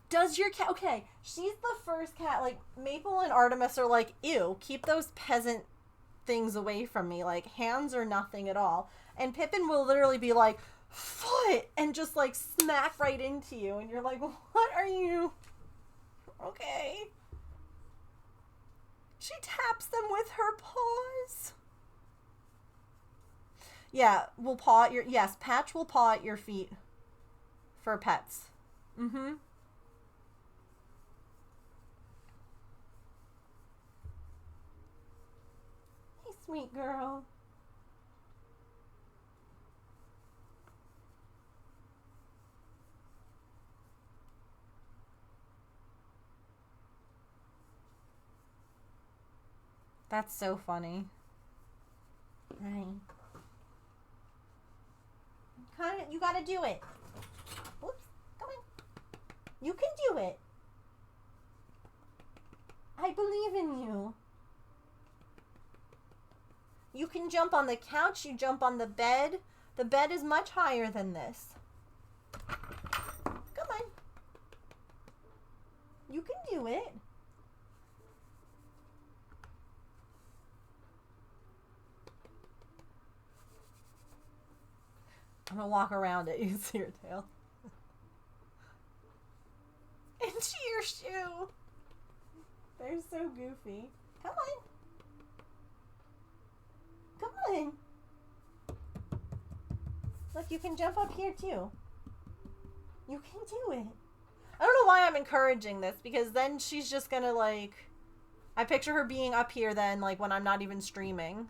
Does your cat... Okay, she's the first cat. Like, Maple and Artemis are like, ew, keep those peasant things away from me. Like, hands are nothing at all. And Pippin will literally be like, foot! And just, like, smack right into you. And you're like, what are you... Okay. She taps them with her paws. Yeah, will paw at your... Yes, Patch will paw at your feet. For pets. Mm-hmm. Hey, sweet girl. That's so funny. Right. You gotta do it. Whoops. Come on. You can do it. I believe in you. You can jump on the couch. You jump on the bed. The bed is much higher than this. Come on. You can do it. I'm gonna walk around it. You can see your tail. Into your shoe. They're so goofy. Come on. Come on. Look, you can jump up here too. You can do it. I don't know why I'm encouraging this, because then she's just gonna, like... I picture her being up here then, like, when I'm not even streaming.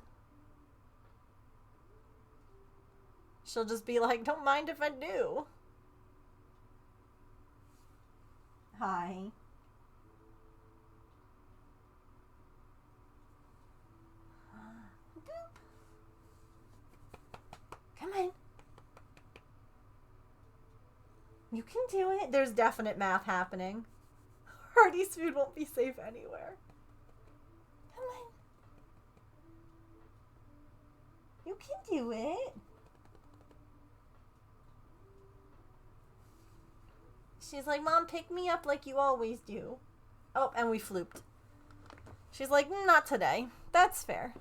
She'll just be like, don't mind if I do. Hi. Boop. Come on. You can do it. There's definite math happening. Hardy's food won't be safe anywhere. Come on. You can do it. She's like, Mom, pick me up like you always do. Oh, and we flooped. She's like, not today. That's fair.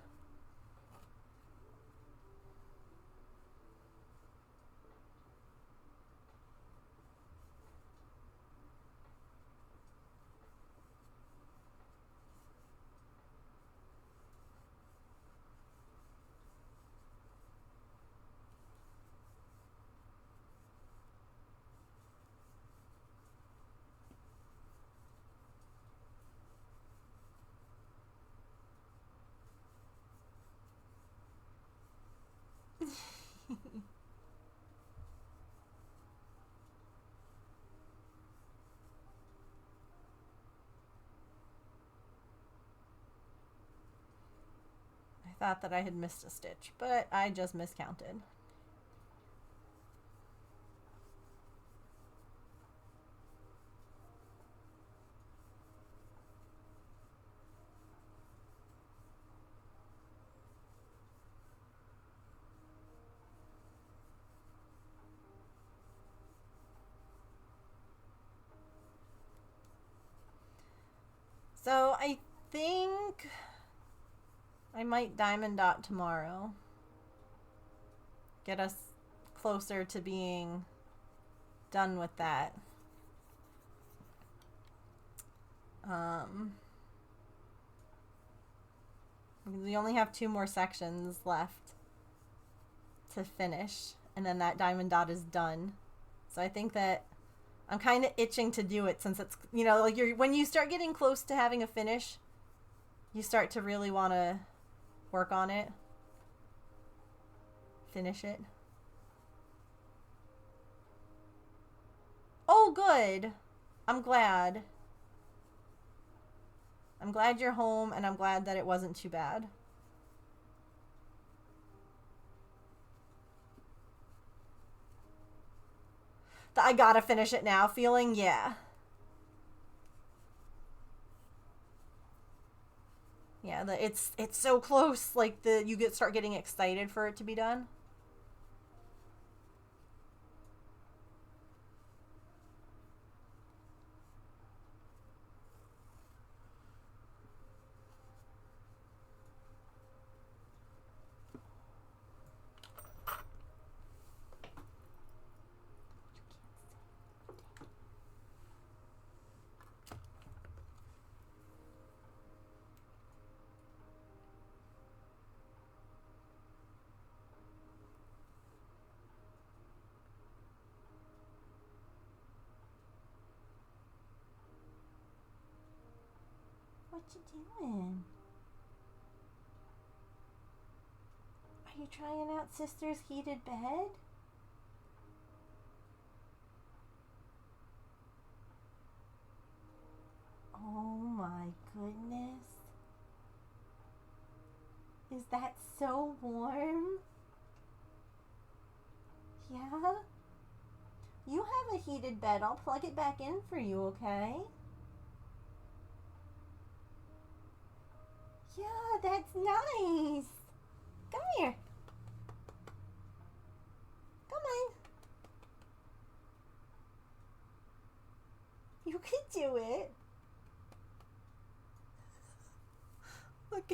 thought that I had missed a stitch, but I just miscounted. So I think I might diamond dot tomorrow. Get us closer to being done with that. We only have 2 more sections left to finish, and then that diamond dot is done. So I think that I'm kind of itching to do it, since it's, you know, like when you start getting close to having a finish, you start to really want to work on it. Finish it. Oh, good. I'm glad. I'm glad you're home, and I'm glad that it wasn't too bad. The I gotta finish it now feeling, yeah. Yeah, it's so close, like you start getting excited for it to be done. What you doing? Are you trying out Sister's heated bed? Oh my goodness. Is that so warm? Yeah? You have a heated bed. I'll plug it back in for you, okay? Yeah, that's nice. Come here. Come on. You can do it. Look.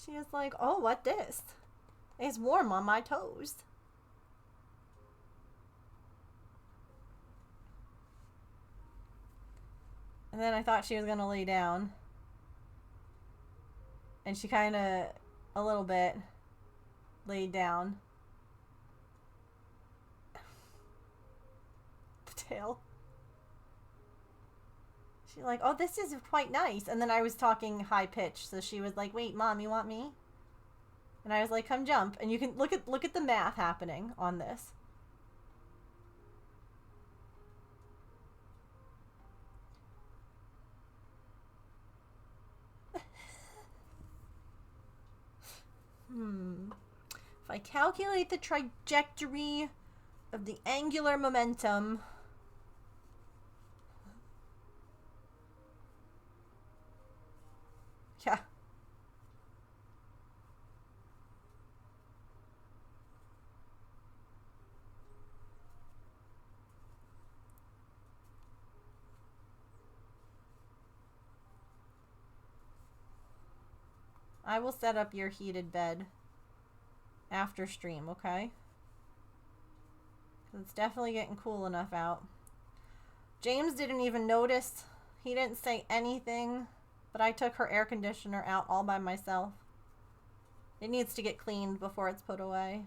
She is like, oh, what this? It's warm on my toes. And then I thought she was gonna lay down. And she kind of, a little bit, laid down. The tail. She's like, oh, this is quite nice. And then I was talking high pitch, so she was like, wait, Mom, you want me? And I was like, come jump. And you can look at the math happening on this. If I calculate the trajectory of the angular momentum, yeah. I will set up your heated bed after stream, okay? 'Cause it's definitely getting cool enough out. James didn't even notice. He didn't say anything, but I took her air conditioner out all by myself. It needs to get cleaned before it's put away.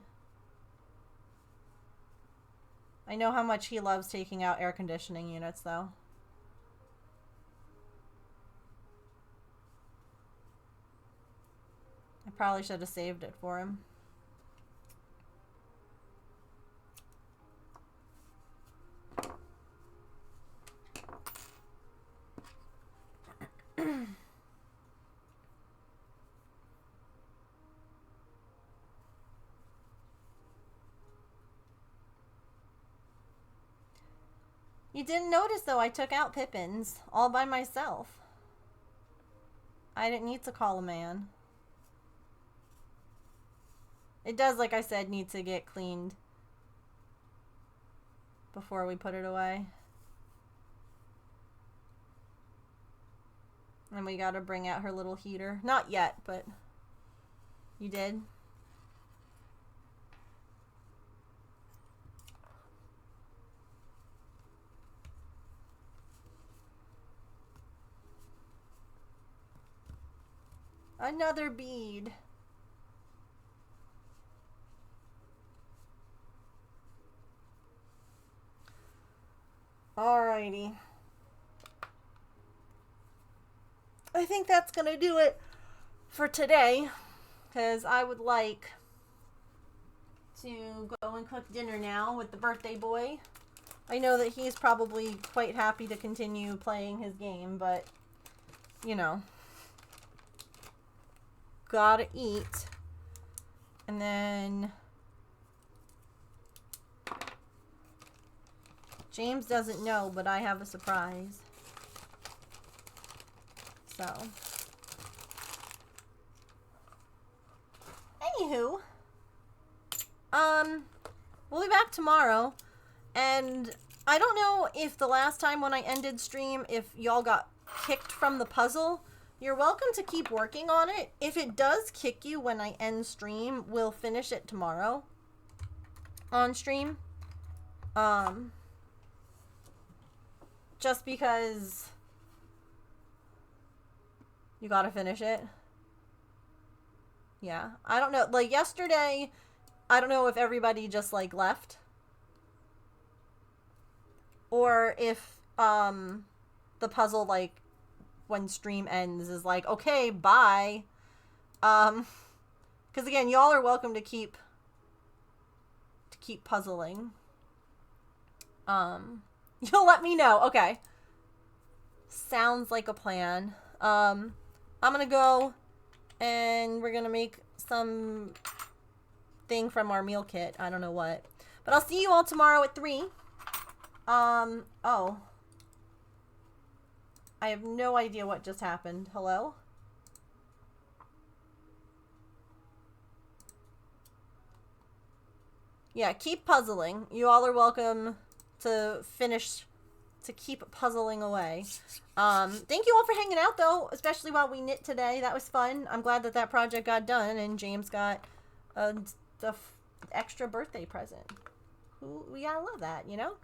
I know how much he loves taking out air conditioning units, though. I probably should have saved it for him. You didn't notice, though, I took out Pippins all by myself. I didn't need to call a man. It does, like I said, need to get cleaned before we put it away. And we gotta bring out her little heater. Not yet, but you did. Another bead. Alrighty. I think that's gonna do it for today, because I would like to go and cook dinner now with the birthday boy. I know that he's probably quite happy to continue playing his game, but, you know, gotta eat. And then James doesn't know, but I have a surprise. So, anywho, we'll be back tomorrow, and I don't know if the last time when I ended stream, if y'all got kicked from the puzzle. You're welcome to keep working on it. If it does kick you when I end stream, we'll finish it tomorrow on stream. Just because you gotta finish it. Yeah, I don't know. Like yesterday, I don't know if everybody just like left, or if the puzzle, like when stream ends, is like, okay, bye. Because again, y'all are welcome to keep puzzling. You'll let me know. Okay, sounds like a plan. I'm gonna go and we're gonna make some thing from our meal kit. I don't know what. But I'll see you all tomorrow at 3. Oh. I have no idea what just happened. Hello? Yeah, keep puzzling. You all are welcome to keep puzzling away. Thank you all for hanging out, though, especially while we knit today. That was fun. I'm glad that that project got done, and James got the extra birthday present. We gotta love that, you know?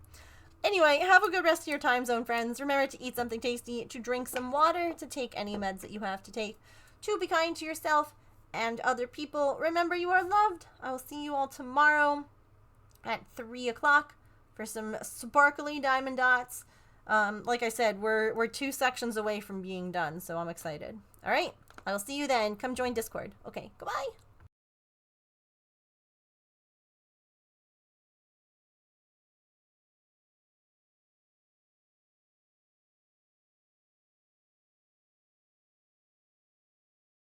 Anyway, have a good rest of your time zone, friends. Remember to eat something tasty, to drink some water, to take any meds that you have to take, to be kind to yourself and other people. Remember, you are loved. I will see you all tomorrow at 3 o'clock for some sparkly diamond dots. Like I said, we're 2 sections away from being done, so I'm excited. All right, I will see you then. Come join Discord. Okay, goodbye.